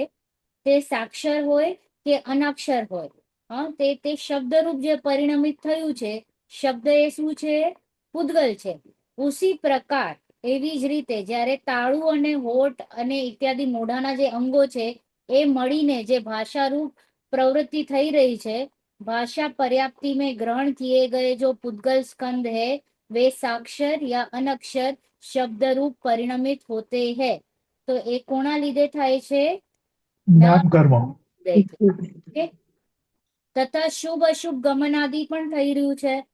તે સાક્ષર હોય કે અનાક્ષર હોય, હા, તે શબ્દરૂપ જે પરિણમિત થયું છે, શબ્દ એ શું છે? પુદ્ગલ છે. ઉસી પ્રકાર, એવી જ રીતે જ્યારે તાળુ અને હોઠ અને ઇત્યાદિ મોઢાના જે અંગો છે એ મળીને જે ભાષારૂપ प्रवृत्ति થઈ રહી છે, भाषा पर्याप्ति में ग्रहण किए गए जो पुद्गल स्कंद है वे साक्षर या अनक्षर शब्द रूप परिणमित होते हैं. तो એ કોના લીધે થાય છે? नाम कर्म। ઓકે, તથા શુभ अशुभ गमन आदि પણ થઈ રહ્યું છે.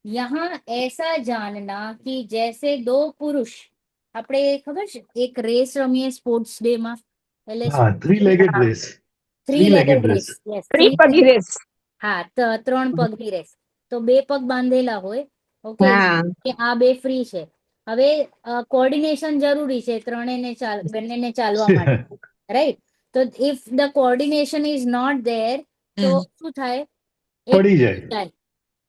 यहाँ ऐसा जानना कि जैसे दो पुरुष, આપણે ખબર છે એક રેસ રમીએ સ્પોર્ટ્સ ડે માં, એટલે हाँ, three legged race. Three legged race, yes, ત્રિપગી રેસ. હા, ત્રણ પગની રેસ. તો બે પગ બાંધેલા હોય, ઓકે, હા કે આ બે ફ્રી છે. હવે કોર્ડિનેશન જરૂરી છે બંનેને ચાલવા માટે, રાઈટ. તો if the coordination is not there તો શું થાય? એક પડી જાય. જાય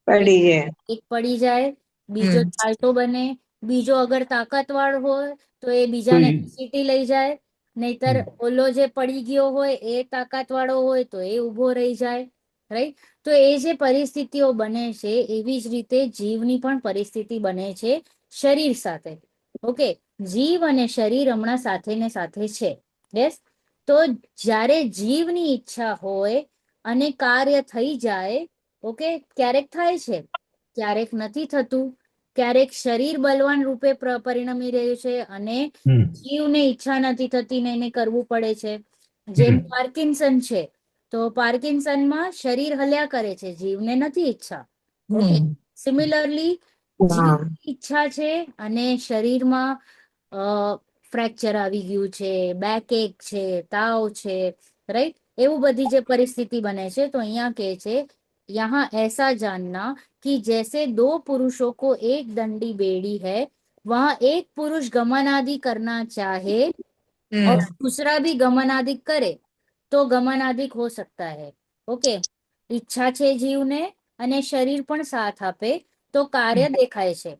પડી જાય. એક પડી જાય, બીજો હમ. ચાલતો બને, બીજો અગર તાકાતવાળો હોય તો એ તો બીજાને ઈ- ઘસીટી લઈ જાય, નહીતર હમ. ઓલો જે પડી ગયો હોય એ તાકાતવાળો હોય તો એ ઊભો રહી જાય, રાઈટ? તો એ જે પરિસ્થિતિઓ બને છે એવી જ રીતે જીવની પણ પરિસ્થિતિ બને છે શરીર સાથે. ઓકે, જીવ અને શરીર હમણાં સાથે ને સાથે છે. યસ. તો જ્યારે જીવની ઈચ્છા હોય અને કાર્ય થઈ જાય, ઓકે, ક્યારેક થાય છે, ક્યારેક નથી થતું, ક્યારેક શરીર બલવાન રૂપે પરિણમી રહ્યું છે અને હમ. જીવને ઈચ્છા નથી થતી ને એને કરવું પડે છે. જેમ હમ. પાર્કિન્સન છે, તો પાર્કિન્સનમાં શરીર હલ્યા કરે છે, જીવને નથી ઈચ્છા. ઓકે, હમ. સિમિલરલી હા. જીવની ઈચ્છા છે અને શરીરમાં ફ્રેક્ચર આવી ગયું છે, બેકએક છે, તાવ છે, રાઈટ? એવું બધી જે પરિસ્થિતિ બને છે, તો અહીંયા કે છે यहाँ ऐसा जानना कि जैसे दो पुरुषों को एक दंडी बेड़ी है, वहां एक पुरुष गमनादि करना चाहे और હમ. दूसरा भी गमनादिक करे तो गमनादिक हो सकता है. ओके, ઈચ્છા છે જીવને અને શરીર પણ સાથ આપે તો કાર્ય દેખાય છે.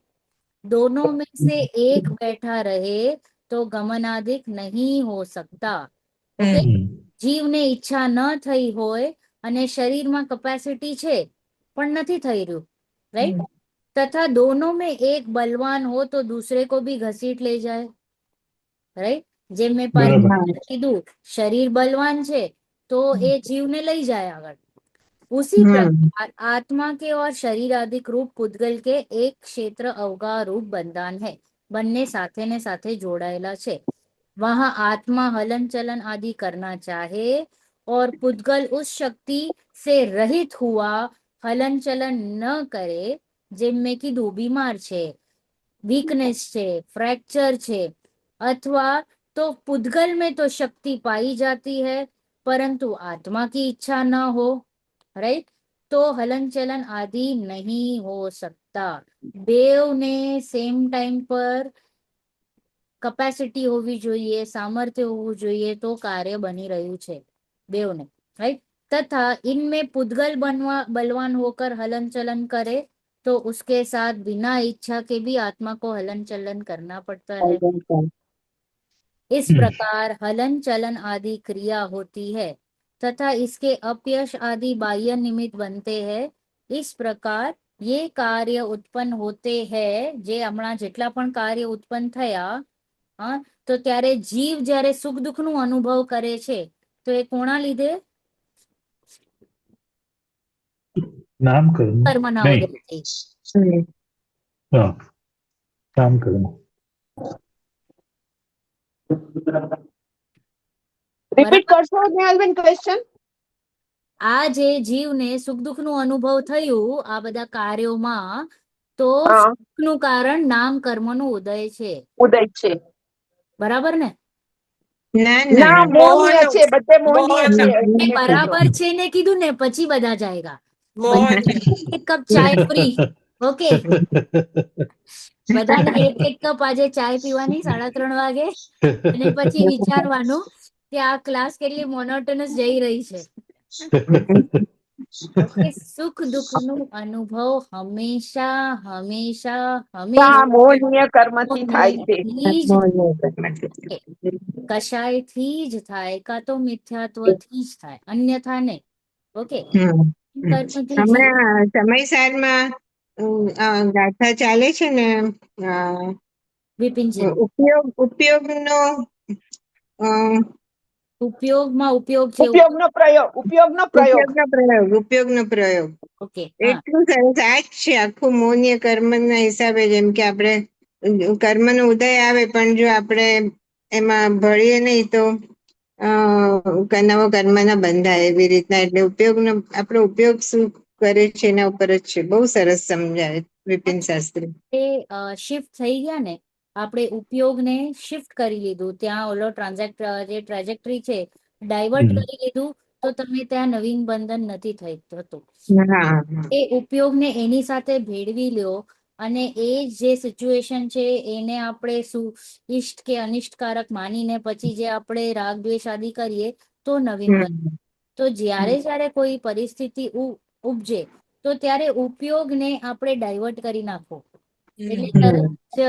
दोनों में से एक बैठा रहे तो गमनादिक नहीं हो सकता. ओके, હમ. હમ. જીવને ઈચ્છા ન થઈ હોય અને શરીરમાં કેપેસિટી છે પણ નથી થઈ રહ્યું, राइट? तथा दोनों में एक बलवान हो तो दूसरे को भी घसीट ले जाए, राइट? જેમ મેં બરાબર. કીધું શરીર બલવાન છે તો એ જીવને લઈ જાય આગળ. उसी હમ. प्रकार आत्मा के और शरीर आदि रूप पुद्गल के एक क्षेत्र अवगाह रूप बंधन है. બંને સાથે ને સાથે જોડાયેલા છે. वहां आत्मा हलन चलन आदि करना चाहे और पुद्गल उस शक्ति से रहित हुआ हलन चलन न करे, જેમ મેં કીધું બીમાર છે, वीकनेस છે, फ्रैक्चर છે, अथवा तो पुद्गल में तो शक्ति पाई जाती है परंतु आत्मा की इच्छा न हो, राइट? तो हलन चलन आदि नहीं हो सकता. देव ने सेम टाइम पर कैपेसिटी होवी જોઈએ, सामर्थ्य होવું જોઈએ તો કાર્ય બની રહ્યું છે બેવને, राइट? तथा इनमें पुद्गल बलवान होकर हलन चलन करे तो उसके साथ बिना इच्छा के भी आत्मा को हलन चलन करना पड़ता है. इस हम्म. प्रकार हलन चलन आदि क्रिया होती है तथा इसके अपयश आदि बाह्य निमित्त बनते हैं. इस प्रकार ये कार्य उत्पन्न होते हैं, जे हमણાં જેટલા પણ કાર્ય ઉત્પન્ન થયા, હા, તો ત્યારે જીવ જ્યારે સુખ દુઃખનું અનુભવ કરે છે તો એ કોના લીધે? નામકરણ કર્મના નહીં. ઉદયથી. હા, નામકરણ. રિપીટ કરશો નેહાલબેન ક્વેશ્ચન? આ જે જીવને સુખ દુઃખનું અનુભવ થયું આ બધા કાર્યોમાં, તો હા, સુખનું કારણ નામ કર્મનો ઉદય છે. ઉદય છે. બરાબર ને? ના ના, ના મોહનીય મોહન છે, બધે મોહનીય મોહન છે. એ બરાબર છે ને કીધું ને, પછી બધા જાયગા. મોહન એક કપ ચાય ફ્રી. ઓકે, બધાને એક કપ આજે ચાય પીવાની 3:30 વાગે અને પછી વિચારવાનું કે આ ક્લાસ કેટલી મોનોટોનસ જઈ રહી છે. ઓકે, સુખ દુઃખનું અનુભવ હંમેશા હંમેશા હા, હંમેશા મોહનીય કર્મથી થાય છે. કશાયથી જ થાય, કાં તો મિથ્યાત્વથી જ થાય, અન્યથા નહીં. ઓકે, કર્મથી જ. હમણાં સમયસારમાં ગાથા ચાલે છે ને, વિપિનજી ઉપયોગનો ઉપયોગમાં ઉપયોગ છે. ઉપયોગનો પ્રયોગ. ઉપયોગનો પ્રયોગ ઓકે, હા, એટલું સરસ. આ જ છે આખું મૌન્ય કર્મના હિસાબે. જેમ કે આપણે કર્મનો ઉદય આવે પણ જો આપણે એમાં ભળીએ નહીં તો નવો કર્મ ના બંધાય. એવી રીતના એટલે ઉપયોગનો આપણો ઉપયોગ શું કરે છે એના ઉપર જ છે. બહુ સરસ સમજાવે વિપિન શાસ્ત્રી. એ શિફ્ટ થઈ ગયા ને, આપણે ઉપયોગને શિફ્ટ કરી લીધું, ત્યાં ઓલો જે ટ્રેજેક્ટરી છે ડાયવર્ટ કરી લીધું, તો તમે ત્યાં નવીન બંધન નથી થતું. હા એ ઉપયોગને એની સાથે ભેળવી લ્યો અને એ જે સિચ્યુએશન છે એને આપણે ઈષ્ટ કે અનિષ્ટકારક માનીને પછી જે આપણે રાગ દ્વેષ આદિ કરીએ તો નવીન બંધન. તો જ્યારે જ્યારે કોઈ પરિસ્થિતિ ઉપજે તો ત્યારે ઉપયોગને આપણે ડાયવર્ટ કરી નાખો. એટલે હમ તરત જ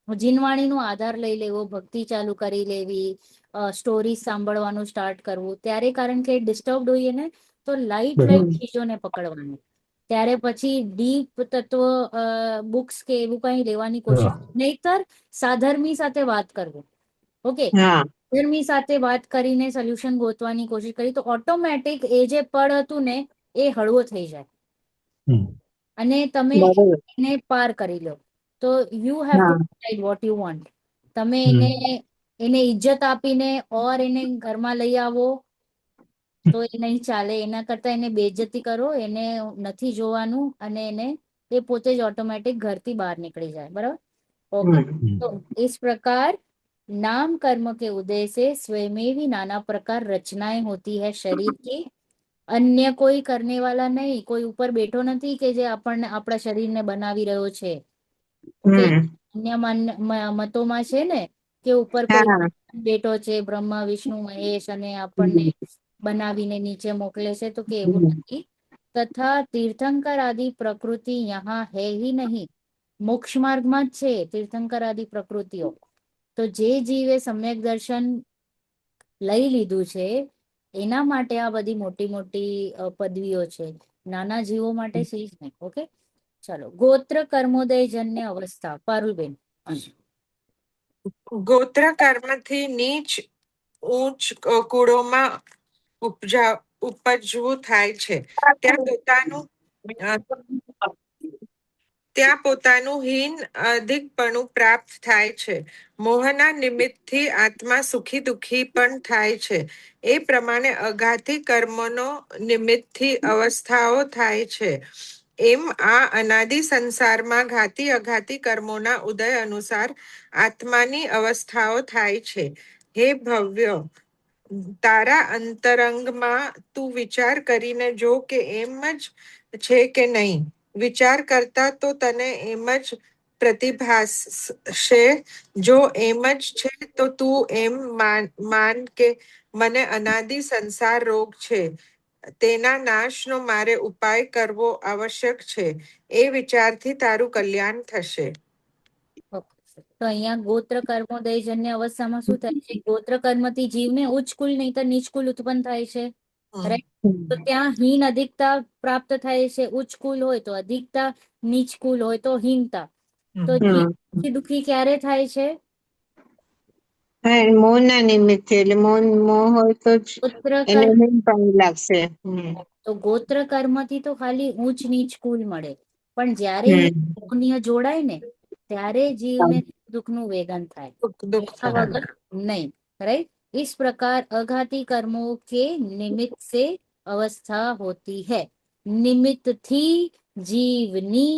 જીનવાણીનો આધાર લઈ લેવો, ભક્તિ ચાલુ કરી લેવી, સ્ટોરી સાંભળવાનું સ્ટાર્ટ કરવું. ત્યારે કારણ કે ડિસ્ટર્બડ હોઈએ ને તો લાઈટ બરાબર. લાઈટ ચીજોને પકડવાની. ત્યારે પછી ડીપ તત્વ બુક્સ કે એવું કઈ લેવાની કોશિશ, નહીતર સાધર્મી સાથે વાત કરવું. ઓકે, હા સાધર્મી સાથે વાત કરીને સોલ્યુશન ગોતવાની કોશિશ કરી તો ઓટોમેટિક એ જે પડ હતું ને એ હળવો થઈ જાય હમ. અને તમે બરોબર એને પાર કરી લો. તો યુ હેવ ટુ હા ડિસાઇડ વોટ યુ વોન્ટ. તમે હમ. એને ઇજ્જત આપીને ઓર એને ઘરમાં લઈ આવો તો એ નહીં ચાલે. એના કરતા એને બેઇજ્જતી કરો, એને નથી જોવાનું અને એને એ પોતે જ ऑटोमेटिक ઘરથી બહાર નીકળી જાય. बराबर. ओके, હમ હમ. तो इस प्रकार नाम कर्म के उदय से स्वयं नाना प्रकार रचनाएं होती है शरीर की. અન્ય કોઈ કરને વાલા નહીં, કોઈ ઉપર બેઠો નથી કે જે આપણને આપણા શરીરને બનાવી રહ્યો છે. ઓકે, હમ અન્ય મતોમાં છે ને કે ઉપર કોઈ હા બેઠો છે, બ્રહ્મા વિષ્ણુ મહેશ, અને આપણને બનાવીને નીચે મોકલે છે, તો કે એવું નથી. તથા તીર્થંકર આદि પ્રકૃતિ યહાં હૈ ही नहीं. મોક્ષ માર્ગમાં જ છે તીર્થંકર આદિ પ્રકૃતિઓ. તો જે જીવે સમ્યક દર્શન લઈ લીધું છે એના માટે આ બધી મોટી મોટી પદવીઓ છે. નાના જીવો માટે છે જ નહીં. ઓકે, ચલો. ગોત્ર કર્મોદય જન્ય અવસ્થા, પારુલબેન. ગોત્ર કર્મથી નીચ ઉચ્ચ કુળોમાં ઉપજવું થાય છે. ત્યાં પોતાનું અ, ત્યાં પોતાનું હીન અધિકપણું પ્રાપ્ત થાય છે. મોહના નિમિત્તથી આત્મા સુખી દુઃખી પણ થાય છે. એ પ્રમાણે અઘાતી કર્મનો નિમિત્તથી અવસ્થાઓ થાય છે. એમ આ અનાદિ સંસારમાં ઘાતી અઘાતી કર્મોના ઉદય અનુસાર આત્માની અવસ્થાઓ થાય છે. હે ભવ્ય, તારા અંતરંગમાં તું વિચાર કરીને જો કે એમ જ છે કે નહીં. વિચાર કરતા તો તને એમ જ પ્રતિભાસશે. જો એમ જ છે તો તું એમ માન કે મને અનાદિ સંસાર રોગ છે, તેના નાશનો મારે ઉપાય કરવો આવશ્યક છે. એ વિચારથી તારું કલ્યાણ થશે. તો અહીંયા ગોત્ર કર્મોદય જન્ય અવસ્થામાં શું થાય છે? ગોત્ર કર્મથી જીવને ઉચ્ચ કુલ નહીં તો નીચ કુલ ઉત્પન્ન થાય છે. રાઈટ? તો ત્યાં હીન અધિકતા પ્રાપ્ત થાય છે. ઉચ્ચ કુલ હોય તો અધિકતા, નીચ કુલ હોય તો હીનતા. તો જીવ હમ સુખી દુઃખી ક્યારે થાય છે? હા મોહ ના નિમિત્તે, એટલે મોહ હોય તો જ ગોત્ર એને કર્મ, પણ લાગશે. તો ગોત્ર કર્મથી તો ખાલી ઊંચ નીચ કુલ મળે, પણ જ્યારે હમ પુણ્ય જોડાય ને ત્યારે જીવને દુઃખનું વેદન થાય. દુઃખ આ થાય. વગર नहीं. राइट? इस प्रकार अघाती कर्मों के निमित्त से अवस्था होती है. निमित्त थी जीवनी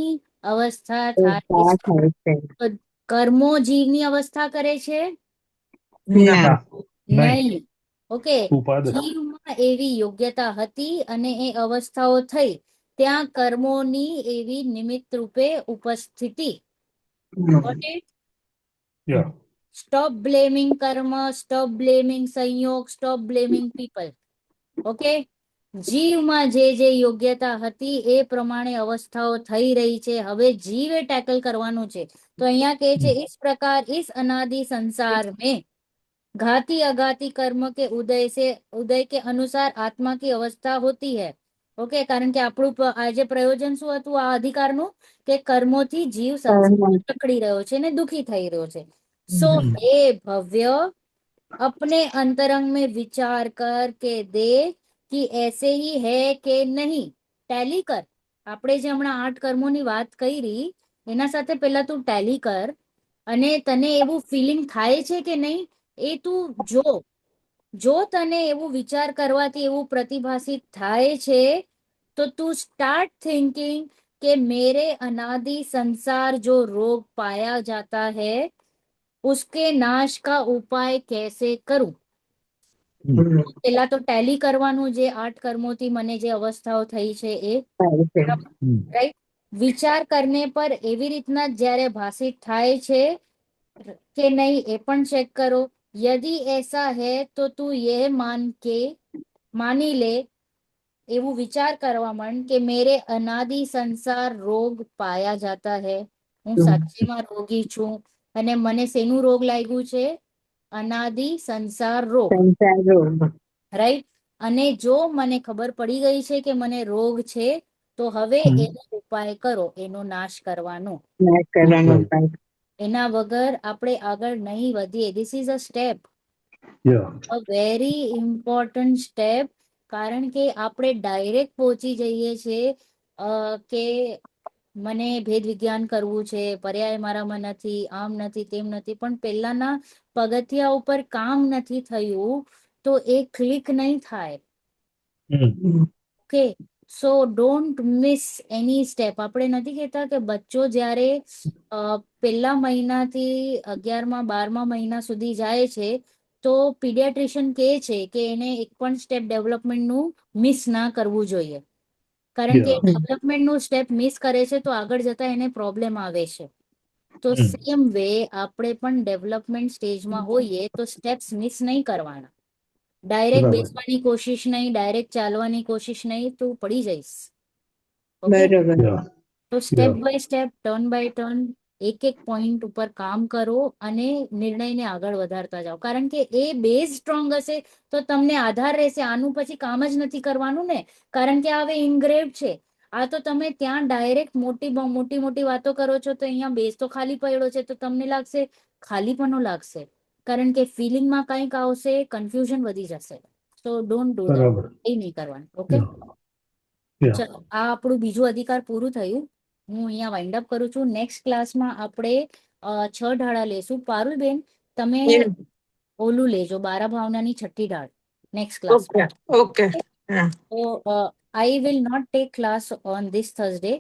अवस्था થાય છે. થાય છે. તો કર્મો જીવની અવસ્થા કરે છે? ના. ના, નહીં. નહીં. ઓકે, ઉપાદ. જીવમાં એવી યોગ્યતા હતી અને એ અવસ્થાઓ થઈ ત્યાં કર્મોની એવી નિમિત્ત રૂપે ઉપસ્થિતિ. Got it? Yeah. Stop blaming karma, stop blaming સંયોગ, stop blaming people. ઓકે, જીવમાં જે જે યોગ્યતા હતી એ પ્રમાણે અવસ્થાઓ થઈ રહી છે. હવે જીવે ટેકલ કરવાનું છે. તો અહીંયા કહે છે इस प्रकार इस अनादि संसार में घाती अघाती कर्म के उदय के अनुसार आत्मा की अवस्था होती है. ઓકે, કારણ કે આપણું આજે પ્રયોજન શું હતું આ અધિકારનું? કે કર્મોથી જીવ સંસારમાં જકડી રહ્યો છે ને દુઃખી થઈ રહ્યો છે. સો હે ભવ્ય, अपने अंतरंग में विचार कर के देख कि ऐसे ही है કે નહીં. ટેલી કર. આપણે જે હમણાં 8 કર્મોની વાત કરી એના સાથે પહેલા તું ટેલી કર અને તને એવું ફિલિંગ થાય છે કે નહીં એ તું જો તને એવું વિચાર કરવાથી એવું પ્રતિભાસિત થાય છે तो तू स्टार्ट थिंकिंग कि मेरे अनादि संसार जो रोग पाया जाता है उसके नाश का उपाय कैसे करूं. પેલા તો ટેલી કરવાનું જે 8 કર્મોથી મને જે અવસ્થાઓ થઈ છે એ. રાઈટ? વિચાર કરને પર એવી રીતના જ્યારે ભાષિત થાય છે કે નહીં એ પણ ચેક કરો. यदि ऐसा है तो तू ये मानी ले એવું વિચાર કરવા માંડ કે મેરે અનાદિ સંસાર રોગ પાયા જાતા હૈ, હું સાચેમાં રોગી છું અને મને શેનું રોગ લાગ્યું છે? અનાદિ સંસાર રોગ, સંસાર રોગ. રાઈટ. અને જો મને ખબર પડી ગઈ છે કે મને રોગ છે, તો હવે હમ. એનો ઉપાય કરો, એનો નાશ કરવાનો. નાશ કરવાનો Right. ઉપાય. એના વગર આપણે આગળ નહીં વધીએ. This is a step, Yeah. A very important step. કારણ કે આપણે ડાયરેક્ટ પહોંચી જઈએ છીએ કે મને ભેદ વિજ્ઞાન કરવું છે, પર્યાય મારામાં નથી, આમ નથી, તેમ નથી. પણ પહેલાના પગથિયા ઉપર કામ નથી થયું તો એ ક્લિક નહીં થાય. Mm. Okay, so don't miss any step. આપણે નથી કહેતા કે બચ્ચો જ્યારે પહેલા મહિનાથી 11મા 12મા મહિના સુધી જાય છે તો પીડિયાટ્રિશિયન કહે છે કે એને એક પણ સ્ટેપ ડેવલપમેન્ટનું મિસ ના કરવું જોઈએ. કારણ કે Yeah. ડેવલપમેન્ટનું સ્ટેપ મિસ કરે છે તો આગળ જતા એને પ્રોબ્લેમ આવે છે. તો Mm. સેમ વે આપણે પણ ડેવલપમેન્ટ સ્ટેજમાં હોઈએ તો સ્ટેપ્સ મિસ નહીં કરવાના. ડાયરેક્ટ બરાબર. બેસવાની કોશિશ નહીં, ડાયરેક્ટ ચાલવાની કોશિશ નહીં, તું પડી જઈશ. ઓકે, બરોબર. Yeah. તો step Yeah. By step, turn by turn, એક એક પોઈન્ટ ઉપર કામ કરો અને નિર્ણયને આગળ વધારતા જાઓ. કારણ કે એ બેઝ સ્ટ્રોંગ હશે તો તમને આધાર રહેશે. આનું પછી કામ જ નથી કરવાનું ને, કારણ કે આ હવે ઇનગ્રેવ છે. આ તો તમે ત્યાં ડાયરેક્ટ મોટી મોટી વાતો કરો છો તો અહીંયા બેઝ તો ખાલી પડ્યો છે, તો તમને લાગશે ખાલીપણું લાગશે. કારણ કે ફિલિંગમાં કંઈક આવશે, કન્ફ્યુઝન વધી જશે. સો ડોન્ટ ડુ ધેટ, બરાબર. એ નહીં કરવાનું. Okay, Yeah. Yeah. ચલો, આ આપણું બીજું અધિકાર પૂરું થયું. હું અહીંયા વાઇન્ડ અપ કરું છું. નેક્સ્ટ ક્લાસમાં આપણે 6 ઢાળા લેશું. પારુલબેન, તમે ઓલું લેજો, 12 ભાવનાની 6ઠ્ઠી ઢાળ નેક્સ્ટ ક્લાસ. Okay okay. હા. So I will not take class on this Thursday.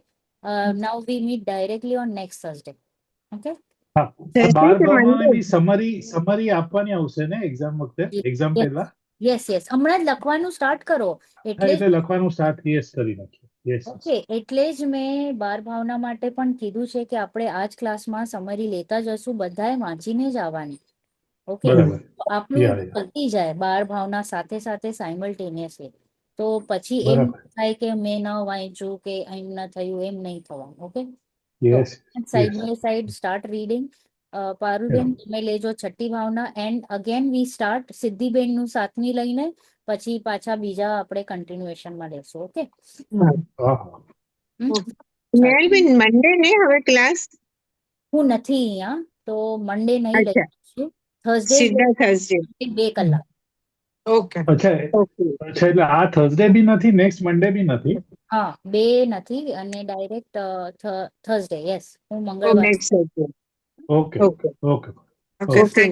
Now we meet directly on next Thursday. Okay? હા, આ 12 ભાવનાની સમરી આપવાની આવશે ને એક્ઝામ વખતે, એક્ઝામ Yes, પહેલા? yes, yes. હમણાં જ લખવાનું સ્ટાર્ટ કરો. હા, એટલે એટલે લખવાનું સ્ટાર્ટ કરી નાખ્યું. Yes. ઓકે, એટલે જ મેં 12 ભાવના માટે પણ કીધું છે કે આપણે આ જ ક્લાસમાં સમરી લેતા જશું, બધાએ વાંચીને જ આવવાની. ઓકે, બરાબર. આપણું Yeah, yeah. પતી જાય 12 ભાવના સાથે સાથે સાયમલ્ટેનિયસલી. તો પછી એમ બરાબર. થાય કે મેં ન વાંચ્યું કે એમ ન થયું, એમ નહીં થવાનું. Okay, Yes. Side Yes. By side start reading. Parulben, તમે લેજો 6ઠ્ઠી ભાવના and again we start Siddhiben નું 7મી લઈને, પછી પાછા બીજા આપણે કન્ટિન્યુએશનમાં લેશું. ઓકે, હા, હા. નેહાલબેન, મંડે ને હવે ક્લાસ? હું નથી અહીંયા તો મંડે નહીં લઈ અચ્છા, શકું. થર્સડે સીધા થર્સડે. 2 કલાક. ઓકે. અચ્છા, ઓકે. અચ્છા, એટલે આ થર્સડે બી નથી, નેક્સ્ટ મંડે બી નથી. હા, 2 નથી અને ડાયરેક્ટ થર્સડે. યસ, હું મંગળવાર. Next Thursday. Okay. Okay. Okay. Okay. Okay.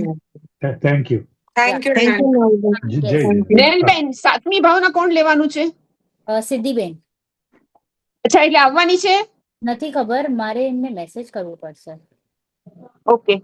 Thank you. Thank you. Thank you નેહાલબેન. જય Yes. હિન્દ. નેહલબેન, 7મી ભાવના કોણ લેવાનું છે? સિદ્ધિબેન, અચ્છા, એટલે આવવાની છે. નથી ખબર, મારે એમને મેસેજ કરવું પડશે. ઓકે.